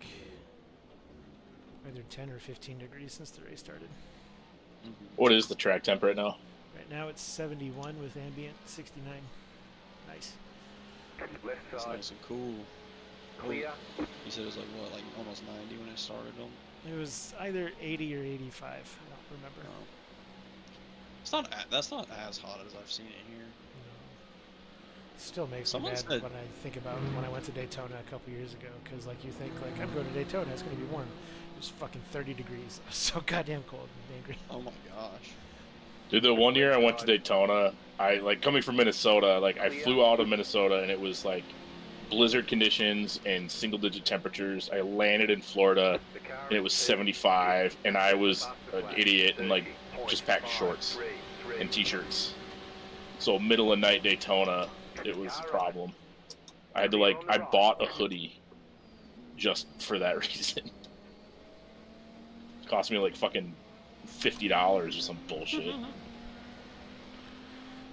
either 10 or 15 degrees since the race started.
What is the track temp right now?
Right now it's 71 with ambient 69. Nice.
Left
it's
side.
nice and cool.
Clear.
You said it was like almost 90 when it started them.
It was either 80 or 85. I don't remember.
No. It's not. That's not as hot as I've seen it here.
No. It still makes
Someone
me mad
said-
when I think about when I went to Daytona a couple years ago, because like you think like I'm going to Daytona, it's going to be warm. It was fucking 30 degrees. I was so goddamn cold and angry.
Oh my gosh.
Dude, the one year I went to Daytona, I coming from Minnesota, I flew out of Minnesota and it was blizzard conditions and single-digit temperatures. I landed in Florida
The car
and it was
is
75, and I was
past the
an
flag.
idiot and
30.53.
just packed shorts and t-shirts. So middle of night Daytona, it was a problem. I had to I bought a hoodie just for that reason. It cost me fucking $50 or some bullshit.
I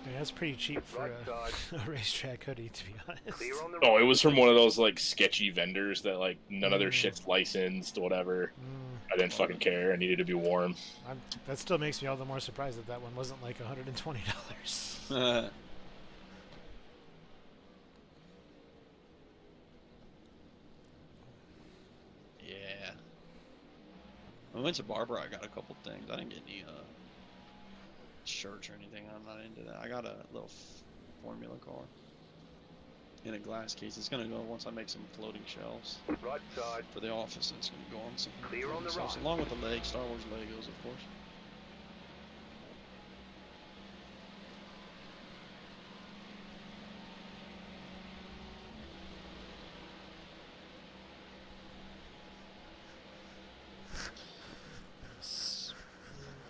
mean, that's pretty cheap for
Right side.
a racetrack hoodie, to be honest.
Clear on the
Oh,
right.
it was from one of those sketchy vendors that none of their shit's licensed, whatever. I didn't fucking care. I needed to be warm.
That still makes me all the more surprised that one wasn't like $120.
Yeah. When I went to Barbara, I got a couple things. I didn't get any shirts or anything. I'm not into that. I got a little Formula car in a glass case. It's gonna go once I make some floating shelves
Right side.
for the office. It's gonna go on some
Clear on the
floating shelves,
right.
along with the Star Wars Legos, of course.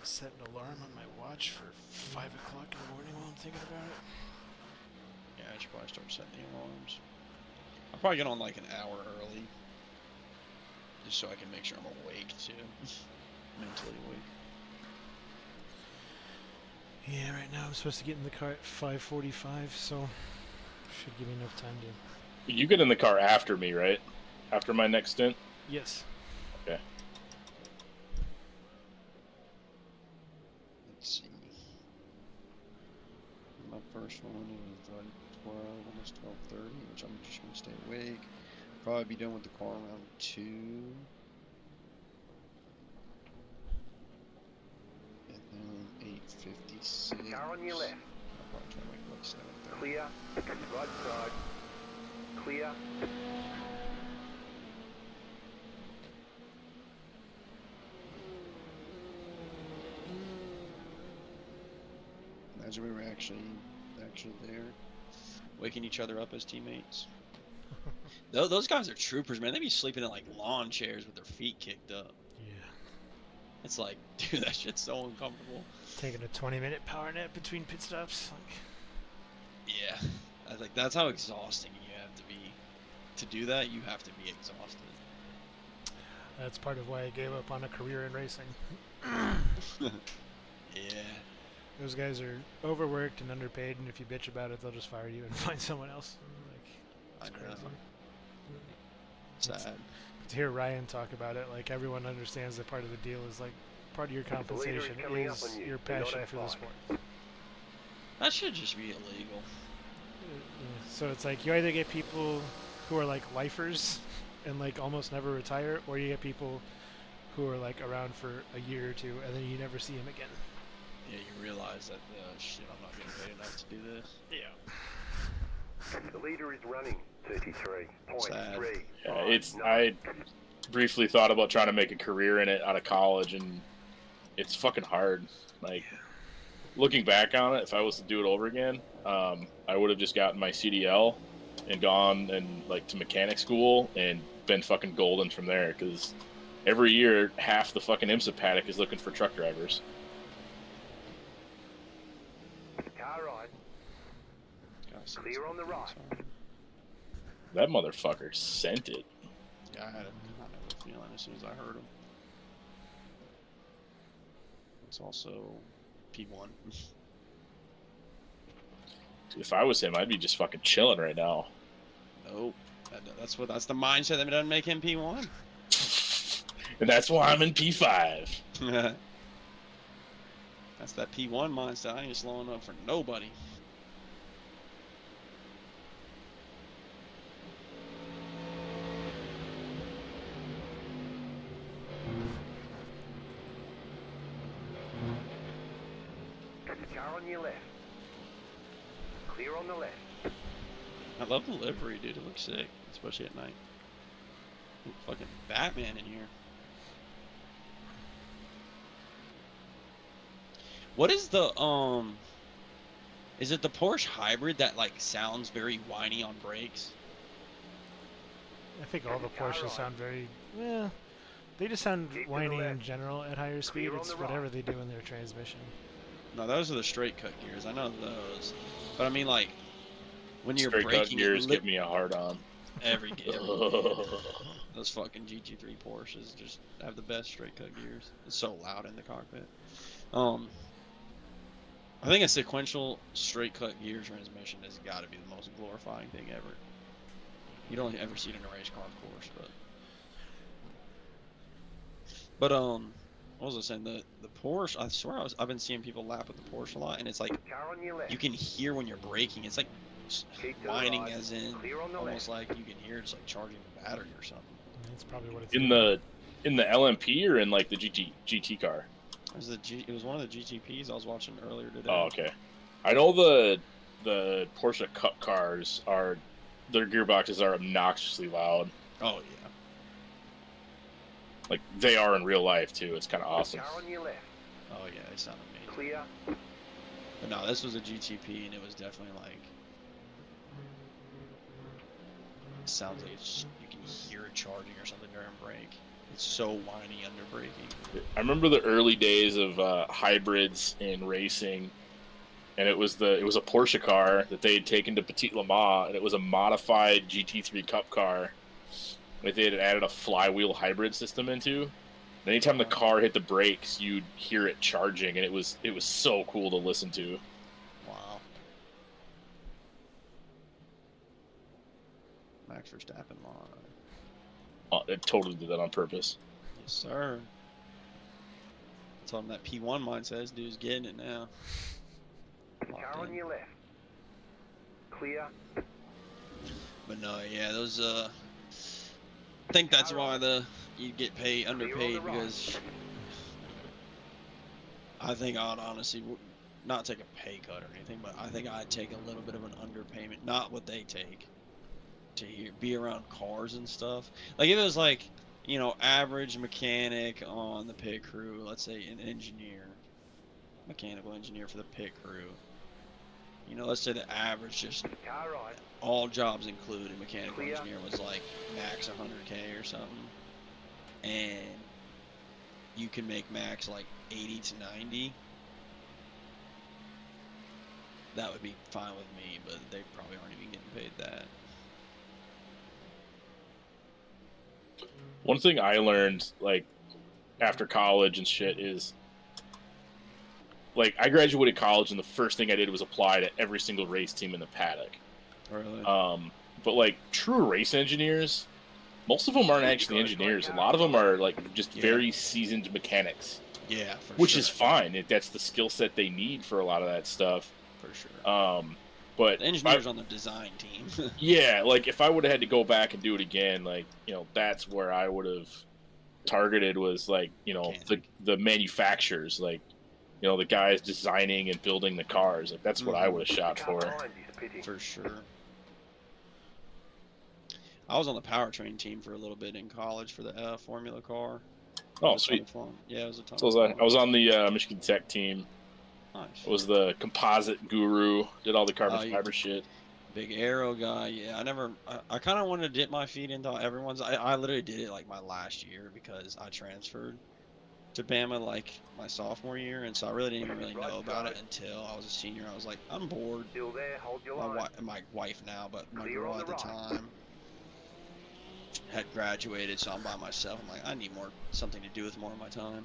Set an alarm on my watch for 5 o'clock in the morning while I'm thinking about it.
Yeah, I should probably start setting the alarms. I'll probably get on an hour early. just so I can make sure I'm awake too, mentally awake.
Yeah, right now I'm supposed to get in the car at 5:45, so should give me enough time to.
You get in the car after me, right? After my next stint?
Yes.
Okay.
Let's see. My first one is like 12, almost 12:30, which I'm just gonna stay awake. Probably be done with the car around 2. And then 8:56.
Car on your left.
I'll probably try to wake up 7:30.
Clear. Right side. Clear.
Imagine we were actually there, waking each other up as teammates. Those guys are troopers, man. They be sleeping in like lawn chairs with their feet kicked up.
Yeah.
It's like, dude, that shit's so uncomfortable.
Taking a 20-minute power nap between pit stops. Like.
Yeah, I think that's how exhausting you have to be. To do that, you have to be exhausted.
That's part of why I gave up on a career in racing.
Yeah.
Those guys are overworked and underpaid, and if you bitch about it, they'll just fire you and find someone else. Like, it's
I know.
crazy.
Sad.
To hear Ryan talk about it, like everyone understands that part of the deal is like part of your compensation
coming up
is
on you.
your
Do not
passion for the
F5.
sport.
That should just be illegal.
So it's like you either get people who are like lifers and like almost never retire, or you get people who are like around for a year or two and then you never see them again.
Yeah, you realize that, shit, I'm not getting paid enough to do this.
Yeah.
The leader is running 33.3.
Yeah, I briefly thought about trying to make a career in it out of college, and it's fucking hard. Like, looking back on it, if I was to do it over again, I would have just gotten my CDL and gone and like to mechanic school and been fucking golden from there. Because every year, half the fucking IMSA paddock is looking for truck drivers.
Car right.
Gosh,
Clear on the right.
That motherfucker sent it.
Yeah, I had a feeling as soon as I heard him. It's also P1.
Dude, if I was him, I'd be just fucking chilling right now.
Nope. That's the mindset that doesn't make him P1.
And that's why I'm in P5.
That's that P1 mindset. I ain't slowing up for nobody.
Car on your left. Clear on the left.
I love the livery, dude. It looks sick, especially at night. Ooh, fucking Batman in here. What is the is it the Porsche hybrid that like sounds very whiny on brakes?
I think all the Porsches sound very, yeah, they just sound
Keep to the
whiny in
left.
general at higher speed.
Clear on
It's
the right.
whatever they do in their transmission.
No, those are the straight cut gears. I know those, but I mean like when you're
Straight cut
braking,
gears give me a hard on.
every those fucking GT3 Porsches just have the best straight cut gears. It's so loud in the cockpit. I think a sequential straight cut gear transmission has got to be the most glorifying thing ever. You don't ever see it in a race car, of course, but what was I saying? The Porsche. I swear I've been seeing people lap with the Porsche a lot, and it's like
Car on your left.
you can hear when you're braking. It's like
Keep to the
whining,
right.
as in
Clear on the
almost
left.
like you can hear it's like charging the battery or something.
That's probably what it's
In the LMP or in like the GT car?
It was one of the GTPs I was watching earlier today.
Oh, okay. I know the Porsche Cup cars their gearboxes are obnoxiously loud.
Oh yeah.
Like they are in real life too. It's kind of awesome.
Car on your left.
Oh yeah, they sound amazing.
Clear.
But no, this was a GTP, and it was definitely like it sounds like you can hear it charging or something during brake. It's so whiny under braking.
I remember the early days of hybrids in racing, and it was a Porsche car that they had taken to Pt2, and it was a modified GT3 Cup car like they had added a flywheel hybrid system into. And anytime the car hit the brakes, you'd hear it charging, and it was so cool to listen to.
Wow. Max Verstappen live.
It totally did that on purpose.
Yes, sir. I told him that P1 mindset. This dude's getting it now.
Car on your left. Clear.
But no, yeah, those I think that's why you get paid underpaid, because I think I'd honestly not take a pay cut or anything, but I think I'd take a little bit of an underpayment, not what they take, to be around cars and stuff. Like if it was like, you know, average mechanic on the pit crew, let's say an engineer, mechanical engineer for the pit crew. You know, let's say the average, just
Car right.
all jobs included, mechanical engineer was like max 100K or something, and you can make max like 80 to 90. That would be fine with me, but they probably aren't even getting paid that.
One thing I learned, like, after college and shit is, like, I graduated college and the first thing I did was apply to every single race team in the paddock.
Really?
But, like, true race engineers, most of them aren't actually engineers. A lot of them are, like, just very seasoned mechanics.
Yeah, for
which
sure.
is fine. That's the skill set they need for a lot of that stuff.
For sure.
But
the engineers on the design team.
Yeah, like if I would have had to go back and do it again, like, you know, that's where I would have targeted, was like, you know, the manufacturers, like, you know, the guys designing and building the cars. Like that's what I would have shot for.
For sure. I was on the powertrain team for a little bit in college for the Formula car.
Oh, sweet.
Yeah, it was a ton
So
of fun.
I was on the Michigan Tech team.
Nice.
I was the composite guru, did all the carbon fiber shit.
Big aero guy. Yeah, I kind of wanted to dip my feet into everyone's. I literally did it like my last year because I transferred to Bama like my sophomore year, and so I really didn't even really know about it until I was a senior. I was like, I'm bored.
Still there, hold your line.
My wife now, but my
Clear
girl
on
at the
the
time had graduated, so I'm by myself. I'm like, I need something to do with more of my time.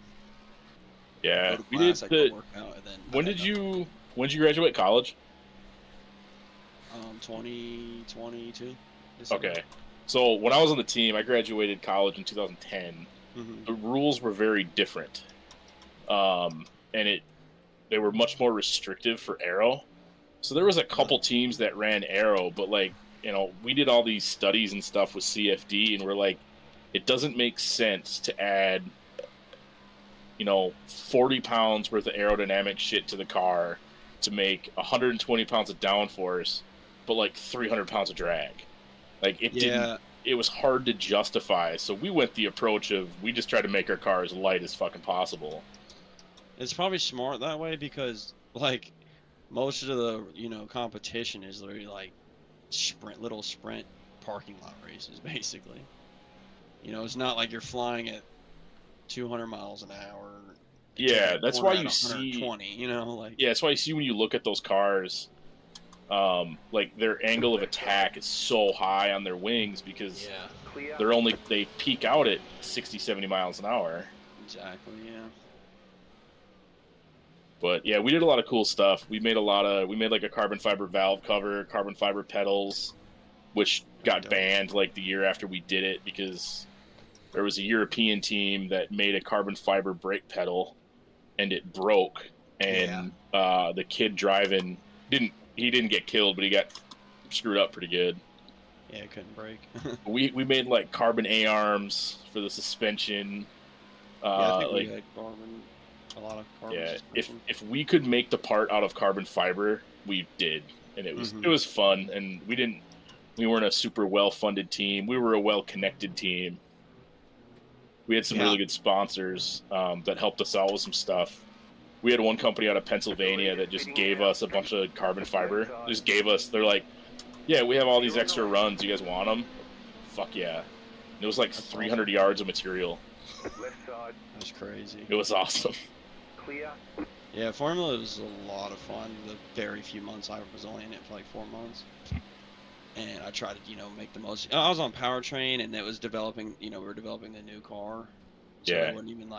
Yeah,
Go to
we did
class, I go work out, and then
when did you graduate college?
2022.
Okay. So when I was on the team, I graduated college in 2010.
Mm-hmm.
The rules were very different. And they were much more restrictive for aero. So there was a couple teams that ran aero, but like, you know, we did all these studies and stuff with CFD, and we're like, it doesn't make sense to add, you know, 40 pounds worth of aerodynamic shit to the car to make 120 pounds of downforce, but like 300 pounds of drag. Like it didn't. It was hard to justify. So we went the approach of, we just try to make our car as light as fucking possible.
It's probably smart that way because like most of the, you know, competition is literally like little sprint parking lot races basically. You know, it's not like you're flying at 200 miles an hour.
Yeah, that's why you see
120, you know, like.
Yeah, that's why you see when you look at those cars, like their angle of attack is so high on their wings because they peak out at 60, 70 miles an hour.
Exactly, yeah.
But yeah, we did a lot of cool stuff. We made like a carbon fiber valve cover, carbon fiber pedals, which got banned like the year after we did it because there was a European team that made a carbon fiber brake pedal and it broke, and the kid driving didn't get killed, but he got screwed up pretty good.
Yeah, it couldn't break.
we made like carbon A-arms for the suspension.
I think we had a lot of carbon.
Yeah,
suspension.
if we could make the part out of carbon fiber, we did, and it was fun. And we weren't a super well-funded team. We were a well-connected team. We had some really good sponsors that helped us out with some stuff. We had one company out of Pennsylvania that just gave us a bunch of carbon fiber. They're like, yeah, we have all these extra runs. You guys want them? Fuck yeah. And it was like 300 yards of material.
That's crazy.
It was awesome.
Clear.
Yeah, Formula was a lot of fun. The very few months I was only in it for like 4 months. and I tried to, make the most. I was on powertrain, and it was developing. We were developing the new car, so
Yeah.
it wouldn't even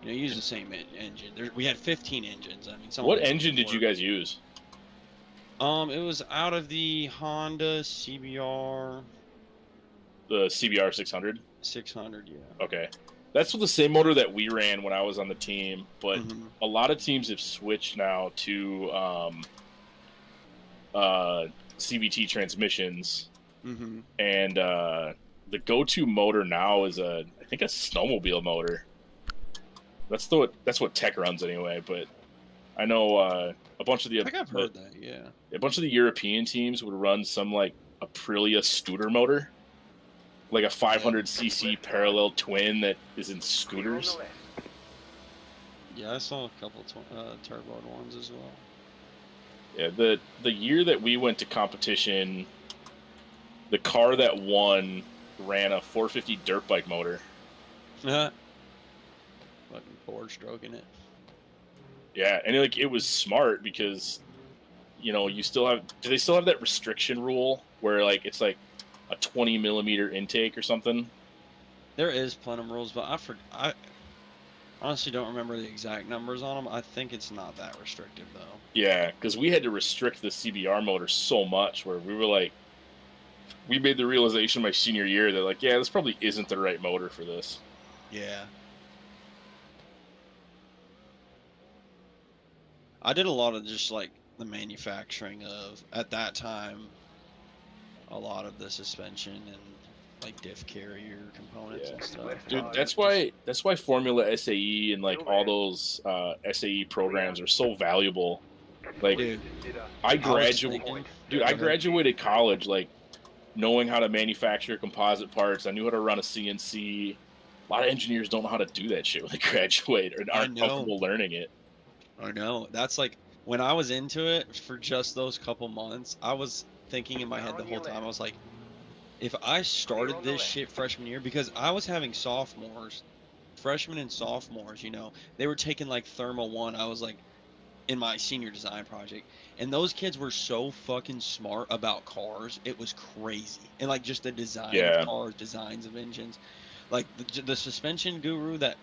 use the same engine. We had 15 engines. I mean,
What engine did you guys use?
It was out of the Honda CBR.
The CBR 600.
600, yeah.
Okay, that's the same motor that we ran when I was on the team, but a lot of teams have switched now to CVT transmissions, and the go-to motor now is I think a snowmobile motor. That's what Tech runs anyway. But I know a bunch of the
I think I've heard that. Yeah,
a bunch of the European teams would run some like Aprilia scooter motor, like a 500cc parallel twin that is in scooters.
Yeah, I saw a couple turboed ones as well.
Yeah, the year that we went to competition, the car that won ran a 450 dirt bike motor.
Fucking four-stroking it.
Yeah, and it was smart because, you still have. Do they still have that restriction rule where it's like a 20 millimeter intake or something?
There is plenum rules, but I honestly don't remember the exact numbers on them. I think it's not that restrictive though.
Yeah, because we had to restrict the CBR motor so much where we were we made the realization my senior year that this probably isn't the right motor for this.
Yeah. I did a lot of just the manufacturing of, at that time, a lot of the suspension and diff carrier components and stuff.
Dude, that's why Formula SAE and all those SAE programs are so valuable.
Dude,
I graduated college knowing how to manufacture composite parts. I knew how to run a CNC. A lot of engineers don't know how to do that shit when they graduate or aren't comfortable learning it.
I know. That's when I was into it for just those couple months, I was thinking in my head the whole time, I was like, if I started this shit freshman year, because I was having freshmen and sophomores, they were taking Thermo 1. I was in my senior design project, and those kids were so fucking smart about cars. It was crazy. And just the design of cars, designs of engines. The suspension guru that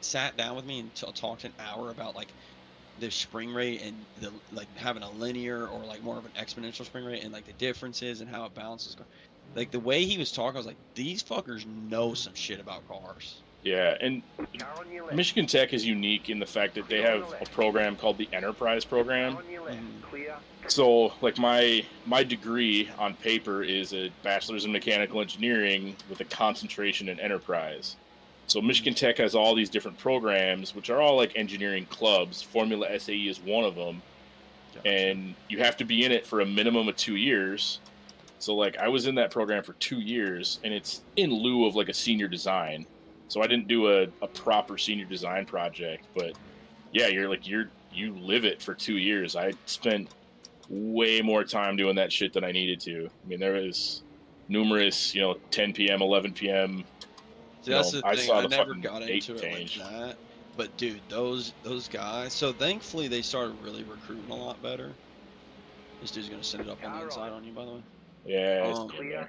sat down with me and talked an hour about the spring rate and the having a linear or more of an exponential spring rate and the differences and how it bounces. The way he was talking, I was like, these fuckers know some shit about cars.
Yeah, and Michigan Tech is unique in the fact that they have a program called the Enterprise Program. So, my degree on paper is a bachelor's in mechanical engineering with a concentration in enterprise. So Michigan Tech has all these different programs, which are all engineering clubs. Formula SAE is one of them. Gotcha. And you have to be in it for a minimum of 2 years. So I was in that program for 2 years, and it's in lieu of a senior design. So I didn't do a proper senior design project, but yeah, you live it for 2 years. I spent way more time doing that shit than I needed to. I mean, there was numerous, 10 p.m., 11 p.m.
See, that's the thing. I never got into it like that. But dude, those guys. So thankfully they started really recruiting a lot better. This dude's gonna send it up on the inside on you, by the way.
Yeah.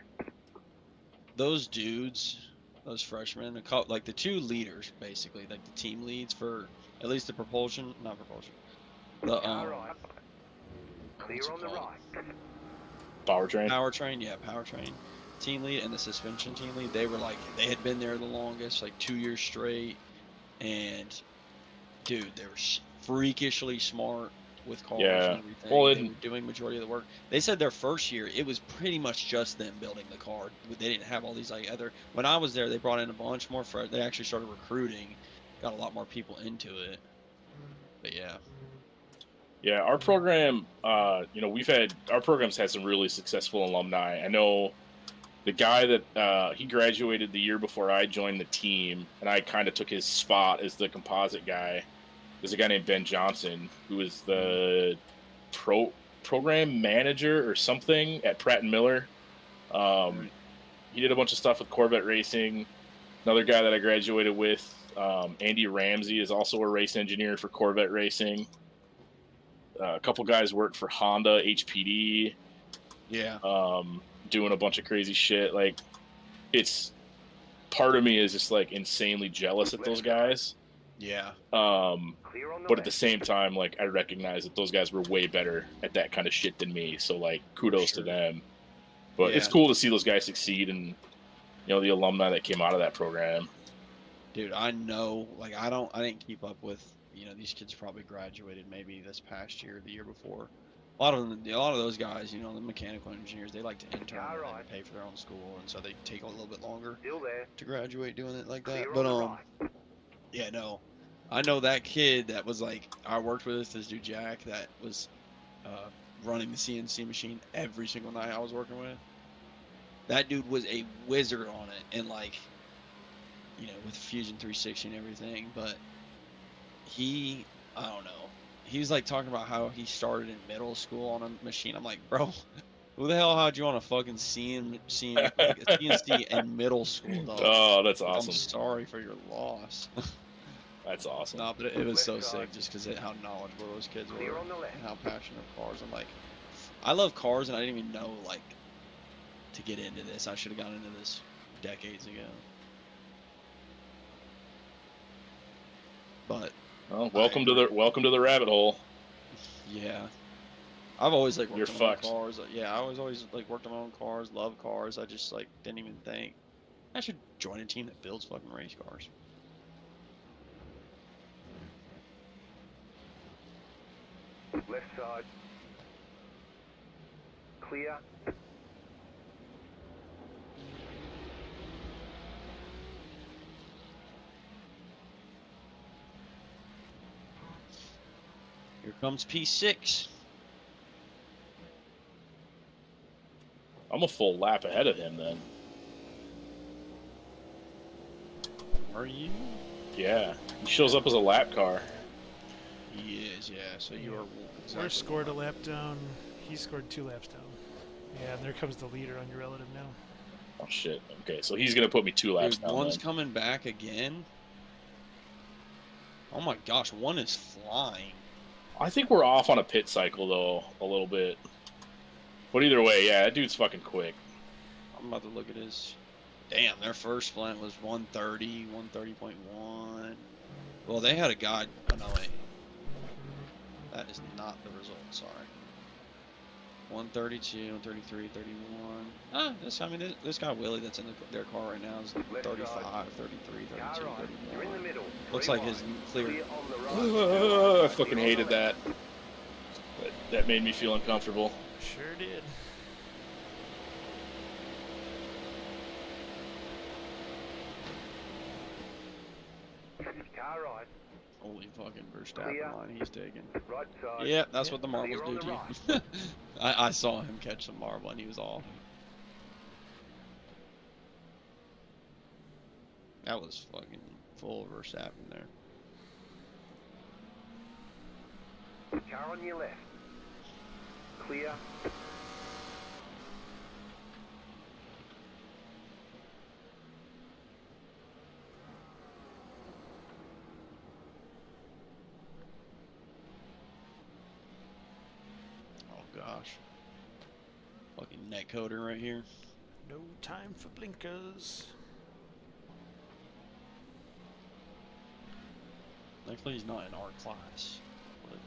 Those dudes, those freshmen, the two leaders basically, the team leads for at least the propulsion, not propulsion. The
Clear on the right.
Powertrain.
Yeah, powertrain. Team lead and the suspension team lead, they were they had been there the longest, 2 years straight, and dude, they were freakishly smart with cars and everything.
Well,
they were doing majority of the work. They said their first year it was pretty much just them building the car. They didn't have all these other. When I was there, they brought in a bunch more. They actually started recruiting, got a lot more people into it. But yeah.
Yeah, our program, our program's had some really successful alumni. I know the guy that he graduated the year before I joined the team, and I kind of took his spot as the composite guy. There's a guy named Ben Johnson, who is the program manager or something at Pratt & Miller. He did a bunch of stuff with Corvette racing. Another guy that I graduated with, Andy Ramsey, is also a race engineer for Corvette racing. A couple guys worked for Honda, HPD.
Yeah.
Doing a bunch of crazy shit. Like, it's part of me is just like insanely jealous at those guys.
Yeah.
Clear on the
But at the
left.
same time, like, I recognize that those guys were way better at that kind of shit than me. So, like, kudos to them. But it's
Yeah.
cool to see those guys succeed and, you know, the alumni that came out of that program.
Dude, I know, like, I didn't keep up with, you know, these kids probably graduated maybe this past year, the year before. A lot of those guys, you know, the mechanical engineers, they like to intern and then pay for their own school, and so they take a little bit longer
Still there.
to graduate doing it like that.
Clear
But
on the right.
yeah, no, I know that kid that was like, I worked with this dude Jack that was running the CNC machine every single night I was working with. That dude was a wizard on it, and like, you know, with Fusion 360 and everything, but I don't know. He was like talking about how he started in middle school on a machine. I'm like, bro, who the hell had you on a fucking CNC in middle school, dog?
Oh, that's
Like,
awesome.
I'm sorry for your loss.
That's awesome.
No, but it was so sick just because how knowledgeable those kids were
Clear on the left.
and how passionate of cars. I'm like, I love cars, and I didn't even know like to get into this. I should have gotten into this decades ago. But
Well, welcome to the rabbit hole.
yeah, I've always like worked
You're
on my own
fucked.
cars. Yeah, I was always like worked on my own cars, love cars. I just like didn't even think I should join a team that builds fucking race cars.
Left side. Clear.
Here comes P6.
I'm a full lap ahead of him then.
Are you?
Yeah. He shows up as a lap car.
He is, yeah. So you are
We're
exactly.
scored a lap down. He scored 2 laps down. Yeah, and there comes the leader on your relative now.
Oh shit. Okay, so he's gonna put me 2 laps
Dude,
down.
one's
Then.
coming back again. Oh my gosh, one is flying.
I think we're off on a pit cycle though, a little bit. But either way, yeah, that dude's fucking quick.
I'm about to look at his. Damn, their first sprint was 130, 130.1. Well, they had a guy. Oh no, wait. That is not the result. Sorry. 132, 133, 31. This guy Willie that's in their car right now is 35, 33, 32,
Car right. You're in the
31.
middle.
Looks
3
like his
wide.
clear.
Clear on the right.
I fucking hated that. That made me feel uncomfortable.
Sure did.
Car right.
Holy fucking
Clear.
Verstappen line he's taking.
Right side.
Yeah, that's what the marbles
Clear on
do
the
to you. I saw him catch some marble and he was off. That was fucking full Verstappen there.
Car on your left. Clear.
Oh gosh. Fucking neck coder right here.
No time for blinkers.
Thankfully he's not in our class. But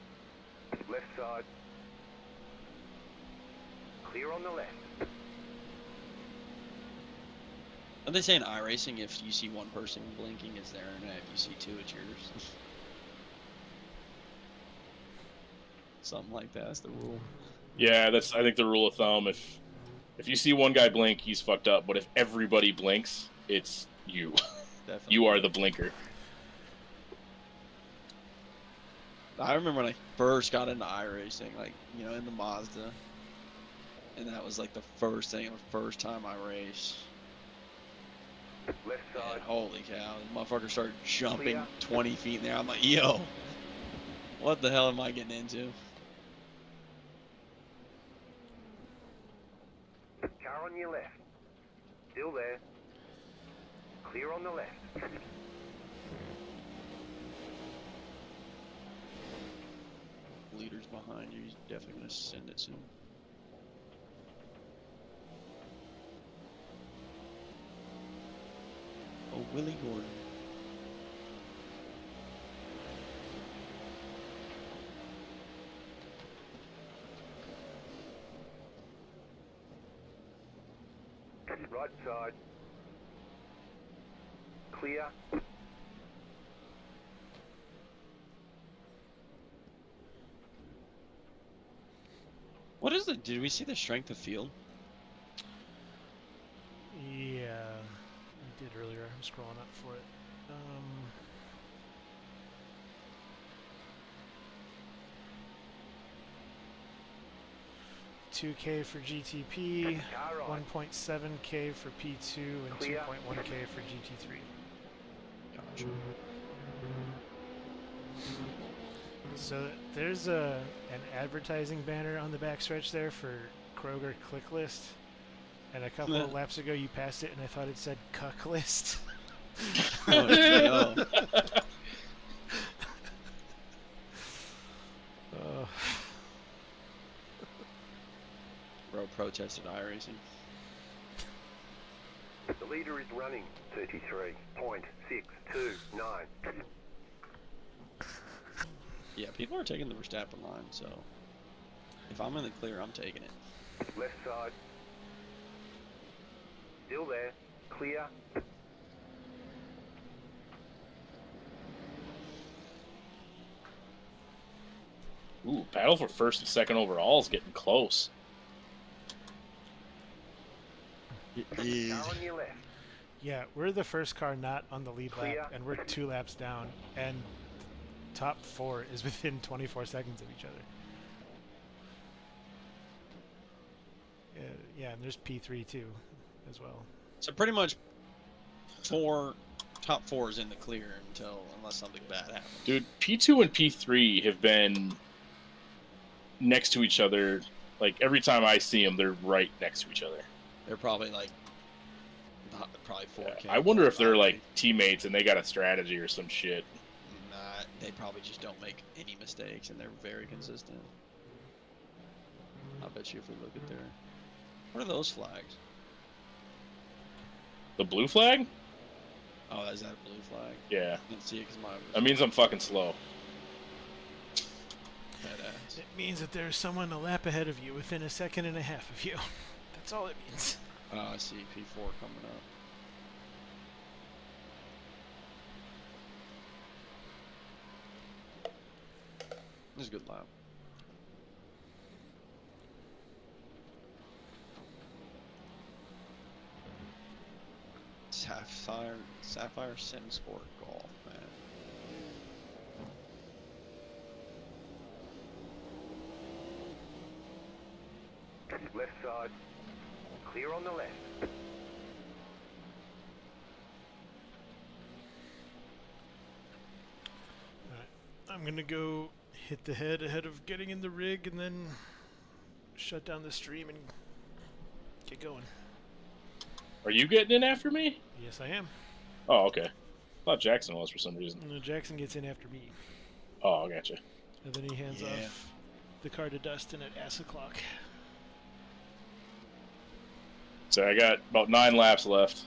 Left side. Clear on the left.
are they saying iRacing if you see one person blinking it's their internet, if you see two it's yours? Something like that's the rule.
Yeah, that's I think the rule of thumb. If you see one guy blink, he's fucked up. But if everybody blinks, it's you.
Definitely.
You are the blinker.
I remember when I first got into iRacing, like, you know, in the Mazda. And that was like the first time I raced.
Left
And
side.
holy cow, the motherfucker started jumping
Clear.
20 feet in there. I'm like, yo, what the hell am I getting into?
Car on your left. Still there. Clear on the left.
Leader's behind you. He's definitely going to send it soon. Oh, Willie Gordon.
Right side. Clear.
What is it? Did we see the strength of field?
Yeah, I did earlier. I'm scrolling up for it. 2K for GTP,
Car right.
1.7K for P2, and
Clear.
2.1K for GT3.
Gotcha.
So there's an advertising banner on the backstretch there for Kroger Click List, and a couple of laps ago you passed it and I thought it said Cuck List.
Oh, no. Bro protested iRacing.
The leader is running 33.629.
Yeah, people are taking the Verstappen line, so if I'm in the clear, I'm taking it.
Left side. Still there. Clear.
Ooh, battle for first and second overall is getting close.
Car on your left.
Yeah, we're the first car not on the lead
Clear.
lap, and we're 2 laps down, and top 4 is within 24 seconds of each other. Yeah, and there's P3 too, as well.
So pretty much top four is in the clear unless something bad happens.
Dude, P2 and P3 have been next to each other. Like, every time I see them, they're right next to each other.
They're probably like, probably 4K.
I wonder if they're like teammates and they got a strategy or some shit.
Nah, they probably just don't make any mistakes and they're very consistent. I bet you if we look at their... What are those flags?
The blue flag?
Oh, is that a blue flag?
Yeah.
I didn't see it because mine was
That means I'm fucking slow.
badass.
It means that there's someone a lap ahead of you within a second and a half of you. That's all it means.
Oh, I see P4 coming up. This is a good lap. Sapphire Sim Sport Golf, man.
Left side. Clear on the left.
Alright, I'm gonna go hit the head ahead of getting in the rig and then shut down the stream and get going.
Are you getting in after me?
Yes, I am.
Oh, okay. I thought Jackson was for some reason.
No, Jackson gets in after me.
Oh, I gotcha.
And then he hands off the car to Dustin at ass o'clock.
So I got about 9 laps left.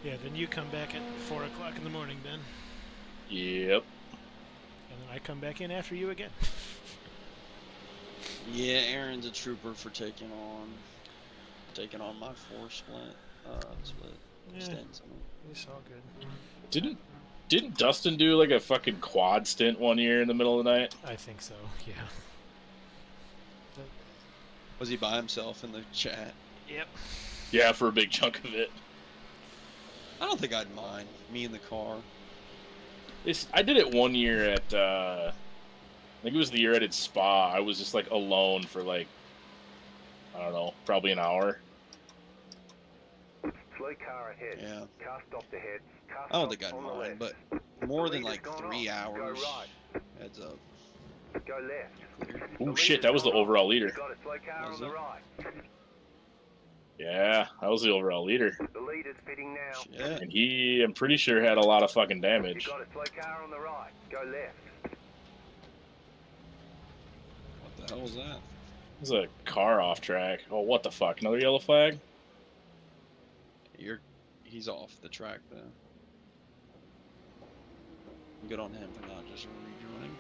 Yeah, then you come back at 4 o'clock in the morning, Ben.
Yep.
And then I come back in after you again.
Yeah, Aaron's a trooper for taking on my 4 split stints.
It's all good.
Didn't Dustin do like a fucking quad stint one year in the middle of the night?
I think so, yeah.
Was he by himself in the chat?
Yep.
Yeah, for a big chunk of it.
I don't think I'd mind me in the car.
I did it one year at, I think it was the year I did Spa. I was just like alone for like, I don't know, probably an hour.
Slow car ahead.
Yeah.
Car stopped ahead. Car
I don't think
stopped
I'd
on the
mind,
left.
but more
The
than
leader's
like
gone
3
off.
hours.
Go right.
Heads up.
Go left.
Oh
The
shit, that was the
leader's gone
overall
off.
leader.
You got a slow car
Was
on the
it?
right.
Yeah, that was the overall leader.
The leader's pitting now.
Shit.
And he, I'm pretty sure, had a lot of fucking
You
damage.
got a slow car on the right. Go left.
What the hell was that?
There's a car off track. Oh, what the fuck? Another yellow flag?
He's off the track then. Good on him for not just rejoining.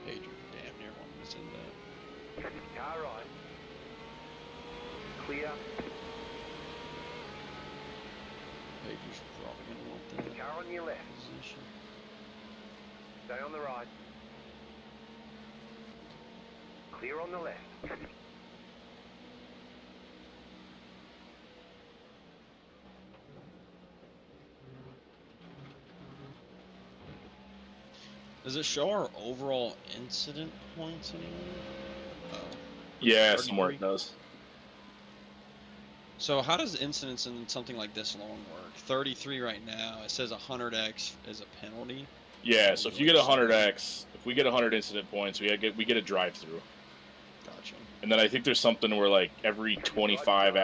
Page, damn near one was in that.
Car right. Clear.
Page is probably gonna want that
Car on your left.
position.
Stay on the right. Clear on the left.
Does it show our overall incident points anywhere? Oh.
Yeah, somewhere
33?
it does.
So how does incidents in something like this long work? 33 right now. It says 100x is a penalty.
Yeah, so if you get 100x, if we get 100 incident points, we get a drive-through.
Gotcha.
And then I think there's something where like every 25